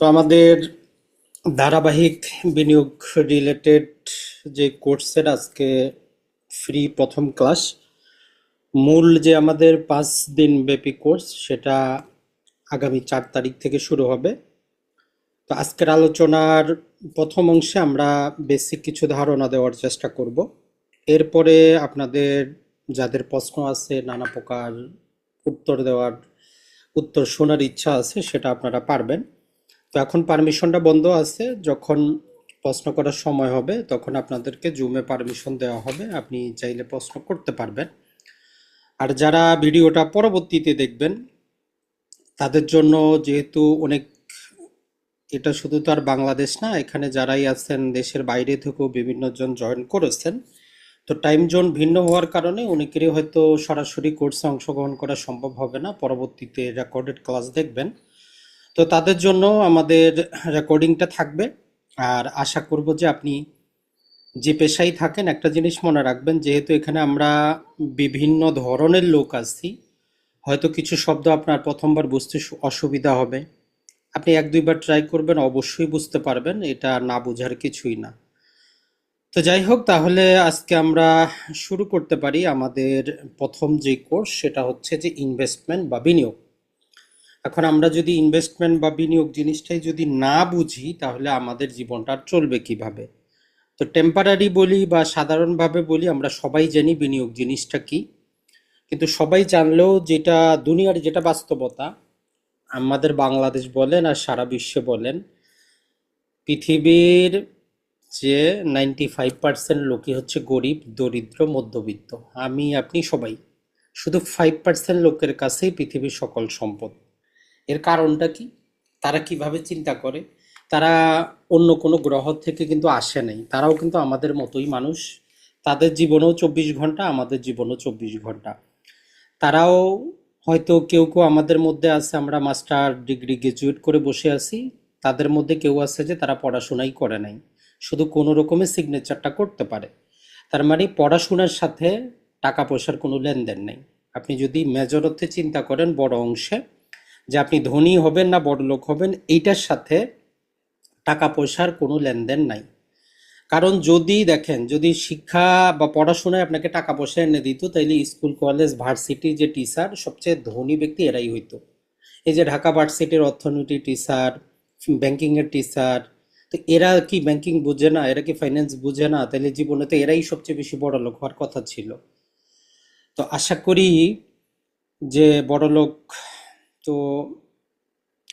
তো আমাদের ধারাবাহিক বিনিয়োগ রিলেটেড যে কোর্সের আজকে ফ্রি প্রথম ক্লাস, মূল যে আমাদের 5 দিন ব্যাপী কোর্স সেটা আগামী 4 তারিখ থেকে শুরু হবে। তো আজকের আলোচনার প্রথম অংশে আমরা বেসিক কিছু ধারণা দেওয়ার চেষ্টা করব। এরপরে আপনাদের যাদের প্রশ্ন আছে, নানা প্রকার উত্তর দেওয়ার উত্তর শোনার ইচ্ছা আছে, সেটা আপনারা পারবেন। তো এখন পারমিশনটা বন্ধ আছে, যখন প্রশ্ন করার সময় হবে তখন আপনাদেরকে জুমে পারমিশন দেওয়া হবে, আপনি চাইলে প্রশ্ন করতে পারবেন। আর যারা ভিডিওটা পরবর্তীতে দেখবেন তাদের জন্য, যেহেতু অনেক, এটা শুধু তো আর বাংলাদেশ না, এখানে যারাই আছেন দেশের বাইরে থেকেও বিভিন্ন জন জয়েন করেছেন। তো টাইম জোন ভিন্ন হওয়ার কারণে অনেকেরই হয়তো সরাসরি কোর্সে অংশগ্রহণ করা সম্ভব হবে না, পরবর্তীতে রেকর্ডেড ক্লাস দেখবেন। তো তাদের জন্য আমাদের রেকর্ডিংটা থাকবে। আর আশা করব যে আপনি যে পেশায় থাকেন একটা জিনিস মনে রাখবেন, যেহেতু এখানে আমরা বিভিন্ন ধরনের লোক আছি, হয়তো কিছু শব্দ আপনার প্রথমবার বুঝতে অসুবিধা হবে। আপনি 1-2বার ট্রাই করবেন, অবশ্যই বুঝতে পারবেন, এটা না বোঝার কিছুই না। তো যাই হোক, তাহলে আজকে আমরা শুরু করতে পারি। আমাদের প্রথম যে কোর্স সেটা হচ্ছে যে ইনভেস্টমেন্ট বা বিনিয়োগ। এখন আমরা যদি ইনভেস্টমেন্ট বা বিনিয়োগ জিনিসটাই যদি না বুঝি, তাহলে আমাদের জীবনটা আর চলবে কিভাবে? তো টেম্পারারি বলি বা সাধারণভাবে বলি, আমরা সবাই জানি বিনিয়োগ জিনিসটা কি, কিন্তু সবাই জানলেও যেটা দুনিয়ার যেটা বাস্তবতা, আমাদের বাংলাদেশ বলেন আর সারা বিশ্বে বলেন, পৃথিবীর যে 95% লোকই হচ্ছে গরিব, দরিদ্র, মধ্যবিত্ত। আমি আপনি সবাই, শুধু 5% লোকের কাছেই পৃথিবীর সকল সম্পদ। এর কারণটা কি? তারা কিভাবে চিন্তা করে? তারা অন্য কোনো গ্রহ থেকে কিন্তু আসে নাই, তারাও কিন্তু আমাদের মতোই মানুষ। তাদের জীবনেও 24 ঘন্টা, আমাদের জীবনেও 24 ঘন্টা। তারাও হয়তো কেউ কেউ আমাদের মধ্যে আছে, আমরা মাস্টার ডিগ্রি গ্রাজুয়েট করে বসে আছি। তাদের মধ্যে কেউ আছে যে তারা পড়াশোনাই করে নাই, শুধু কোনো রকমের সিগনেচারটা করতে পারে। তার মানে পড়াশোনার সাথে টাকা পয়সার কোনো লেনদেন নেই। আপনি যদি মেজর অর্থে চিন্তা করেন, বড় অংশে, যে আপনি ধনী হবেন না বড়লোক হবেন, এইটার সাথে টাকা পয়সার কোনো লেনদেন নাই। কারণ যদি দেখেন, যদি শিক্ষা বা পড়াশোনায় আপনাকে টাকা পয়সা এনে দিত, তাইলে স্কুল কলেজ ভার্সিটি যে টিচার, সবচেয়ে ধনী ব্যক্তি এরাই হইতো। এই যে ঢাকা ভার্সিটির অর্থনীতি টিচার, ব্যাংকিং এর টিচার, তো এরা কি ব্যাংকিং বুঝে না? এরা কি ফাইন্যান্স বুঝে না? তাহলে জীবনে তো এরাই সবচেয়ে বেশি বড় লোক হওয়ার কথা ছিল। তো আশা করি যে বড় লোক। তো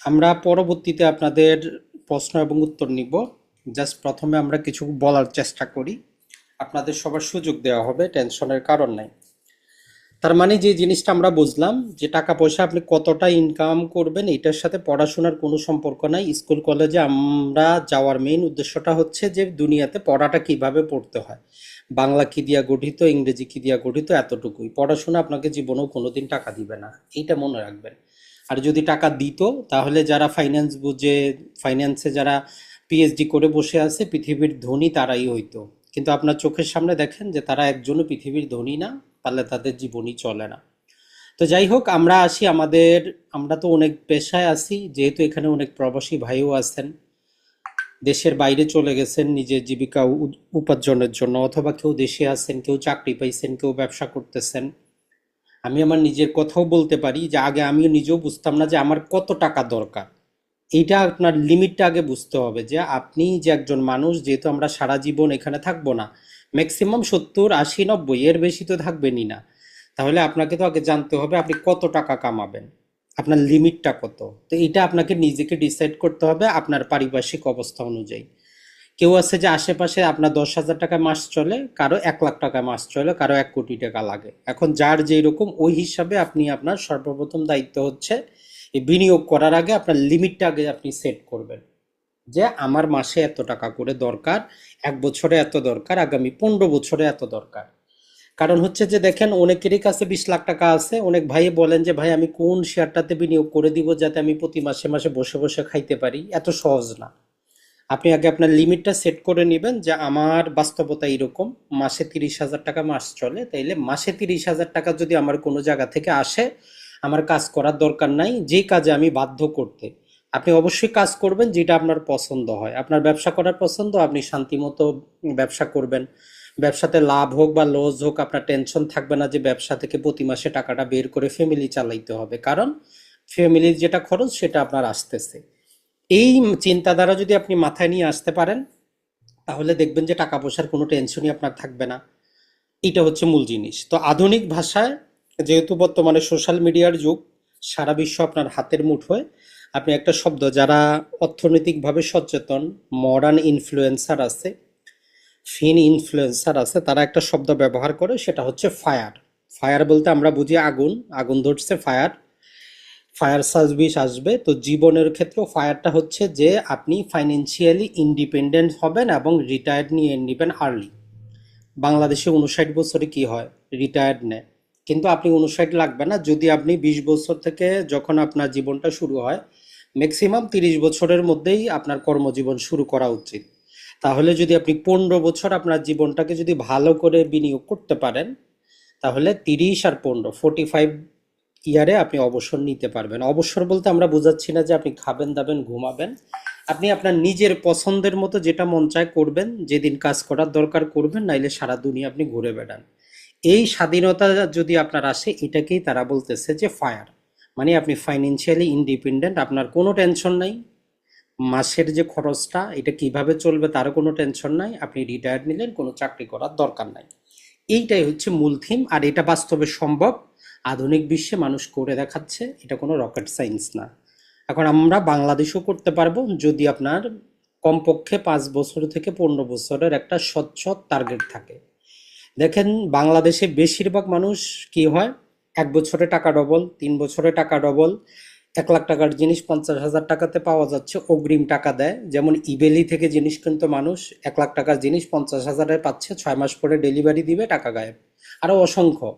আমরা পরবর্তীতে আপনাদের প্রশ্ন এবং উত্তর নিব। জাস্ট প্রথমে আমরা কিছু বলার চেষ্টা করি, আপনাদের সবার সুযোগ দেওয়া হবে, টেনশনের কারণ নাই। তার মানে যে জিনিসটা আমরা বুঝলাম, যে টাকা পয়সা আপনি কতটা ইনকাম করবেন এটার সাথে পড়াশোনার কোনো সম্পর্ক নাই। স্কুল কলেজে আমরা যাওয়ার মেইন উদ্দেশ্যটা হচ্ছে যে দুনিয়াতে পড়াটা কিভাবে পড়তে হয়, বাংলা কি দিয়া গঠিত, ইংরেজি কি দিয়া গঠিত, এতটুকুই। পড়াশোনা আপনাকে জীবনেও কোনোদিন টাকা দিবে না, এইটা মনে রাখবেন। আর যদি টাকা দিত, তাহলে যারা ফাইন্যান্স বুঝে, ফাইন্যান্সে যারা পিএইচডি করে বসে আছে, পৃথিবীর ধনী তারাই হইতো। কিন্তু আপনার চোখের সামনে দেখেন যে তারা একজনও পৃথিবীর ধনী না, পারলে তাদের জীবনই চলে না। তো যাই হোক, আমরা আসি আমাদের, আমরা তো অনেক পেশায় আছি, যেহেতু এখানে অনেক প্রবাসী ভাইও আছেন, দেশের বাইরে চলে গেছেন নিজের জীবিকা উপার্জনের জন্য, অথবা কেউ দেশে আছেন, কেউ চাকরি পাইছেন, কেউ ব্যবসা করতেছেন। আমি আমার নিজের কথাও বলতে পারি যে আগে আমিও নিজেও বুঝতাম না যে আমার কত টাকা দরকার। এইটা আপনার লিমিটটা আগে বুঝতে হবে, যে আপনি যে একজন মানুষ, যেহেতু আমরা সারা জীবন এখানে থাকবো না, ম্যাক্সিমাম 70, 80, 90, এর বেশি তো থাকবেনই না। তাহলে আপনাকে তো আগে জানতে হবে আপনি কত টাকা কামাবেন, আপনার লিমিটটা কত। তো এটা আপনাকে নিজেকে ডিসাইড করতে হবে আপনার পারিপার্শ্বিক অবস্থা অনুযায়ী। কেউ আছে যে আশেপাশে আপনার 10,000 টাকা মাস চলে, কারো 1 লাখ টাকা মাস চলে, কারো 1 কোটি টাকা লাগে। এখন যার যেই রকম, ওই হিসাবে আপনি আপনার সর্বপ্রথম দায়িত্ব হচ্ছে এই বিনিয়োগ করার আগে আপনার লিমিটটা আগে আপনি সেট করবেন, যে আমার মাসে এত টাকা করে দরকার, 1 বছরে এত দরকার, আগামী 15 বছরে এত দরকার। কারণ হচ্ছে যে দেখেন, অনেকেরই কাছে 20 লাখ টাকা আছে, অনেক ভাই বলেন যে ভাই আমি কোন শেয়ারটাতে বিনিয়োগ করে দিব যাতে আমি প্রতি মাসে মাসে বসে বসে খাইতে পারি। এত সহজ না। আপনি আগে আপনার লিমিটটা সেট করে নেবেন, যে আমার বাস্তবতা এরকম, মাসে 30,000 টাকা মাস চলে, তাইলে মাসে 30,000 টাকা যদি আমার কোনো জায়গা থেকে আসে, আমার কাজ করার দরকার নাই, যে কাজে আমি বাধ্য করতে, আপনি অবশ্যই কাজ করবেন যেটা আপনার পছন্দ হয়। আপনার ব্যবসা করার পছন্দ, আপনি শান্তিমতো ব্যবসা করবেন। ব্যবসাতে লাভ হোক বা লস হোক, আপনার টেনশন থাকবে না যে ব্যবসা থেকে প্রতি মাসে টাকাটা বের করে ফ্যামিলি চালাইতে হবে, কারণ ফ্যামিলির যেটা খরচ সেটা আপনার আসতেছে। এই চিন্তাধারা যদি আপনি মাথায় নিয়ে আসতে পারেন, তাহলে দেখবেন যে টাকা পয়সার কোনো টেনশনই আপনার থাকবে না। এটা হচ্ছে মূল জিনিস। তো আধুনিক ভাষায়, যেহেতু বর্তমানে সোশ্যাল মিডিয়ার যুগ, সারা বিশ্ব আপনার হাতের মুঠোয়, আপনি একটা শব্দ, যারা অর্থনৈতিকভাবে সচেতন মডার্ন ইনফ্লুয়েন্সার আছে, ফিন ইনফ্লুয়েন্সার আছে, তারা একটা শব্দ ব্যবহার করে, সেটা হচ্ছে ফায়ার। ফায়ার বলতে আমরা বুঝি আগুন, আগুন ধরছে ফায়ার, ফায়ার সার্ভিস আসবে। তো জীবনের ক্ষেত্রেও ফায়ারটা হচ্ছে যে আপনি ফাইন্যান্সিয়ালি ইন্ডিপেন্ডেন্ট হবেন এবং রিটায়ার্ড নিয়ে নেবেন আর্লি। বাংলাদেশে 59 বছরে কি হয়, রিটায়ার্ড নেয়। কিন্তু আপনি 59 লাগবে না, যদি আপনি 20 বছর থেকে যখন আপনার জীবনটা শুরু হয়, ম্যাক্সিমাম 30 বছরের মধ্যেই আপনার কর্মজীবন শুরু করা উচিত। তাহলে যদি আপনি 15 বছর আপনার জীবনটাকে যদি ভালো করে বিনিয়োগ করতে পারেন, তাহলে 30 আর 15, 45 ইয়ারে আপনি অবসর নিতে পারবেন। অবসর বলতে আমরা বোঝাচ্ছি না যে আপনি খাবেন দাবেন ঘুমাবেন। আপনি আপনার নিজের পছন্দের মতো যেটা মন চায় করবেন, যেদিন কাজ করার দরকার করবেন, নাইলে সারা দুনিয়া আপনি ঘুরে বেড়ান। এই স্বাধীনতা যদি আপনার আসে, এটাকেই তারা বলতেছে যে ফায়ার। মানে আপনি ফাইন্যান্সিয়ালি ইন্ডিপেন্ডেন্ট, আপনার কোনো টেনশন নাই। মাসের যে খরচটা এটা কিভাবে চলবে তারও কোনো টেনশন নাই। আপনি রিটায়ার্ড নিলেন, কোনো চাকরি করার দরকার নাই। এইটাই হচ্ছে মূল থিম, আর এটা বাস্তবে সম্ভব। আধুনিক বিশ্বে মানুষ করে দেখাচ্ছে, এটা কোনো রকেট সায়েন্স না। এখন আমরা বাংলাদেশেও করতে পারবো, যদি আপনার কমপক্ষে 5 বছর থেকে 15 বছরের একটা স্বচ্ছ টার্গেট থাকে। দেখেন, বাংলাদেশে বেশিরভাগ মানুষ কি হয়, 1 বছরে টাকা ডবল, 3 বছরে টাকা ডবল। 1 লাখ টাকার জিনিস 50,000 টাকাতে পাওয়া যাচ্ছে, অগ্রিম টাকা দেয়। যেমন ইবেলি থেকে জিনিস কিনতো মানুষ, 1 লাখ টাকার জিনিস 50,000-এ পাচ্ছে, 6 মাস পরে ডেলিভারি দিবে, টাকা গায়েব। আরো অসংখ্য।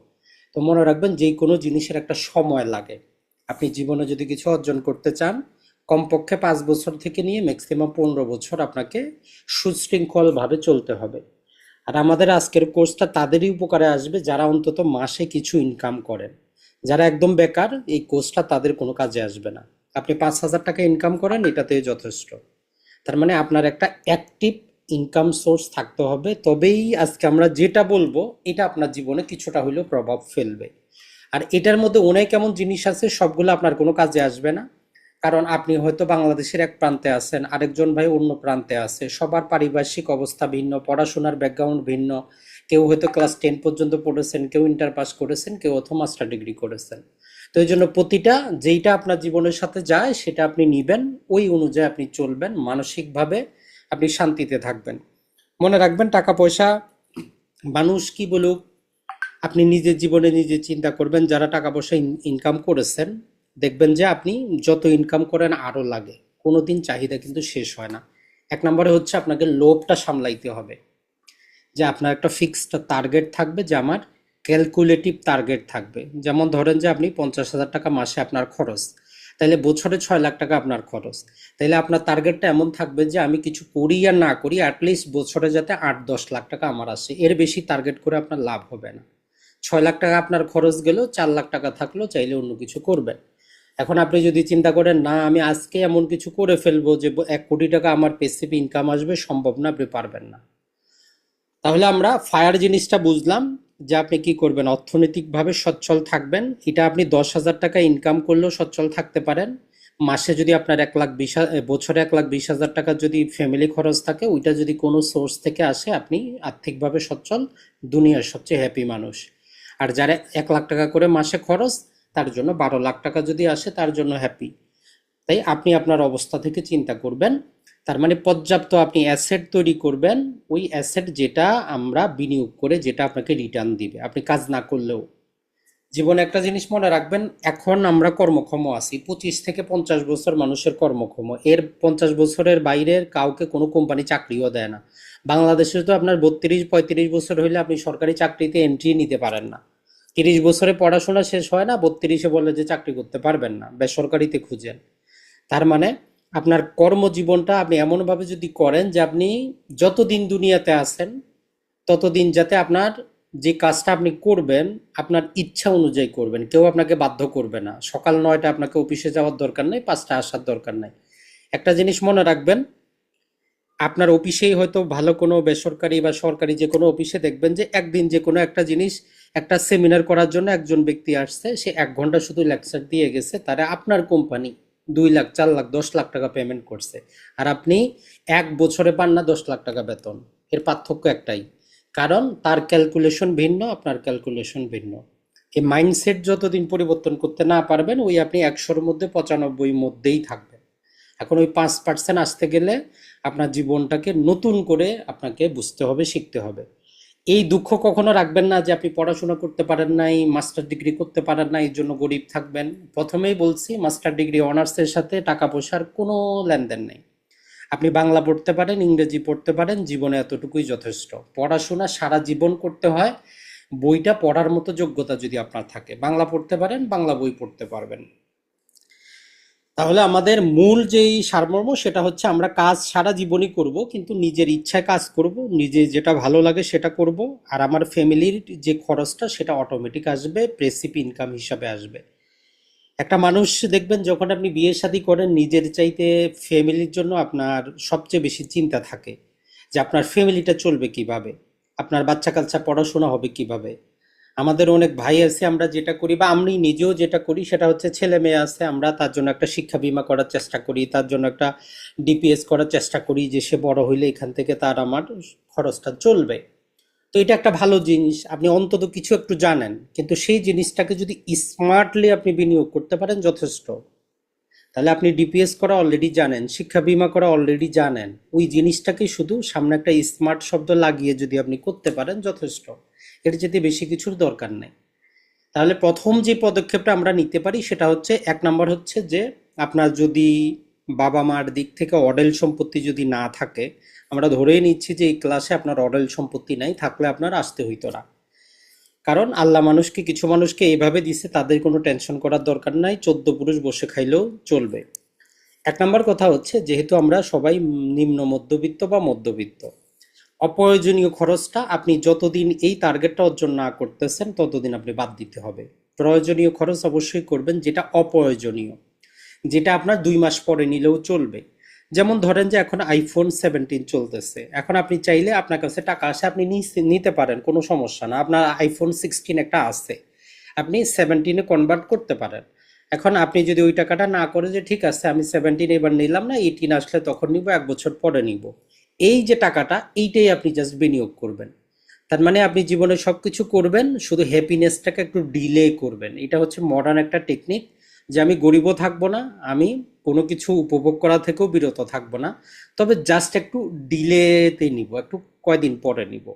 তো মনে রাখবেন, যে কোনো জিনিসের একটা সময় লাগে। আপনি জীবনে যদি কিছু অর্জন করতে চান, কমপক্ষে 5 বছর থেকে নিয়ে ম্যাক্সিমাম 15 বছর আপনাকে সুশৃঙ্খলভাবে চলতে হবে। আর আমাদের আজকের কোর্সটা তাদেরই উপকারে আসবে যারা অন্তত মাসে কিছু ইনকাম করেন। যারা একদম বেকার, এই কোর্সটা তাদের কোনো কাজে আসবে না। আপনি 5,000 টাকা ইনকাম করেন, এটাতেই যথেষ্ট। তার মানে আপনার একটা অ্যাক্টিভ ইনকাম সোর্স থাকতে হবে, তবেই আজকে আমরা যেটা বলবো এটা আপনার জীবনে কিছুটা হলেও প্রভাব ফেলবে। আর এটার মধ্যে অনেক এমন জিনিস আছে, সবগুলো আপনার কোনো কাজে আসবে না। কারণ আপনি হয়তো বাংলাদেশের এক প্রান্তে আছেন, আরেকজন ভাই অন্য প্রান্তে আছে, সবার পারিপার্শ্বিক অবস্থা ভিন্ন, পড়াশোনার ব্যাকগ্রাউন্ড ভিন্ন। কেউ হয়তো ক্লাস 10 পর্যন্ত পড়েছেন, কেউ ইন্টার পাস করেছেন, কেউ অথবা মাস্টার ডিগ্রি করেছেন। তো এই জন্য প্রতিটা যেইটা আপনার জীবনের সাথে যায় সেটা আপনি নিবেন, ওই অনুযায়ী আপনি চলবেন, মানসিকভাবে আপনি শান্তিতে থাকবেন। মনে রাখবেন, টাকা পয়সা মানুষ কি বলুক, আপনি নিজের জীবনে নিজে চিন্তা করবেন। যারা টাকা পয়সা ইনকাম করেছেন, দেখবেন যে আপনি যত ইনকাম করেন আরো লাগে, কোনোদিন চাহিদা কিন্তু শেষ হয় না। 1 নম্বরে হচ্ছে আপনাকে লোভটা সামলাইতে হবে, যে আপনার একটা ফিক্সড টার্গেট থাকবে, যে আমার ক্যালকুলেটিভ টার্গেট থাকবে। যেমন ধরেন যে আপনি 50,000 টাকা মাসে আপনার খরচ, তাইলে বছরে 6 লাখ টাকা আপনার খরচ। তাইলে আপনার টার্গেটটা এমন থাকবে যে আমি কিছু করি আর না করি, অ্যাটলিস্ট বছরে যাতে 8-10 লাখ টাকা আমার আসে। এর বেশি টার্গেট করে আপনার লাভ হবে না। 6 লাখ টাকা আপনার খরচ গেলেও 4 লাখ টাকা থাকলেও চাইলে অন্য কিছু করবেন। এখন আপনি যদি চিন্তা করেন, না আমি আজকে এমন কিছু করে ফেলবো যে 1 কোটি টাকা আমার পেসিভ ইনকাম আসবে, সম্ভব না, আপনি পারবেন না। তাহলে আমরা ফায়ার জিনিসটা বুঝলাম, যে আপনি কি করবেন, অর্থনৈতিকভাবে সচ্ছল থাকবেন। এটা আপনি 10,000 টাকা ইনকাম করলেও সচ্ছল থাকতে পারেন। মাসে যদি আপনার 1,20,000, বছরে 1,20,000 টাকা যদি ফ্যামিলি খরচ থাকে, ওইটা যদি কোনো সোর্স থেকে আসে, আপনি আর্থিকভাবে সচ্ছল, দুনিয়ার সবচেয়ে হ্যাপি মানুষ। আর যারা 1 লাখ টাকা করে মাসে খরচ, তার জন্য 12 লাখ টাকা যদি আসে, তার জন্য হ্যাপি। তাই আপনি আপনার অবস্থা থেকে চিন্তা করবেন। তার মানে পর্যাপ্ত আপনি অ্যাসেট তৈরি করবেন, ওই অ্যাসেট যেটা আমরা বিনিয়োগ করে যেটা আপনাকে রিটার্ন দিবে, আপনি কাজ না করলেও। জীবনে একটা জিনিস মনে রাখবেন, এখন আমরা কর্মক্ষম আছি, 25 থেকে 50 বছর মানুষের কর্মক্ষম। এর 50 বছরের বাইরের কাউকে কোনো কোম্পানি চাকরিও দেয় না। বাংলাদেশে তো আপনার 32-35 বছর হইলে আপনি সরকারি চাকরিতে এন্ট্রি নিতে পারেন না। 30 বছরে পড়াশোনা শেষ হয় না, 32-এ বলে যে চাকরি করতে পারবেন না, বেসরকারিতে খুঁজেন। তার মানে আপনার কর্মজীবনটা আপনি এমনভাবে যদি করেন যে আপনি যতদিন দুনিয়াতে আছেন, ততদিন যাতে আপনার যে কাজটা আপনি করবেন আপনার ইচ্ছা অনুযায়ী করবেন, কেউ আপনাকে বাধ্য করবে না। সকাল 9টা আপনাকে অফিসে যাওয়ার দরকার নেই, 5টা আসার দরকার নাই। একটা জিনিস মনে রাখবেন, আপনার অফিসেই হয়তো ভালো কোনো বেসরকারি বা সরকারি যে কোনো অফিসে দেখবেন যে একদিন যে কোনো একটা জিনিস, একটা সেমিনার করার জন্য একজন ব্যক্তি আসছে, সে 1 ঘন্টা শুধু লেকচার দিয়ে গেছে, তারা আপনার কোম্পানি 2 লাখ 4 লাখ 10 লাখ টাকা পেমেন্ট করছে, আর আপনি 1 বছরে পান না 10 লাখ টাকা বেতন। এর পার্থক্য একটাই, কারণ তার ক্যালকুলেশন ভিন্ন, আপনার ক্যালকুলেশন ভিন্ন। এই মাইন্ডসেট যতদিন পরিবর্তন করতে না পারবেন, ওই আপনি 100-র মধ্যে 95 মধ্যেই থাকবেন। এখন ওই 5% আসতে গেলে আপনার জীবনটাকে নতুন করে আপনাকে বুঝতে হবে, শিখতে হবে। এই দুঃখ কখনো রাখবেন না যে আপনি পড়াশোনা করতে পারেন নাই, মাস্টার ডিগ্রি করতে পারেন না, এই জন্য গরিব থাকবেন। প্রথমেই বলছি, মাস্টার ডিগ্রি অনার্সের সাথে টাকা পয়সার কোনো লেনদেন নেই। আপনি বাংলা পড়তে পারেন, ইংরেজি পড়তে পারেন, জীবনে এতটুকুই যথেষ্ট। পড়াশোনা সারা জীবন করতে হয়, বইটা পড়ার মতো যোগ্যতা যদি আপনার থাকে। বাংলা পড়তে পারেন, বাংলা বই পড়তে পারবেন। তাহলে আমাদের মূল যেই সারমর্ম সেটা হচ্ছে, আমরা কাজ সারা জীবনই করব, কিন্তু নিজের ইচ্ছায় কাজ করব, নিজে যেটা ভালো লাগে সেটা করব। আর আমার ফ্যামিলির যে খরচটা সেটা অটোমেটিক আসবে, প্রেসিভ ইনকাম হিসাবে আসবে। একটা মানুষ দেখবেন, যখন আপনি বিয়ে শাদী করেন, নিজের চাইতে ফ্যামিলির জন্য আপনার সবচেয়ে বেশি চিন্তা থাকে, যে আপনার ফ্যামিলিটা চলবে কিভাবে, আপনার বাচ্চা কাচ্চা পড়াশোনা হবে কিভাবে। আমাদের অনেক ভাই আছে, আমরা যেটা করি বা আমি নিজেও যেটা করি সেটা হচ্ছে, ছেলে মেয়ে আছে, আমরা তার জন্য একটা শিক্ষা বীমা করার চেষ্টা করি, তার জন্য একটা ডিপিএস করার চেষ্টা করি, যে সে বড় হইলে এখান থেকে তার আমার খরচটা চলবে। তো এটা একটা ভালো জিনিস, আপনি অন্তত কিছু একটু জানেন, কিন্তু সেই জিনিসটাকে যদি স্মার্টলি আপনি বিনিয়োগ করতে পারেন, যথেষ্ট। তাহলে আপনি ডিপিএস করা অলরেডি জানেন, শিক্ষা বীমা করা অলরেডি জানেন, ওই জিনিসটাকে শুধু সামনে একটা স্মার্ট শব্দ লাগিয়ে যদি আপনি করতে পারেন, যথেষ্ট। এর যেতে বেশি কিছুর দরকার নেই। তাহলে প্রথম যে পদক্ষেপটা আমরা নিতে পারি সেটা হচ্ছে, 1 নম্বর হচ্ছে যে, আপনার যদি বাবা মার দিক থেকে অডেল সম্পত্তি যদি না থাকে, আমরা ধরেই নিচ্ছি যে এই ক্লাসে আপনার অডেল সম্পত্তি নাই, থাকলে আপনার আসতে হইতো না। কারণ আল্লাহ মানুষকে, কিছু মানুষকে এইভাবে দিছে, তাদের কোনো টেনশন করার দরকার নাই, 14 পুরুষ বসে খাইলেও চলবে। 1 নম্বর কথা হচ্ছে, যেহেতু আমরা সবাই নিম্ন মধ্যবিত্ত বা মধ্যবিত্ত, অপ্রয়োজনীয় খরচটা আপনি যতদিন এই টার্গেটটা অর্জন না করতেছেন ততদিন আপনি বাদ দিতে হবে। প্রয়োজনীয় খরচ অবশ্যই করবেন, যেটা অপ্রয়োজনীয়, যেটা আপনার 2 মাস পরে নিলেও চলবে। যেমন ধরেন যে এখন iPhone 17 চলতেছে, এখন আপনি চাইলে, আপনার কাছে টাকা আসে, আপনি নিতে পারেন, কোনো সমস্যা না। আপনার iPhone 16 একটা আছে, আপনি 17-এ কনভার্ট করতে পারেন। এখন আপনি যদি ওই টাকাটা না করে, যে ঠিক আছে আমি 17 এবার নিলাম না, 18 আসলে তখন নিব, 1 বছর পরে নিব, এই যে টাকাটা, এইটাই আপনি জাস্ট বিনিয়োগ করবেন। তার মানে আপনি জীবনে সবকিছু করবেন, শুধু হ্যাপিনেসটাকে একটু ডিলে করবেন। এটা হচ্ছে মডার্ন একটা টেকনিক, যে আমি গরিবও থাকবো না, আমি কোনো কিছু উপভোগ করা থেকেও বিরত থাকবো না, তবে জাস্ট একটু ডিলেতে নিব, একটু কয়দিন পরে নিব।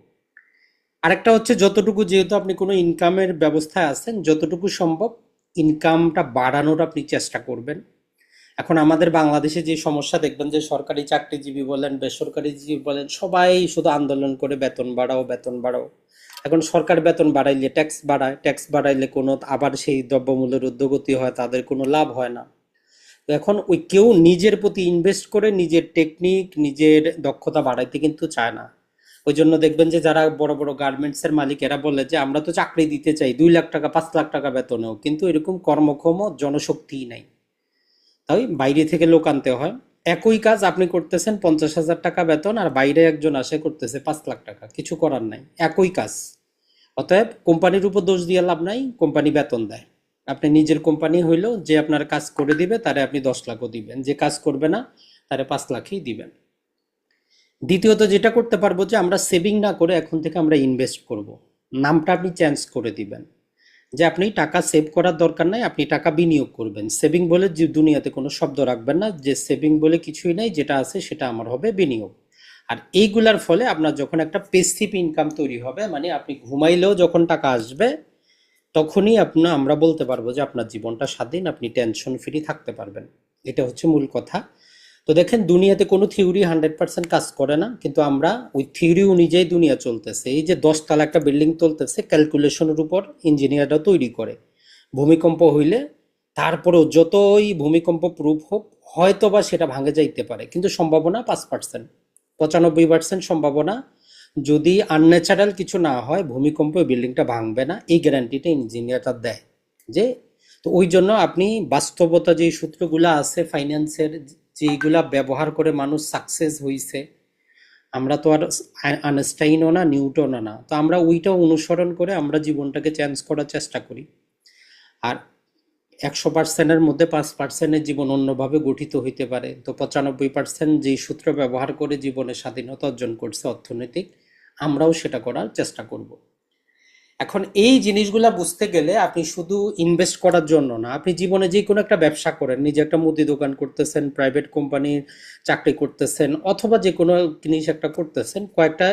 আরেকটা হচ্ছে, যতটুকু, যেহেতু আপনি কোনো ইনকামের ব্যবস্থায় আছেন, যতটুকু সম্ভব ইনকামটা বাড়ানোর আপনি চেষ্টা করবেন। এখন আমাদের বাংলাদেশে যে সমস্যা, দেখবেন যে সরকারি চাকরিজীবী বলেন, বেসরকারিজীবী বলেন, সবাই শুধু আন্দোলন করে বেতন বাড়াও, বেতন বাড়াও। এখন সরকার বেতন বাড়াইলে ট্যাক্স বাড়ায়, ট্যাক্স বাড়াইলে কোনো আবার সেই দ্রব্যমূল্যের ঊর্ধ্বগতি হয়, তাদের কোনো লাভ হয় না। তো এখন ওই কেউ নিজের প্রতি ইনভেস্ট করে নিজের টেকনিক, নিজের দক্ষতা বাড়াইতে কিন্তু চায় না। ওই জন্য দেখবেন যে যারা বড় বড় গার্মেন্টসের মালিক, এরা বলে যে আমরা তো চাকরি দিতে চাই 2 লাখ টাকা 5 লাখ টাকা বেতনেও, কিন্তু এরকম কর্মক্ষম জনশক্তিই নাই, তাই বাইরে থেকে লোক আনতে হয়। একই কাজ আপনি করতেছেন 50,000 টাকা বেতন, আর বাইরে একজন আসে করতেছে 5 লাখ টাকা, কিছু করার নাই, একই কাজ। অতএব কোম্পানির উপর দোষ দিয়ে লাভ নাই, কোম্পানি বেতন দেয়। আপনি নিজের কোম্পানি হইলেও, যে আপনার কাজ করে দিবে তারে আপনি 10 লাখও দিবেন, যে কাজ করবে না তারে 5 লাখই দিবেন। দ্বিতীয়ত যেটা করতে পারবো, যে আমরা সেভিং না করে এখন থেকে আমরা ইনভেস্ট করব। নামটা আপনি চেঞ্জ করে দিবেন, যে আপনি টাকা সেভ করার দরকার নাই, আপনি টাকা বিনিয়োগ করবেন। সেভিং বলে যে দুনিয়াতে কোনো শব্দ রাখবেন না, যে সেভিং বলে কিছুই নাই, যেটা আছে সেটা আমার হবে বিনিয়োগ। আর এইগুলার ফলে আপনার যখন একটা পেসিভ ইনকাম তৈরি হবে, মানে আপনি ঘুমাইলেও যখন টাকা আসবে, তখনই আমরা বলতে পারবো যে আপনার জীবনটা স্বাধীন, আপনি টেনশন ফ্রি থাকতে পারবেন। এটা হচ্ছে মূল কথা। তো দেখেন, দুনিয়াতে কোনো থিওরি 100% কাজ করে না, কিন্তু আমরা ওই থিওরি অনুযায়ী দুনিয়া চলতেছে। এই যে 10 তলা একটা বিল্ডিং চলতেছে, ক্যালকুলেশনের উপর ইঞ্জিনিয়াররা তৈরি করে। ভূমিকম্প হইলে, তারপরেও যতই ভূমিকম্প প্রুফ হোক, হয়তো বা সেটা ভাঙে যাইতে পারে, কিন্তু সম্ভাবনা 5%, 95% সম্ভাবনা যদি আনন্যাচারাল কিছু না হয়, ভূমিকম্পে বিল্ডিংটা ভাঙবে না, এই গ্যারান্টিটা ইঞ্জিনিয়ারটা দেয়। যে তো ওই জন্য আপনি বাস্তবতা যে সূত্রগুলা আছে ফাইন্যান্সের, যেগুলা ব্যবহার করে মানুষ সাকসেস হইছে, আমরা তো আর আইনস্টাইনও না নিউটনও না, তো আমরা ওইটা অনুসরণ করে আমরা জীবনটাকে চেঞ্জ করার চেষ্টা করি। আর 100%-এর মধ্যে 5%-এর জীবন অন্যভাবে গঠিত হইতে পারে, তো 95% যেই সূত্র ব্যবহার করে জীবনে স্বাধীনতা অর্জন করছে অর্থনৈতিক, আমরাও সেটা করার চেষ্টা করব। এখন এই জিনিসগুলা বুঝতে গেলে আপনি শুধু ইনভেস্ট করার জন্য না, আপনি জীবনে যে কোনো একটা ব্যবসা করেন, নিজে একটা মুদি দোকান করতেছেন, প্রাইভেট কোম্পানির চাকরি করতেছেন, অথবা যে কোনো জিনিস একটা করতেছেন, কয়েকটা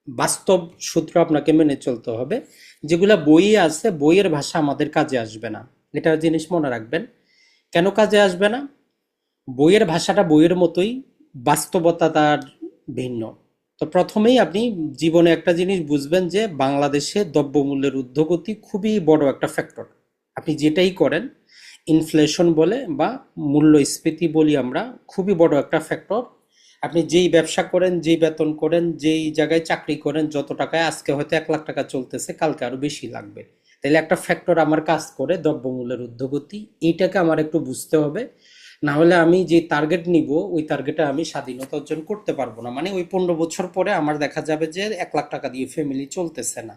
বাস্তব সূত্র আপনাকে মেনে চলতে হবে, যেগুলা বইয়ে আছে, বইয়ের ভাষা আমাদের কাজে আসবে না। এটা জিনিস মনে রাখবেন। কেন কাজে আসবে না? বইয়ের ভাষাটা বইয়ের মতোই, বাস্তবতা তার ভিন্ন। তো প্রথমেই আপনি জীবনে একটা জিনিস বুঝবেন যে বাংলাদেশে দ্রব্যমূল্যের ঊর্ধ্বগতি খুবই বড় একটা ফ্যাক্টর। আপনি যেটাই করেন, ইনফ্লেশন বলে বা মূল্যস্ফীতি বলি আমরা, খুবই বড় একটা ফ্যাক্টর। আপনি যেই ব্যবসা করেন, যেই বেতন করেন, যেই জায়গায় চাকরি করেন, যত টাকায় আজকে হয়তো 1 লাখ টাকা চলতেছে, কালকে আরো বেশি লাগবে। তাহলে একটা ফ্যাক্টর আমার কাজ করে, দ্রব্যমূল্যের ঊর্ধ্বগতি, এইটাকে আমার একটু বুঝতে হবে। না হলে আমি যে টার্গেট নিব, ওই টার্গেটে আমি স্বাধীনতা অর্জন করতে পারবো না। মানে ওই 15 বছর পরে আমার দেখা যাবে যে 1 লাখ টাকা দিয়ে ফ্যামিলি চলতেছে না।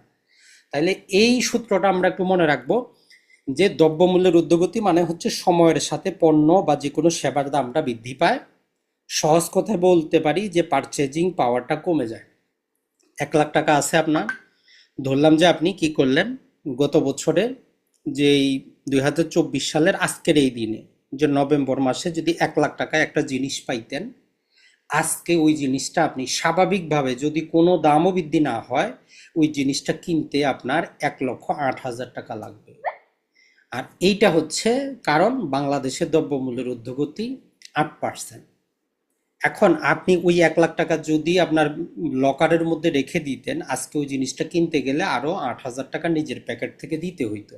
তাইলে এই সূত্রটা আমরা একটু মনে রাখবো, যে দ্রব্যমূল্যের ঊর্ধ্বগতি মানে হচ্ছে সময়ের সাথে পণ্য বা যে কোনো সেবার দামটা বৃদ্ধি পায়। সহজ কথায় বলতে পারি যে পারচেজিং পাওয়ারটা কমে যায়। 1 লাখ টাকা আছে আপনার, ধরলাম যে আপনি কি করলেন গত বছরে, যেই 2024 সালের আজকের এই দিনে, যে নভেম্বর মাসে যদি 1 লাখ টাকায় একটা জিনিস পাইতেন, আজকে ওই জিনিসটা আপনি স্বাভাবিকভাবে, যদি কোনো দামও বৃদ্ধি না হয়, ওই জিনিসটা কিনতে আপনার 1,08,000 টাকা লাগবে। আর এইটা হচ্ছে কারণ বাংলাদেশের দ্রব্যমূল্যের ঊর্ধ্বগতি 8%। এখন আপনি ওই 1 লাখ টাকা যদি আপনার লকারের মধ্যে রেখে দিতেন, আজকে ওই জিনিসটা কিনতে গেলে আরো 8,000 টাকা নিজের প্যাকেট থেকে দিতে হইতো।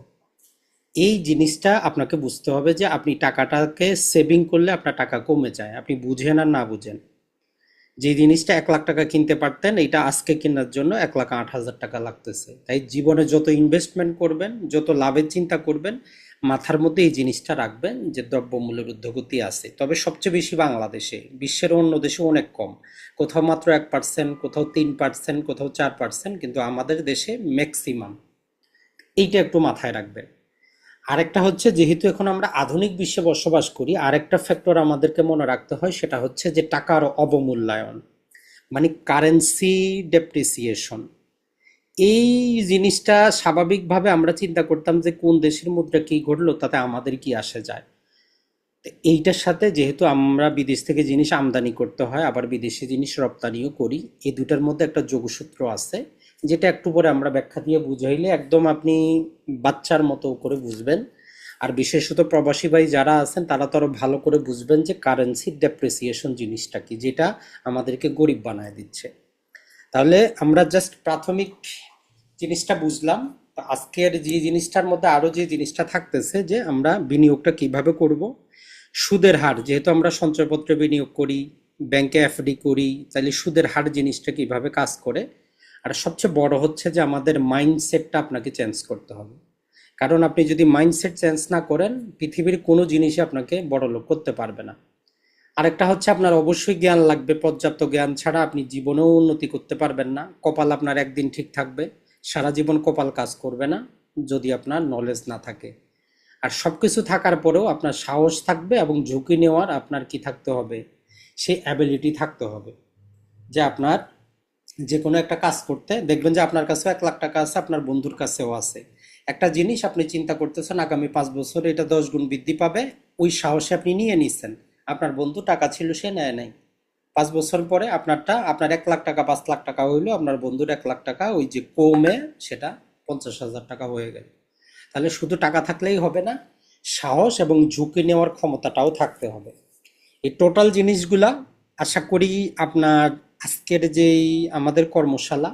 এই জিনিসটা আপনাকে বুঝতে হবে যে আপনি টাকাটাকে সেভিং করলে আপনার টাকা কমে যায়, আপনি বুঝেন আর না বুঝেন। যে জিনিসটা 1 লাখ টাকা কিনতে পারতেন, এটা আজকে কেনার জন্য 1,08,000 টাকা লাগতেছে। তাই জীবনে যত ইনভেস্টমেন্ট করবেন, যত লাভের চিন্তা করবেন, মাথার মধ্যে এই জিনিসটা রাখবেন যে দ্রব্যমূল্যের ঊর্ধ্বগতি আছে। তবে সবচেয়ে বেশি বাংলাদেশে, বিশ্বের অন্য দেশে অনেক কম। কোথাও মাত্র 1%, কোথাও 3%, কোথাও 4%, কিন্তু আমাদের দেশে ম্যাক্সিমাম। এইটা একটু মাথায় রাখবেন। আরেকটা হচ্ছে, যেহেতু এখন আমরা আধুনিক বিশ্বে বসবাস করি, আরেকটা ফ্যাক্টর আমাদেরকে মনে রাখতে হয়, সেটা হচ্ছে যে টাকার অবমূল্যায়ন, মানে কারেন্সি ডেপ্রিসিয়েশন। এই জিনিসটা স্বাভাবিকভাবে আমরা চিন্তা করতাম যে কোন দেশের মুদ্রা কি ঘটলো তাতে আমাদের কি আসে যায়। তো এইটার সাথে যেহেতু আমরা বিদেশ থেকে জিনিস আমদানি করতে হয়, আবার বিদেশি জিনিস রপ্তানিও করি, এই দুটার মধ্যে একটা যোগসূত্র আছে, যেটা একটু পরে আমরা ব্যাখ্যা দিয়ে বুঝাইলে একদম আপনি বাচ্চার মতো করে বুঝবেন। আর বিশেষত প্রবাসী ভাই যারা আছেন, তারা তো আরো ভালো করে বুঝবেন যে কারেন্সি ডেপ্রিসিয়েশন জিনিসটা কি, যেটা আমাদেরকে গরিব বানায় দিচ্ছে। তাহলে আমরা জাস্ট প্রাথমিক জিনিসটা বুঝলাম। তো আজকের যে জিনিসটার মধ্যে আরো যে জিনিসটা থাকতেছে, যে আমরা বিনিয়োগটা কিভাবে করব, সুদের হার, যেহেতু আমরা সঞ্চয়পত্রে বিনিয়োগ করি, ব্যাংকে এফডি করি, তাহলে সুদের হার জিনিসটা কিভাবে কাজ করে। আর সবচেয়ে বড় হচ্ছে যে আমাদের মাইন্ডসেটটা আপনাকে চেঞ্জ করতে হবে। কারণ আপনি যদি মাইন্ডসেট চেঞ্জ না করেন, পৃথিবীর কোনো জিনিসই আপনাকে বড়লোক করতে পারবে না। আরেকটা হচ্ছে আপনার অবশ্যই জ্ঞান লাগবে, পর্যাপ্ত জ্ঞান ছাড়া আপনি জীবনেও উন্নতি করতে পারবেন না। কপাল আপনার একদিন ঠিক থাকবে, সারা জীবন কপাল কাজ করবে না যদি আপনার নলেজ না থাকে। আর সবকিছু থাকার পরেও আপনার সাহস থাকবে, এবং ঝুঁকি নেওয়ার আপনার কি থাকতে হবে, সেই অ্যাবিলিটি থাকতে হবে। যে আপনার যে কোনো একটা কাজ করতে, দেখবেন যে আপনার কাছেও 1 লাখ টাকা আছে, আপনার বন্ধুর কাছেও আছে। একটা জিনিস আপনি চিন্তা করতেছেন আগামী 5 বছরে এটা 10 গুণ বৃদ্ধি পাবে, ওই সাহসে আপনি নিয়ে নিচ্ছেন। আপনার বন্ধু টাকা ছিল, সে নেয় নাই। 5 বছর পরে আপনারটা, আপনার 1 লাখ টাকা 5 লাখ টাকা হইলো, আপনার বন্ধুর 1 লাখ টাকা ওই যে কমে সেটা 50,000 টাকা হয়ে গেল। তাহলে শুধু টাকা থাকলেই হবে না, সাহস এবং ঝুঁকি নেওয়ার ক্ষমতাটাও থাকতে হবে। এই টোটাল জিনিসগুলা আশা করি আপনার আজকের যেই আমাদের কর্মশালা,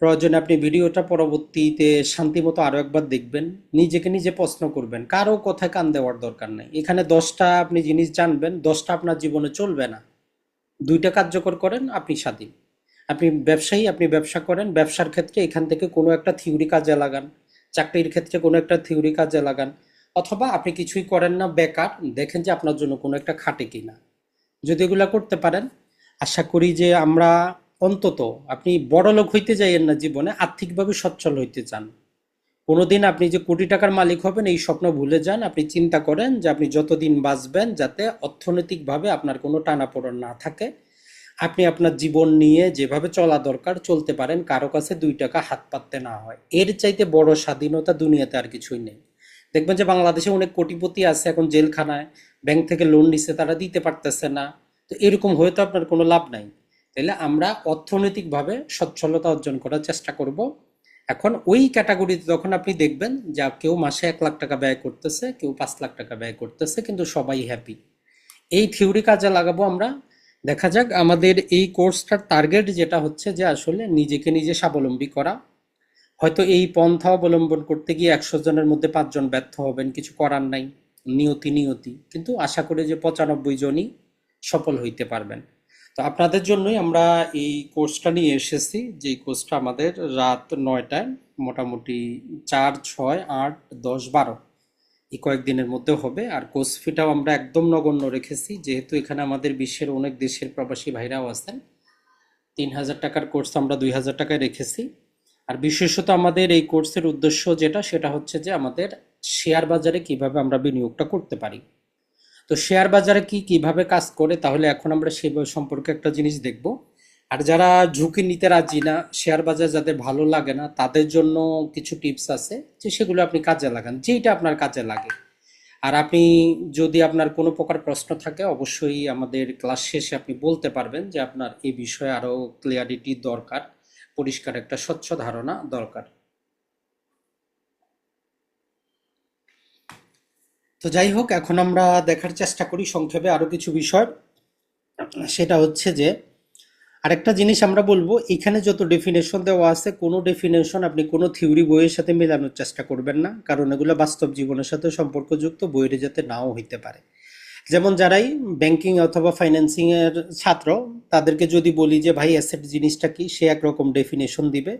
প্রয়োজনে আপনি ভিডিওটা পরবর্তীতে শান্তিমতো আরো একবার দেখবেন, নিজেকে নিজে প্রশ্ন করবেন, কারো কথায় কান দেওয়ার দরকার নেই। এখানে 10টা আপনি জিনিস জানবেন, 10টা আপনার জীবনে চলবে না। 2টা কার্যকর করেন, আপনি স্বাধীন। আপনি ব্যবসা করেন, ব্যবসার ক্ষেত্রে এখান থেকে কোনো একটা থিওরি কাজে লাগান, চাকরির ক্ষেত্রে কোনো একটা থিওরি কাজে লাগান, অথবা আপনি কিছুই করেন না, বেকার, দেখেন যে আপনার জন্য কোনো একটা খাটে কিনা। যদি এগুলা করতে পারেন, আশা করি যে আমরা অন্তত, আপনি বড়লোক হইতে যাইয়েন না জীবনে, আর্থিকভাবে সচ্ছল হইতে চান, কোনোদিন আপনি যে কোটি টাকার মালিক হবেন এই স্বপ্ন ভুলে যান। আপনি চিন্তা করেন যে আপনি যতদিন বাঁচবেন যাতে অর্থনৈতিকভাবে আপনার কোনো টানাপোড়েন না থাকে, আপনি আপনার জীবন নিয়ে যেভাবে চলা দরকার চলতে পারেন, কারো কাছে 2 টাকা হাত পাততে না হয়। এর চাইতে বড় স্বাধীনতা দুনিয়াতে আর কিছুই নেই। দেখবেন যে বাংলাদেশে অনেক কোটিপতি আছে এখন জেলখানায়, ব্যাংক থেকে লোন নিছে, তারা দিতে পারতেছে না। তো এরকম হয়ে তো আপনার কোনো লাভ নাই। তাইলে আমরা অর্থনৈতিকভাবে সচ্ছলতা অর্জন করার চেষ্টা করব। এখন ওই ক্যাটাগরিতে তখন আপনি দেখবেন যে কেউ মাসে 1 লাখ টাকা ব্যয় করতেছে, কেউ 5 লাখ টাকা ব্যয় করতেছে, কিন্তু সবাই হ্যাপি। এই থিওরি কাজে লাগাবো আমরা। দেখা যাক, আমাদের এই কোর্সটার টার্গেট যেটা হচ্ছে যে আসলে নিজেকে নিজে স্বাবলম্বী করা। হয়তো এই পন্থা অবলম্বন করতে গিয়ে 100 জনের মধ্যে 5 জন ব্যর্থ হবেন, কিছু করার নাই, নিয়তি নিয়তি, কিন্তু আশা করি যে 95 জনই সফল হইতে পারবেন। তো আপনাদের জন্যই আমরা এই কোর্সটা নিয়ে এসেছি, যে কোর্সটা আমাদের রাত 9টায় মোটামুটি 4, 6, 8, 10, 12 এই কয়েকদিনের মধ্যে হবে। আর কোর্স ফিটাও আমরা একদম নগণ্য রেখেছি, যেহেতু এখানে আমাদের বিশ্বের অনেক দেশের প্রবাসী ভাইরাও আছেন। 3000 টাকার কোর্স আমরা 2000 টাকায় রেখেছি। আর বিশেষত আমাদের এই কোর্সের উদ্দেশ্য যেটা, সেটা হচ্ছে যে আমাদের শেয়ার বাজারে কিভাবে আমরা বিনিয়োগটা করতে পারি। তো শেয়ার বাজারে কিভাবে কাজ করে, তাহলে এখন আমরা সে সম্পর্কে একটা জিনিস দেখব। আর যারা ঝুঁকি নিতে রাজি না, শেয়ার বাজার যাদের ভালো লাগে না, তাদের জন্য কিছু টিপস আছে, যে সেগুলো আপনি কাজে লাগান, যেইটা আপনার কাজে লাগে। আর আপনি যদি আপনার কোনো প্রকার প্রশ্ন থাকে, অবশ্যই আমাদের ক্লাস শেষে আপনি বলতে পারবেন যে আপনার এই বিষয়ে আরো ক্লিয়ারিটি দরকার, পরিষ্কার একটা স্বচ্ছ ধারণা দরকার। তো যাই হোক, এখন আমরা দেখার চেষ্টা করি সংক্ষেপে আরো কিছু বিষয়। সেটা হচ্ছে যে আরেকটা জিনিস আমরা বলবো, এখানে যত ডেফিনেশন দেওয়া আছে, কোনো ডেফিনেশন আপনি কোনো থিওরি বইয়ের সাথে মেলানোর চেষ্টা করবেন না, কারণ এগুলো বাস্তব জীবনের সাথে সম্পর্কযুক্ত, বইয়ের যাতে নাও হইতে পারে। যেমন যারাই ব্যাংকিং অথবা ফাইন্যান্সিং এর ছাত্র, তাদেরকে যদি বলি যে ভাই অ্যাসেট জিনিসটা কি, সে একরকম ডেফিনেশন দিবে।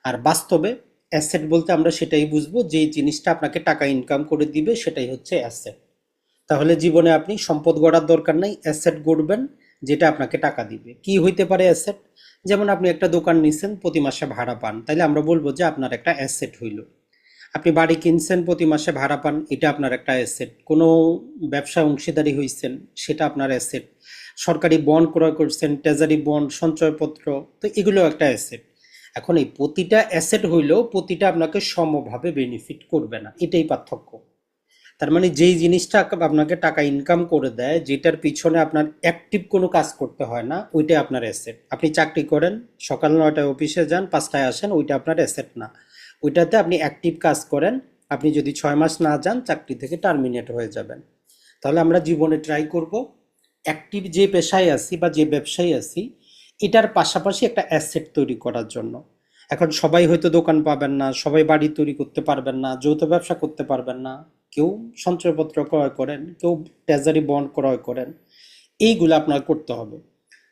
আর বাস্তবে অ্যাসেট বলতে আমরা সেটাই বুঝবো, যে জিনিসটা আপনাকে টাকা ইনকাম করে দিবে, সেটাই হচ্ছে অ্যাসেট। তাহলে জীবনে আপনি সম্পদ গড়ার দরকার নাই, অ্যাসেট গড়বেন যেটা আপনাকে টাকা দিবে। কি হইতে পারে অ্যাসেট? যেমন আপনি একটা দোকান নিছেন, প্রতি মাসে ভাড়া পান, তাইলে আমরা বলবো যে আপনার একটা অ্যাসেট হইল। আপনি বাড়ি কিনছেন, প্রতি মাসে ভাড়া পান, এটা আপনার একটা অ্যাসেট। কোনো ব্যবসায় অংশীদারি হইছেন, সেটা আপনার অ্যাসেট। সরকারি বন্ড ক্রয় করছেন, ট্রেজারি বন্ড, সঞ্চয়পত্র, তো এগুলো একটা অ্যাসেট। এখন এই প্রতিটা অ্যাসেট হইলেও প্রতিটা আপনাকে সমভাবে বেনিফিট করবে না, এটাই পার্থক্য। তার মানে যেই জিনিসটা আপনাকে টাকা ইনকাম করে দেয়, যেটার পিছনে আপনার অ্যাক্টিভ কোনো কাজ করতে হয় না, ওইটাই আপনার অ্যাসেট। আপনি চাকরি করেন, সকাল 9টায় অফিসে যান, 5টায় আসেন, ওইটা আপনার অ্যাসেট না। ওইটাতে আপনি অ্যাক্টিভ কাজ করেন, আপনি যদি 6 মাস না যান, চাকরি থেকে টার্মিনেট হয়ে যাবেন। তাহলে আমরা জীবনে ট্রাই করব অ্যাক্টিভ যে পেশায় আছি বা যে ব্যবসায় আছি, এটার পাশাপাশি একটা অ্যাসেট তৈরি করার জন্য। এখন সবাই হয়তো দোকান পাবেন না, সবাই বাড়ি তৈরি করতে পারবেন না, যৌথ ব্যবসা করতে পারবেন না, কেউ সঞ্চয়পত্র ক্রয় করেন, কেউ ট্রেজারি বন্ড ক্রয় করেন, এইগুলো আপনার করতে হবে।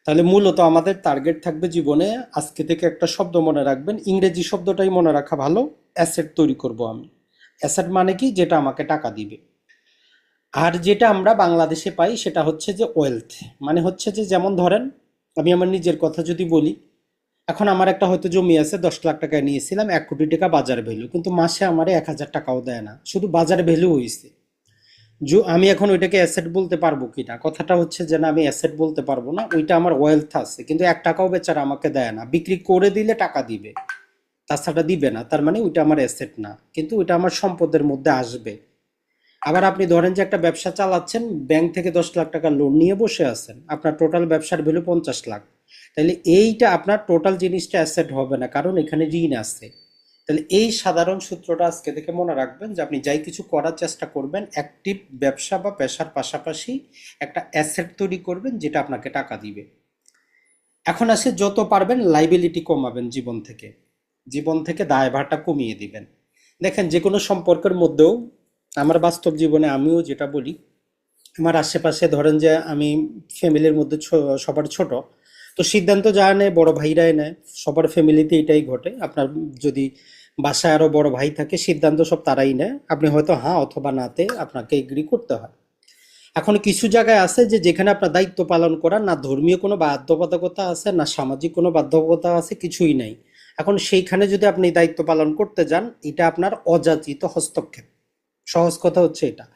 তাহলে মূলত আমাদের টার্গেট থাকবে জীবনে, আজকে থেকে একটা শব্দ মনে রাখবেন, ইংরেজি শব্দটাই মনে রাখা ভালো, অ্যাসেট তৈরি করব আমি। অ্যাসেট মানে কি? যেটা আমাকে টাকা দিবে। আর যেটা আমরা বাংলাদেশে পাই সেটা হচ্ছে যে ওয়েলথ, মানে হচ্ছে যে, যেমন ধরেন আমি আমার নিজের কথা যদি বলি, এখন আমার একটা হয়তো জমি আছে, 10 লাখ টাকায় নিয়েছিলাম, 1 কোটি টাকা বাজার ভ্যালু, কিন্তু মাসে আমার 1,000 টাকাও দেয় না, শুধু বাজার ভ্যালু হয়েছে। আমি এখন ওইটাকে অ্যাসেট বলতে পারবো কিনা, কথাটা হচ্ছে যে না, আমি অ্যাসেট বলতে পারবো না, ওইটা আমার ওয়েলথ আছে, কিন্তু 1 টাকাও বেচারা আমাকে দেয় না, বিক্রি করে দিলে টাকা দিবে, তাছাড়া দিবে না। তার মানে ওইটা আমার অ্যাসেট না, কিন্তু ওইটা আমার সম্পদের মধ্যে আসবে। আবার আপনি ধরেন যে একটা ব্যবসা চালাচ্ছেন, ব্যাংক থেকে 10 লাখ টাকা লোন নিয়ে বসে আছেন, আপনার টোটাল ব্যবসার ভ্যালু 50 লাখ, তাহলে এইটা আপনার টোটাল জিনিসটা অ্যাসেট হবে না, কারণ এখানে ঋণ আছে। তাহলে এই সাধারণ সূত্রটা আজকে থেকে মনে রাখবেন, যে আপনি যাই কিছু করার চেষ্টা করবেন, অ্যাক্টিভ ব্যবসা বা পেশার পাশাপাশি একটা অ্যাসেট তৈরি করবেন যেটা আপনাকে টাকা দিবে। এখন আসে, যত পারবেন লাইবিলিটি কমাবেন জীবন থেকে, জীবন থেকে দায়ভারটা কমিয়ে দিবেন। দেখেন, যে কোনো সম্পর্কের মধ্যেও, আমার বাস্তব জীবনে আমিও যেটা বলি, আমার আশেপাশে ধরেন যে আমি ফ্যামিলির মধ্যে সবার ছোট, তো সিদ্ধান্ত যারা নেয় বড় ভাইরাই নেয়, সবার ফ্যামিলিতে এটাই ঘটে। আপনার যদি বাসায় আরো বড় ভাই থাকে, সিদ্ধান্ত সব তারাই নেয়, আপনি হয়তো হ্যাঁ অথবা নাতে আপনাকে এগ্রি করতে হয়। এখন কিছু জায়গায় আছে যে যেখানে আপনার দায়িত্ব পালন করার না ধর্মীয় কোনো বাধ্যবাধকতা আছে, না সামাজিক কোনো বাধ্যবাধকতা আছে, কিছুই নাই। এখন সেইখানে যদি আপনি দায়িত্ব পালন করতে যান, এটা আপনার অযাচিত হস্তক্ষেপ। সহজ কথা হচ্ছে এটা।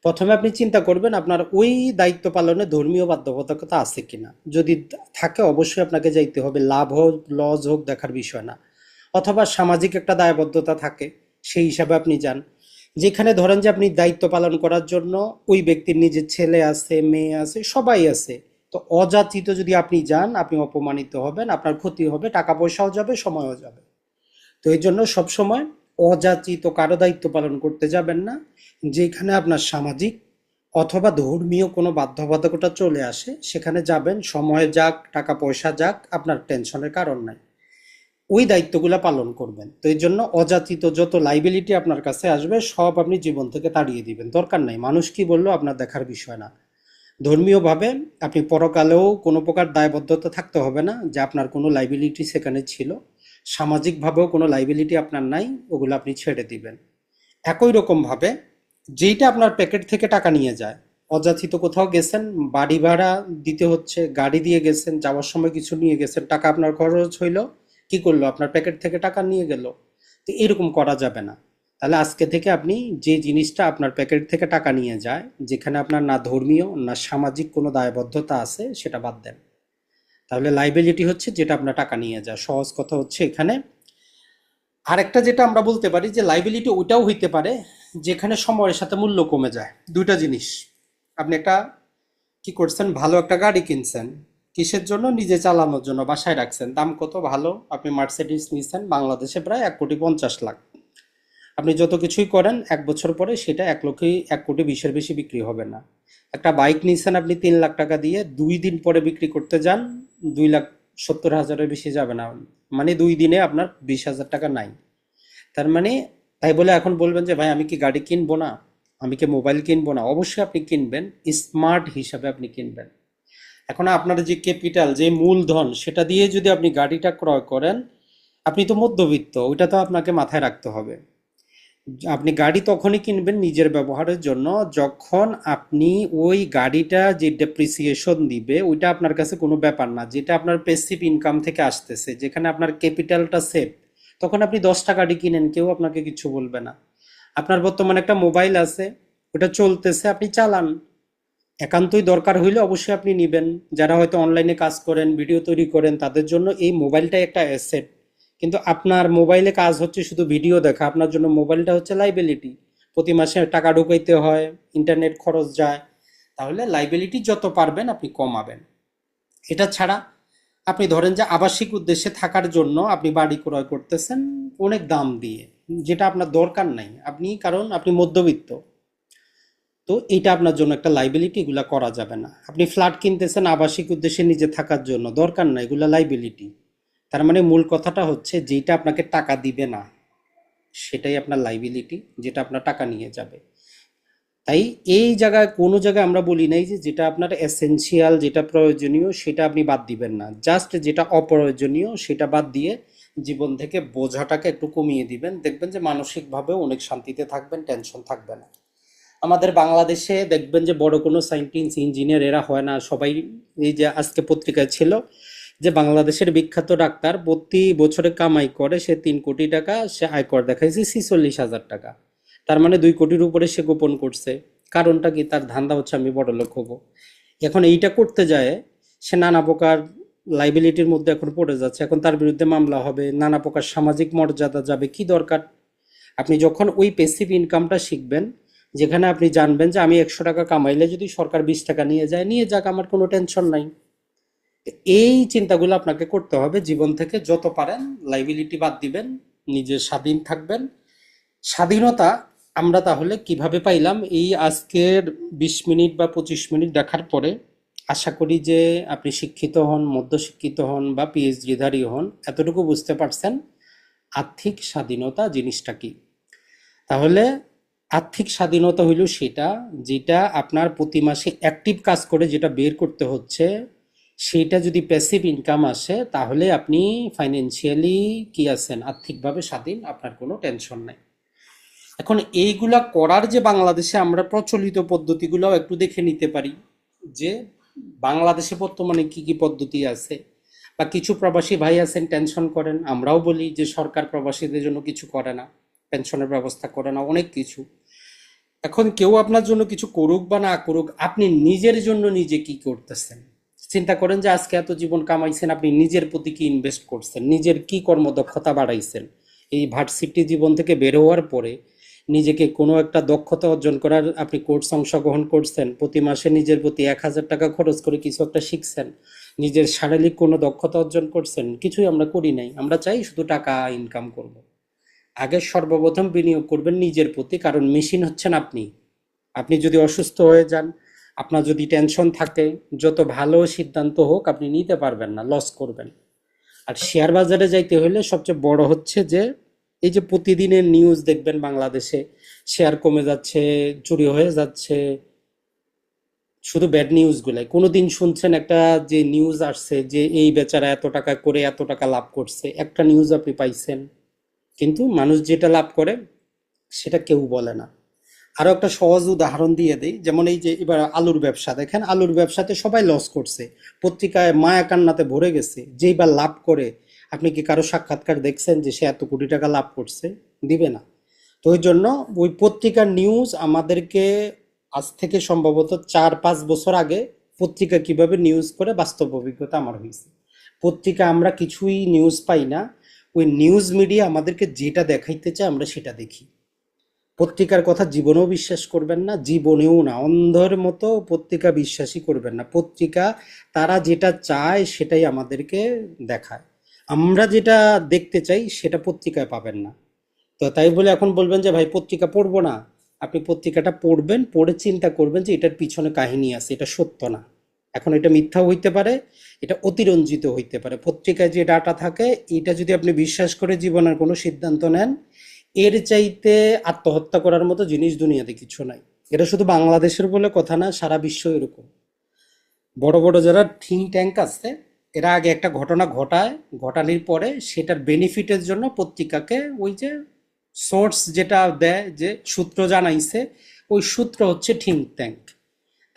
প্রথমে আপনি চিন্তা করবেন আপনার ওই দায়িত্ব পালনে ধর্মীয় বাধ্যবাধকতা আছে কিনা। যদি থাকে, অবশ্যই আপনাকে যাইতে হবে, লাভ হোক লস হোক দেখার বিষয় না। অথবা সামাজিক একটা দায়বদ্ধতা থাকে, সেই হিসাবে আপনি যান। যেখানে ধরেন যে আপনি দায়িত্ব পালন করার জন্য ওই ব্যক্তির নিজের ছেলে আছে, মেয়ে আছে, সবাই আছে, তো অযাচিত যদি আপনি যান, আপনি অপমানিত হবেন, আপনার ক্ষতি হবে, টাকা পয়সাও যাবে, সময়ও যাবে। তো এই জন্য সবসময় অযাচিত কারো দায়িত্ব পালন করতে যাবেন না। যেখানে আপনার সামাজিক অথবা ধর্মীয় কোনো বাধ্যবাধকতা চলে আসে, সেখানে যাবেন, সময় যাক, টাকা পয়সা যাক, আপনার টেনশনের কারণ নাই। ওই দায়িত্বগুলো পালন করবেন। তো এই জন্য অযাচিত যত লাইবিলিটি আপনার কাছে আসবে, সব আপনি জীবন থেকে তাড়িয়ে দিবেন। দরকার নাই, মানুষ কি বললো আপনার দেখার বিষয় না। ধর্মীয়ভাবে আপনি পরকালেও কোনো প্রকার দায়বদ্ধতা থাকতে হবে না যে আপনার কোনো লাইবিলিটি সেখানে ছিল। সামাজিকভাবেও কোনো লাইবিলিটি আপনার নাই, ওগুলো আপনি ছেড়ে দিবেন। একই রকমভাবে যেইটা আপনার প্যাকেট থেকে টাকা নিয়ে যায়, অযাচিত কোথাও গেছেন, বাড়ি ভাড়া দিতে হচ্ছে, গাড়ি দিয়ে গেছেন, যাওয়ার সময় কিছু নিয়ে গেছেন, টাকা আপনার খরচ হইলো, কি করলো, আপনার প্যাকেট থেকে টাকা নিয়ে গেল। তো এরকম করা যাবে না। তাহলে আজকে থেকে আপনি যে জিনিসটা আপনার প্যাকেট থেকে টাকা নিয়ে যায়, যেখানে আপনার না ধর্মীয় না সামাজিক কোনো দায়বদ্ধতা আছে, সেটা বাদ দেন। তাহলে লাইবিলিটি হচ্ছে যেটা আপনার টাকা নিয়ে যায়। সহজ কথা হচ্ছে এখানে। আরেকটা যেটা আমরা বলতে পারি যে লাইবিলিটি ওইটাও হইতে পারে যেখানে সময়ের সাথে মূল্য কমে যায়। দুইটা জিনিস। আপনি একটা কি করছেন, ভালো একটা গাড়ি কিনছেন, কিসের জন্য, নিজে চালানোর জন্য, বাসায় রাখছেন, দাম কত, ভালো, আপনি মার্সিডিজ নিয়েছেন, বাংলাদেশে প্রায় 1,50,00,000। আপনি যত কিছুই করেন, 1 বছর পরে সেটা 1,20,00,000 বেশি বিক্রি হবে না। একটা বাইক নিয়েছেন আপনি 3 লাখ টাকা দিয়ে, 2 দিন পরে বিক্রি করতে যান, 2,70,000-এর বেশি যাবে না। মানে 2 দিনে আপনার 20,000 টাকা নাই। তার মানে, তাই বলে এখন বলবেন যে ভাই আমি কি গাড়ি কিনবো না, আমি কি মোবাইল কিনবো না? অবশ্যই আপনি কিনবেন, স্মার্ট হিসাবে আপনি কিনবেন। এখন আপনার যে ক্যাপিটাল, যে মূলধন, সেটা দিয়ে যদি আপনি গাড়িটা ক্রয় করেন, আপনি তো মধ্যবিত্ত, ওইটা তো আপনাকে মাথায় রাখতে হবে। আপনি গাড়ি তখনই কিনবেন নিজের ব্যবহারের জন্য, যখন আপনি ওই গাড়িটা যে ডেপ্রিসিয়েশন দিবে ওইটা আপনার কাছে কোনো ব্যাপার না, যেটা আপনার প্যাসিভ ইনকাম থেকে আসতেছে, যেখানে আপনার ক্যাপিটালটা সেফ। তখন আপনি 10টা গাড়ি কিনেন, কেউ আপনাকে কিছু বলবে না। আপনার বর্তমানে একটা মোবাইল আছে, ওটা চলতেছে, আপনি চালান। একান্তই দরকার হইলে অবশ্যই আপনি নিবেন। যারা হয়তো অনলাইনে কাজ করেন, ভিডিও তৈরি করেন, তাদের জন্য এই মোবাইলটাই একটা অ্যাসেট। কিন্তু আপনার মোবাইলে কাজ হচ্ছে শুধু ভিডিও দেখা, আপনার জন্য মোবাইলটা হচ্ছে লাইবিলিটি। প্রতি মাসে টাকা ঢুকাইতে হয়, ইন্টারনেট খরচ যায়। তাহলে লাইবিলিটি যত পারবেন আপনি কমাবেন। এটা ছাড়া আপনি ধরেন যে আবাসিক উদ্দেশ্যে থাকার জন্য আপনি বাড়ি ক্রয় করতেছেন অনেক দাম দিয়ে, যেটা আপনার দরকার নাই, আপনি কারণ আপনি মধ্যবিত্ত। তো এটা আপনার জন্য একটা লাইবিলিটি, এগুলা করা যাবে না। আপনি ফ্ল্যাট কিনতেছেন আবাসিক উদ্দেশ্যে নিজে থাকার জন্য, দরকার না, এগুলা লাইবিলিটি। তার মানে মূল কথাটা হচ্ছে যেটা আপনাকে টাকা দিবে না, সেটাই আপনার লাইবিলিটি, যেটা আপনার টাকা নিয়ে যাবে। তাই এই জায়গায় কোনো জায়গায় আমরা বলি নাই যে যেটা আপনার এসেনশিয়াল, যেটা প্রয়োজনীয় সেটা আপনি বাদ দিবেন না, জাস্ট যেটা অপ্রয়োজনীয় সেটা বাদ দিয়ে জীবন থেকে বোঝাটাকে একটু কমিয়ে দিবেন, দেখবেন যে মানসিকভাবেও অনেক শান্তিতে থাকবেন, টেনশন থাকবে না। আমাদের বাংলাদেশে দেখবেন যে বড় কোনো সায়েন্টিস্ট ইঞ্জিনিয়ার এরা হয় না সবাই। এই যে আজকে পত্রিকায় ছিল যে বাংলাদেশের বিখ্যাত ডাক্তার প্রতি বছরে কামাই করে সে 3 কোটি টাকা, সে আয়কর দেখাইছে 46,000 টাকা। তার মানে 2 কোটির উপরে সে গোপন করছে। কারণটা কি? তার ধান্দা হচ্ছে আমি বড় লোক হব। এখন এইটা করতে যায় সে নানা প্রকার লাইবিলিটির মধ্যে এখন পড়ে যাচ্ছে। এখন তার বিরুদ্ধে মামলা হবে, নানা প্রকার সামাজিক মর্যাদা যাবে, কি দরকার? আপনি যখন ওই প্যাসিভ ইনকামটা শিখবেন, যেখানে আপনি জানবেন যে আমি 100 টাকা কামাইলে যদি সরকার 20 টাকা নিয়ে যায়, নিয়ে যাক, আমার কোনো টেনশন নাই। এই চিন্তাগুলো আপনাকে করতে হবে। জীবন থেকে যত পারেন লাইবিলিটি বাদ দিবেন, নিজে স্বাধীন থাকবেন। স্বাধীনতা আমরা তাহলে কিভাবে পাইলাম? এই আজকের 20 মিনিট বা 25 মিনিট দেখার পরে আশা করি যে আপনি শিক্ষিত হন, মধ্যশিক্ষিত হন বা পিএইচডিধারী হন, এতটুকু বুঝতে পারছেন আর্থিক স্বাধীনতা জিনিসটা কি। তাহলে আর্থিক স্বাধীনতা হইল সেটা যেটা আপনার প্রতি মাসে অ্যাক্টিভ কাজ করে যেটা বের করতে হচ্ছে, সেইটা যদি প্যাসিভ ইনকাম আসে তাহলে আপনি ফাইন্যান্সিয়ালি কি আছেন, আর্থিকভাবে স্বাধীন, আপনার কোনো টেনশন নাই। এখন এইগুলা করার যে বাংলাদেশে আমরা প্রচলিত পদ্ধতিগুলো একটু দেখে নিতে পারি যে বাংলাদেশে বর্তমানে কি কি পদ্ধতি আছে, বা কিছু প্রবাসী ভাই আছেন টেনশন করেন, আমরাও বলি যে সরকার প্রবাসীদের জন্য কিছু করে না, পেনশনের ব্যবস্থা করে না, অনেক কিছু। এখন কেউ আপনার জন্য কিছু করুক বা না করুক, আপনি নিজের জন্য নিজে কি করতেছেন চিন্তা করেন। যে আজকে এত জীবন কামাইছেন, আপনি নিজের প্রতি কি ইনভেস্ট করছেন, নিজের কি কর্মদক্ষতা বাড়াইছেন। এই ভার্সিটি জীবন থেকে বের হওয়ার পরে নিজেকে কোনো একটা দক্ষতা অর্জন করার আপনি কোর্স অংশগ্রহণ করছেন, প্রতি মাসে নিজের প্রতি 1,000 টাকা খরচ করে কিছু একটা শিখছেন, নিজের শারীরিক কোনো দক্ষতা অর্জন করছেন, কিছুই আমরা করি নাই। আমরা চাই শুধু টাকা ইনকাম করব। আগে সর্বপ্রথম বিনিয়োগ করবেন নিজের প্রতি, কারণ মেশিন হচ্ছেন আপনি। আপনি যদি অসুস্থ হয়ে যান, আপনার যদি টেনশন থাকে, যত ভালো সিদ্ধান্ত হোক আপনি নিতে পারবেন না, লস করবেন। আর শেয়ার বাজারে যাইতে হলে সবচেয়ে বড় হচ্ছে যে এই যে প্রতিদিনের নিউজ দেখবেন বাংলাদেশে শেয়ার কমে যাচ্ছে, চুরি হয়ে যাচ্ছে, শুধু ব্যাড নিউজগুলাই। কোনোদিন শুনছেন একটা যে নিউজ আসছে যে এই বেচারা এত টাকা করে এত টাকা লাভ করছে, একটা নিউজ আপনি পাইছেন? কিন্তু মানুষ যেটা লাভ করে সেটা কেউ বলে না। আরো একটা সহজ উদাহরণ দিয়ে দেই, যেমন এই যে এবার আলুর ব্যবসা দেখেন, আলুর ব্যবসাতে সবাই লস করছে, পত্রিকায় মায়া কান্নাতে ভরে গেছে। যেইবার লাভ করে আপনি কি কারো সাক্ষাৎকার দেখছেন যে সে এত কোটি টাকা লাভ করছে? দিবে না। তো ওই জন্য ওই পত্রিকার নিউজ আমাদেরকে আজ থেকে সম্ভবত 4-5 বছর আগে পত্রিকা কিভাবে নিউজ করে বাস্তব অভিজ্ঞতা আমার হয়েছে। পত্রিকা আমরা কিছুই নিউজ পাই না, ওই নিউজ মিডিয়া আমাদেরকে যেটা দেখাইতে চায় আমরা সেটা দেখি। পত্রিকার কথা জীবনেও বিশ্বাস করবেন না, জীবনেও না, অন্ধের মতো পত্রিকা বিশ্বাসই করবেন না। পত্রিকা তারা যেটা চায় সেটাই আমাদেরকে দেখায়, আমরা যেটা দেখতে চাই সেটা পত্রিকায় পাবেন না। তো তাই বলে এখন বলবেন যে ভাই পত্রিকা পড়বো না। আপনি পত্রিকাটা পড়বেন, পড়ে চিন্তা করবেন যে এটার পিছনে কাহিনী আছে, এটা সত্য না। এখন এটা মিথ্যাও হইতে পারে, এটা অতিরঞ্জিত হইতে পারে। পত্রিকায় যে ডাটা থাকে এটা যদি আপনি বিশ্বাস করে জীবনের কোনো সিদ্ধান্ত নেন, এর চাইতে আত্মহত্যা করার মতো জিনিস দুনিয়াতে কিছু নাই। এটা শুধু বাংলাদেশের বলে কথা না, সারা বিশ্ব এরকম। বড় বড় যারা থিঙ্ক ট্যাঙ্ক আছে, এরা আগে একটা ঘটনা ঘটায়, ঘটানোর পরে সেটার বেনিফিটের জন্য পত্রিকাকে ওই যে সোর্স যেটা দেয়, যে সূত্র জানাইছে, ওই সূত্র হচ্ছে থিঙ্ক ট্যাঙ্ক।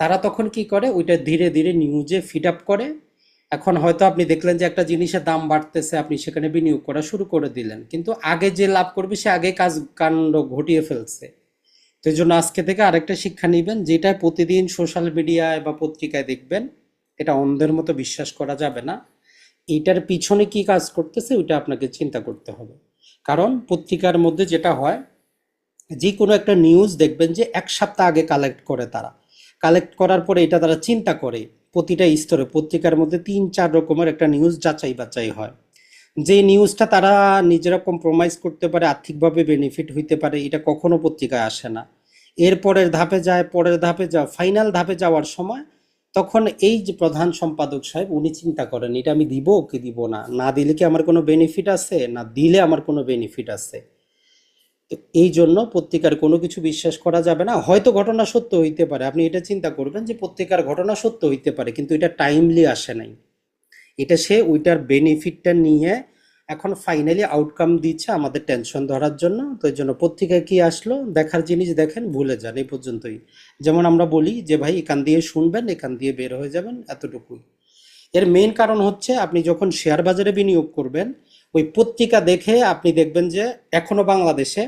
তারা তখন কি করে, ওইটা ধীরে ধীরে নিউজে ফিড আপ করে। এখন হয়তো আপনি দেখলেন যে একটা জিনিসের দাম বাড়তেছে, আপনি সেখানে বিনিয়োগ করা শুরু করে দিলেন, কিন্তু আগে যে লাভ করবে সে আগে কাজ কাণ্ড ঘটিয়ে ফেলছে। তো এই জন্য আজকে থেকে আরেকটা শিক্ষা নিবেন, যেটা প্রতিদিন সোশ্যাল মিডিয়ায় বা পত্রিকায় দেখবেন, এটা অন্ধের মতো বিশ্বাস করা যাবে না। এইটার পিছনে কি কাজ করতেছে ওইটা আপনাকে চিন্তা করতে হবে। কারণ পত্রিকার মধ্যে যেটা হয়, যে কোনো একটা নিউজ দেখবেন যে 1 সপ্তাহ আগে কালেক্ট করে তারা। কালেক্ট করার পরে এটা তারা চিন্তা করে, প্রতিটা স্তরে পত্রিকার মধ্যে 3-4 রকমের একটা নিউজ যাচাই বাছাই হয়। যে নিউজটা তারা নিজেরা কম্প্রোমাইজ করতে পারে, আর্থিকভাবে বেনিফিট হইতে পারে, এটা কখনো পত্রিকায় আসে না। এর পরের ধাপে যায়, পরের ধাপে যায়, ফাইনাল ধাপে যাওয়ার সময় তখন এই যে প্রধান সম্পাদক সাহেব উনি চিন্তা করেন এটা আমি দিব কি দিব না, না দিলে কি আমার কোনো বেনিফিট আছে, না দিলে আমার কোনো বেনিফিট আছে। তো এই জন্য পত্রিকার কোনো কিছু বিশ্বাস করা যাবে না। হয়তো ঘটনা সত্য হইতে পারে, আপনি এটা চিন্তা করবেন যে পত্রিকার ঘটনা সত্য হইতে পারে, কিন্তু এটা টাইমলি আসে নাই। এটা সে ওইটার বেনিফিটটা নিয়ে এখন ফাইনালি আউটকাম দিচ্ছে আমাদের টেনশন ধরার জন্য। তো এই জন্য পত্রিকায় কি আসলো, দেখার জিনিস দেখেন, ভুলে যান, এই পর্যন্তই। যেমন আমরা বলি যে ভাই এখান দিয়ে শুনবেন, এখান দিয়ে বের হয়ে যাবেন, এতটুকুই। এর মেইন কারণ হচ্ছে আপনি যখন শেয়ার বাজারে বিনিয়োগ করবেন, ওই পত্রিকা দেখে আপনি দেখবেন যে এখনো বাংলাদেশে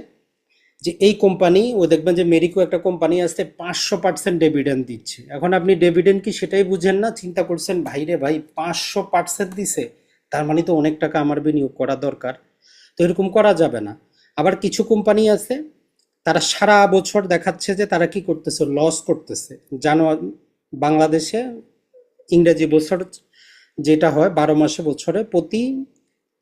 যে এই কোম্পানি, ও দেখবেন যে মেরিকো একটা কোম্পানি আছে 500% ডিভিডেন্ড দিচ্ছে। এখন আপনি ডিভিডেন্ড কি সেটাই বুঝেন না, চিন্তা করছেন ভাই রে ভাই 500% দিছে, তার মানে তো অনেক টাকা আমার বিনিয়োগ করা দরকার। তো এরকম করা যাবে না। আবার কিছু কোম্পানি আছে তারা সারা বছর দেখাচ্ছে যে তারা কি করতেছে, লস করতেছে। জানো, বাংলাদেশে ইংরেজি বছর যেটা হয় 12 মাসে বছরে প্রতি,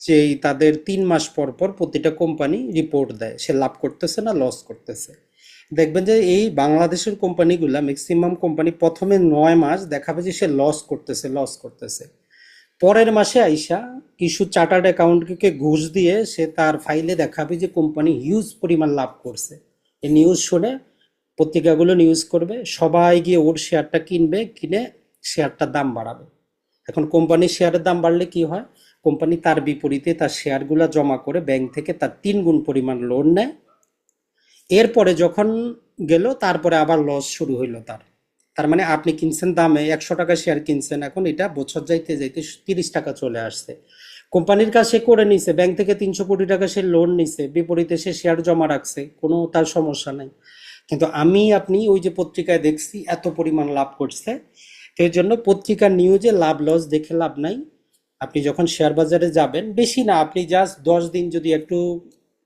যেই তাদের 3 মাস পর পর প্রতিটা কোম্পানি রিপোর্ট দেয় সে লাভ করতেছে না লস করতেছে। দেখবেন যে এই বাংলাদেশের কোম্পানিগুলা ম্যাক্সিমাম কোম্পানি প্রথমে 9 মাস দেখাবে যে সে লস করতেছে লস করতেছে, পরের মাসে আইসা কিছু চার্টার্ড অ্যাকাউন্টকে ঘুষ দিয়ে সে তার ফাইলে দেখাবে যে কোম্পানি হিউজ পরিমাণ লাভ করছে। এই নিউজ শুনে পত্রিকাগুলো নিউজ করবে, সবাই গিয়ে ওর শেয়ারটা কিনবে, কিনে শেয়ারটার দাম বাড়াবে। এখন কোম্পানির শেয়ারের দাম বাড়লে কি হয়, কোম্পানি তার বিপরীতে তার শেয়ারগুলো জমা করে ব্যাংক থেকে তার 3 গুণ পরিমাণ লোন নেয়। এরপরে যখন গেল তারপরে আবার লস শুরু হইলো তার। তার মানে আপনি কিনছেন দামে 100 টাকা শেয়ার কিনছেন, এখন এটা বছর যাইতে যাইতে 30 টাকা চলে আসছে। কোম্পানির কাজ সে করে নিছে, ব্যাংক থেকে 300 কোটি টাকা সে লোন নিছে, বিপরীতে সে শেয়ার জমা রাখছে, কোনো তার সমস্যা নাই। কিন্তু আমি আপনি ওই যে পত্রিকায় দেখছি এত পরিমাণ লাভ করছে। তো এর জন্য পত্রিকার নিউজে লাভ লস দেখে লাভ নাই। আপনি যখন শেয়ার বাজারে যাবেন, বেশি না, আপনি জাস্ট 10 দিন যদি একটু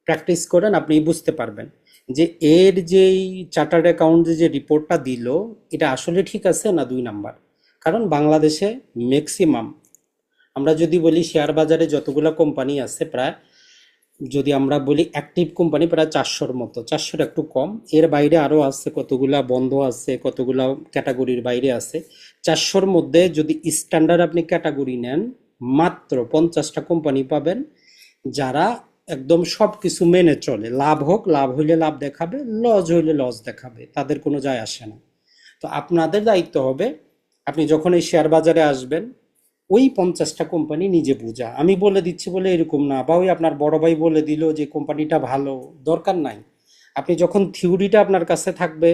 প্র্যাকটিস করেন আপনি বুঝতে পারবেন যে এর যেই চার্টার্ড অ্যাকাউন্ট যে রিপোর্টটা দিল এটা আসলে ঠিক আছে না 2 নাম্বার। কারণ বাংলাদেশে ম্যাক্সিমাম, আমরা যদি বলি শেয়ার বাজারে যতগুলো কোম্পানি আছে প্রায়, যদি আমরা বলি অ্যাক্টিভ কোম্পানি প্রায় 400-র মতো, 400-র একটু কম, এর বাইরে আরও আছে কতগুলা বন্ধ আছে, কতগুলা ক্যাটাগরির বাইরে আছে। 400-র মধ্যে যদি স্ট্যান্ডার্ড আপনি ক্যাটাগরি নেন, মাত্র 50টা কোম্পানি পাবেন যারা একদম সব কিছু মেনে চলে। লাভ হোক, লাভ হইলে লাভ দেখাবে, লস হইলে লস দেখাবে, তাদের কোনো যায় আসে না। তো আপনাদের দায়িত্ব হবে, আপনি যখন এই শেয়ার বাজারে আসবেন ওই 50টা কোম্পানি নিজে বোঝা। আমি বলে দিচ্ছি বলে এরকম না, বা ওই আপনার বড় ভাই বলে দিল যে কোম্পানিটা ভালো, দরকার নাই। আপনি যখন থিওরিটা আপনার কাছে থাকবে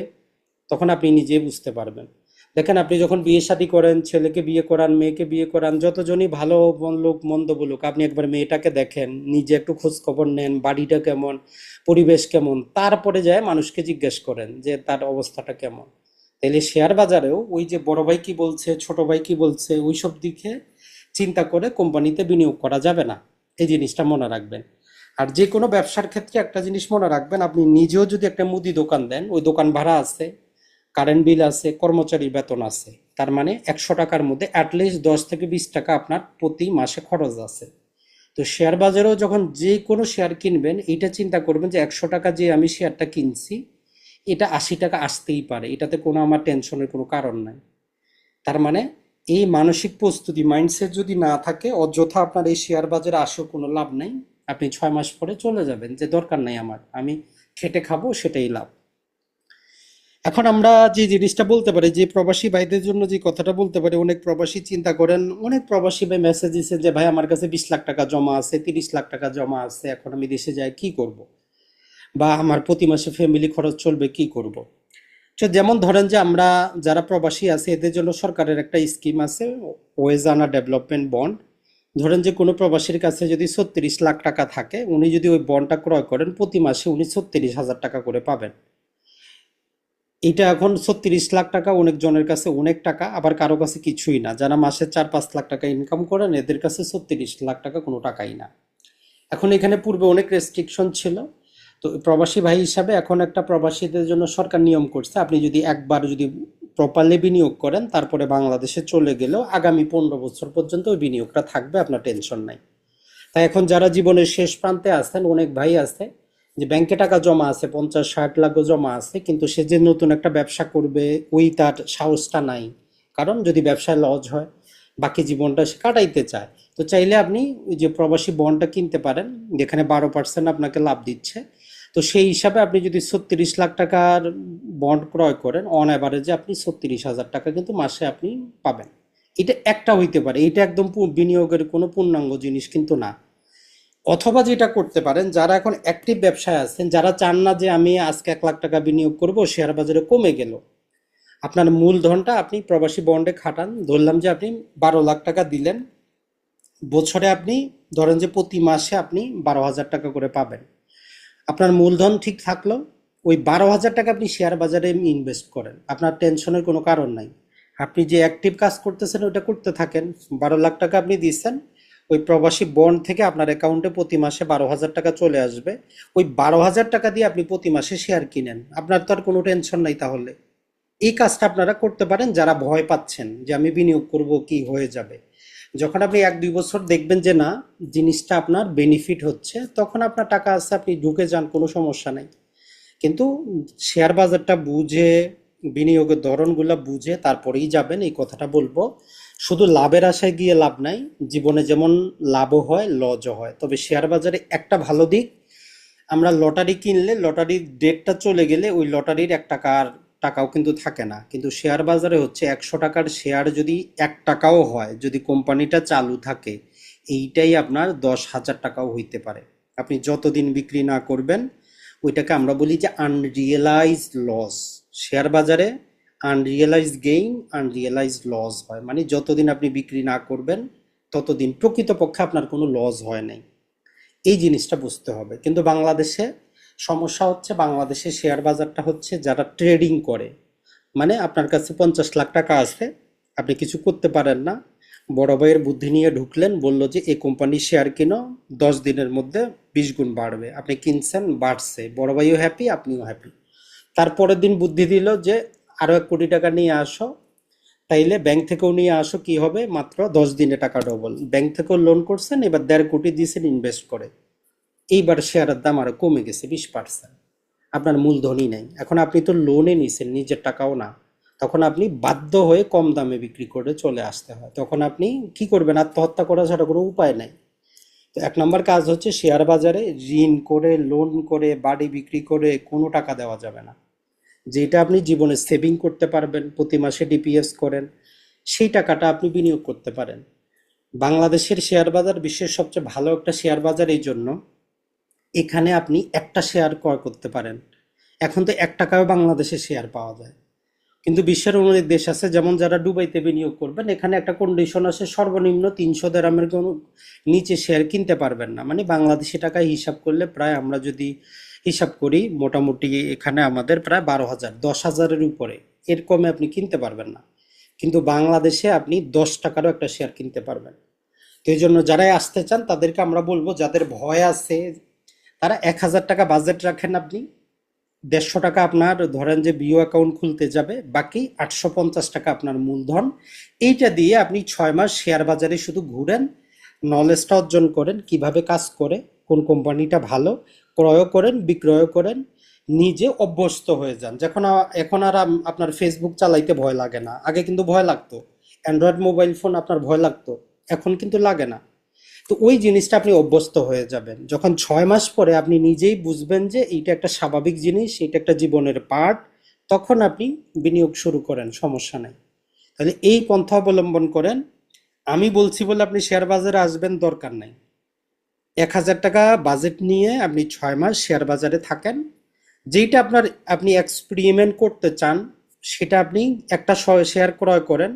তখন আপনি নিজে বুঝতে পারবেন। দেখেন, আপনি যখন বিয়ে শাদী করেন, ছেলেকে বিয়ে করান, মেয়েকে বিয়ে করান, যতজনই ভালো লোক মন্দ বলুক, আপনি একবার মেয়েটাকে দেখেন, নিজে একটু খোঁজ খবর নেন, বাড়িটা কেমন, পরিবেশ কেমন, তারপরে যায় মানুষকে জিজ্ঞেস করেন যে তার অবস্থাটা কেমন। তাইলে শেয়ার বাজারেও ওই যে বড় ভাই কি বলছে, ছোট ভাই কি বলছে, ওইসব দিকে চিন্তা করে কোম্পানিতে বিনিয়োগ করা যাবে না। এই জিনিসটা মনে রাখবেন। আর যে কোনো ব্যবসার ক্ষেত্রে একটা জিনিস মনে রাখবেন, আপনি নিজেও যদি একটা মুদি দোকান দেন, ওই দোকান ভাড়া আছে, কারেন্ট বিল আছে, কর্মচারীর বেতন আছে, তার মানে 100 টাকার মধ্যে অ্যাটলিস্ট 10 থেকে 20 টাকা আপনার প্রতি মাসে খরচ আছে। তো শেয়ার বাজারেও যখন যে কোনো শেয়ার কিনবেন, এইটা চিন্তা করবেন যে 100 টাকা যে আমি শেয়ারটা কিনছি, এটা 80 টাকা আসতেই পারে, এটাতে কোনো আমার টেনশনের কোনো কারণ নাই। তার মানে এই মানসিক প্রস্তুতি, মাইন্ডসেট যদি না থাকে, অযথা আপনার এই শেয়ার বাজারে আসেও কোনো লাভ নাই। আপনি 6 মাস পরে চলে যাবেন যে দরকার নাই আমার, আমি খেটে খাবো, সেটাই লাভ। এখন আমরা যে জিনিসটা বলতে পারি, যে প্রবাসী ভাইদের জন্য যে কথাটা বলতে পারি, অনেক প্রবাসী চিন্তা করেন, অনেক প্রবাসী ভাই মেসেজ দিচ্ছে যে ভাই আমার কাছে 20 লাখ টাকা জমা আছে, 30 লাখ টাকা জমা আছে, এখন আমি দেশে যাই কি করব, বা আমার প্রতি মাসে ফ্যামিলি খরচ চলবে কি করব। তো যেমন ধরেন যে আমরা যারা প্রবাসী আছে এদের জন্য সরকারের একটা স্কিম আছে, ওয়েজ আনা ডেভেলপমেন্ট বন্ড। ধরেন যে কোনো প্রবাসীর কাছে যদি 36 লাখ টাকা থাকে, উনি যদি ওই বন্ডটা ক্রয় করেন, প্রতি মাসে উনি 36,000 টাকা করে পাবেন। এটা এখন 36 লাখ টাকা অনেক জনের কাছে অনেক টাকা, আবার কারো কাছে কিছুই না। যারা মাসে 4-5 লাখ টাকা ইনকাম করেন এদের কাছে 36 লাখ টাকা কোনো টাকাই না। এখন এখানে পূর্বে অনেক রেস্ট্রিকশন ছিল। তো প্রবাসী ভাই হিসাবে এখন একটা প্রবাসীদের জন্য সরকার নিয়ম করছে, আপনি যদি একবার যদি প্রপারলি বিনিয়োগ করেন, তারপরে বাংলাদেশে চলে গেলেও আগামী 15 বছর পর্যন্ত ওই বিনিয়োগটা থাকবে, আপনার টেনশন নাই। তাই এখন যারা জীবনের শেষ প্রান্তে আছেন, অনেক ভাই আছে যে ব্যাংকে টাকা জমা আছে, 50-60 লাখও জমা আছে, কিন্তু সে যে নতুন একটা ব্যবসা করবে ওই তার সাহসটা নাই। কারণ যদি ব্যবসায় লস হয়, বাকি জীবনটা সে কাটাইতে চায়। তো চাইলে আপনি ওই যে প্রবাসী বন্ডটা কিনতে পারেন, যেখানে 12% আপনাকে লাভ দিচ্ছে। তো সেই হিসাবে আপনি যদি 36 লাখ টাকার বন্ড ক্রয় করেন, অন অ্যাভারেজে আপনি 36,000 টাকা কিন্তু মাসে আপনি পাবেন। এটা একটা হইতে পারে, এটা একদম বিনিয়োগের কোনো পূর্ণাঙ্গ জিনিস কিন্তু না। অথবা যেটা করতে পারেন, যারা এখন অ্যাক্টিভ ব্যবসায় আছেন, যারা চান না যে আমি আজকে 1 লাখ টাকা বিনিয়োগ করব, শেয়ার বাজারে কমে গেল, আপনার মূলধনটা আপনি প্রবাসী বন্ডে খাটান। ধরলাম যে আপনি 12 লাখ টাকা দিলেন, বছরে আপনি ধরেন যে প্রতি মাসে আপনি 12,000 টাকা করে পাবেন। আপনার মূলধন ঠিক থাকলো, ওই 12,000 টাকা আপনি শেয়ার বাজারে ইনভেস্ট করেন, আপনার টেনশনের কোনো কারণ নাই। আপনি যে অ্যাক্টিভ কাজ করতেছেন ওইটা করতে থাকেন। 12 লাখ টাকা আপনি দিচ্ছেন, ওই প্রবাসী বন্ড থেকে আপনার অ্যাকাউন্টে প্রতি মাসে 12,000 টাকা চলে আসবে। ওই 12,000 টাকা দিয়ে আপনি প্রতি মাসে শেয়ার কিনেন, আপনার তো আর কোনো টেনশন নাই। তাহলে এই কাজটা আপনারা করতে পারেন যারা ভয় পাচ্ছেন যে আমি বিনিয়োগ করব কি হয়ে যাবে। যখন আপনি 1-2 বছর দেখবেন যে না, জিনিসটা আপনার বেনিফিট হচ্ছে, তখন আপনার টাকা আছে, আপনি ঢুকে যান, কোনো সমস্যা নেই। কিন্তু শেয়ার বাজারটা বুঝে, বিনিয়োগের ধরনগুলো বুঝে তারপরেই যাবেন, এই কথাটা বলবো। শুধু লাভের আশায় গিয়ে লাভ নাই, জীবনে যেমন লাভও হয় লজও হয়। তবে শেয়ার বাজারে একটা ভালো দিক, আমরা লটারি কিনলে লটারির ডেটটা চলে গেলে ওই লটারির 1 টাকা আর টাকাও কিন্তু থাকে না, কিন্তু শেয়ার বাজারে হচ্ছে 100 টাকার শেয়ার যদি 1 টাকাও হয়, যদি কোম্পানিটা চালু থাকে, এইটাই আপনার 10,000 টাকাও হইতে পারে। আপনি যতদিন বিক্রি না করবেন, ওইটাকে আমরা বলি যে আনরিয়েলাইজড লস। শেয়ার বাজারে আনরিয়েলাইজড গেইন, আনরিয়েলাইজড লস হয়, মানে যতদিন আপনি বিক্রি না করবেন ততদিন প্রকৃতপক্ষে আপনার কোনো লস হয় নাই। এই জিনিসটা বুঝতে হবে। কিন্তু বাংলাদেশে সমস্যা হচ্ছে, বাংলাদেশে শেয়ার বাজারটা হচ্ছে যারা ট্রেডিং করে, মানে আপনার কাছে 50 লাখ টাকা আছে, আপনি কিছু করতে পারেন না, বড় ভাইয়ের বুদ্ধি নিয়ে ঢুকলেন, বলল যে এই কোম্পানির শেয়ার কিনো, 10 দিনের মধ্যে 20 গুণ বাড়বে, আপনি কিনছেন, বাড়ছে, বড় ভাইও হ্যাপি, আপনিও হ্যাপি। তারপরের দিন বুদ্ধি দিল যে আরো 1 কোটি টাকা নিয়ে আসো, তাইলে ব্যাংক থেকেও নিয়ে আসো, কি হবে, মাত্র 10 দিনে টাকা ডবল। ব্যাংক থেকেও লোন করছেন, এবার 1.5 কোটি দিয়েছেন ইনভেস্ট করে, এইবার শেয়ারের দাম আরো কমে গেছে 20%। আপনার মূলধনই নাই, এখন আপনি তো লোনে নিছেন, নিজের টাকাও না, তখন আপনি বাধ্য হয়ে কম দামে বিক্রি করে চলে আসতে হয়। তখন আপনি কি করবেন? আত্মহত্যা করা ছাড়া কোনো উপায় নাই। তো 1 নম্বর কাজ হচ্ছে, শেয়ার বাজারে ঋণ করে, লোন করে, বাড়ি বিক্রি করে কোনো টাকা দেওয়া যাবে না। যেটা আপনি জীবনে সেভিং করতে পারবেন, প্রতি মাসে ডিপিএস করেন, সেই টাকাটা আপনি বিনিয়োগ করতে পারেন। বাংলাদেশের শেয়ার বাজার বিশ্বের সবচেয়ে ভালো একটা শেয়ার বাজার এই জন্য, এখানে আপনি একটা শেয়ার ক্রয় করতে পারেন। এখন তো 1 টাকায় বাংলাদেশে শেয়ার পাওয়া যায়, কিন্তু বিশ্বের অনেক দেশ আছে, যেমন যারা দুবাইতে বিনিয়োগ করবেন, এখানে একটা কন্ডিশন আছে, সর্বনিম্ন 300 দিরহামের কোনো নিচে শেয়ার কিনতে পারবেন না। মানে বাংলাদেশি টাকায় হিসাব করলে প্রায়, আমরা যদি হিসাব করি, মোটামুটি এখানে আমাদের প্রায় 12,000, 10,000-এর উপরে, এর কমে আপনি কিনতে পারবেন না। কিন্তু বাংলাদেশে আপনি 10 টাকারও একটা শেয়ার কিনতে পারবেন। তো এই জন্য যারাই আসতে চান তাদেরকে আমরা বলবো, যাদের ভয় আছে, তারা 1,000 টাকা বাজেট রাখেন আপনি, 150 টাকা আপনার ধরেন যে বিও অ্যাকাউন্ট খুলতে যাবে, বাকি 850 টাকা আপনার মূলধন। এইটা দিয়ে আপনি 6 মাস শেয়ার বাজারে শুধু ঘুরেন, নলেজটা অর্জন করেন, কিভাবে কাজ করে, কোন কোম্পানিটা ভালো, ক্রয় করেন, বিক্রয় করেন, নিজে অভ্যস্ত হয়ে যান। যখন এখন আর আপনার ফেসবুক চালাইতে ভয় লাগে না, আগে কিন্তু ভয় লাগতো। অ্যান্ড্রয়েড মোবাইল ফোন আপনার ভয় লাগতো, এখন কিন্তু লাগে না। তো ওই জিনিসটা আপনি অভ্যস্ত হয়ে যাবেন, যখন 6 মাস পরে আপনি নিজেই বুঝবেন যে এইটা একটা স্বাভাবিক জিনিস, এটা একটা জীবনের পার্ট, তখন আপনি বিনিয়োগ শুরু করেন, সমস্যা নাই। তাহলে এই পন্থা অবলম্বন করেন। আমি বলছি বলে আপনি শেয়ার বাজারে আসবেন দরকার নাই। 1,000 টাকা বাজেট নিয়ে আপনি 6 মাস শেয়ার বাজারে থাকেন, যেইটা আপনার, আপনি এক্সপেরিমেন্ট করতে চান, সেটা আপনি একটা শেয়ার ক্রয় করেন।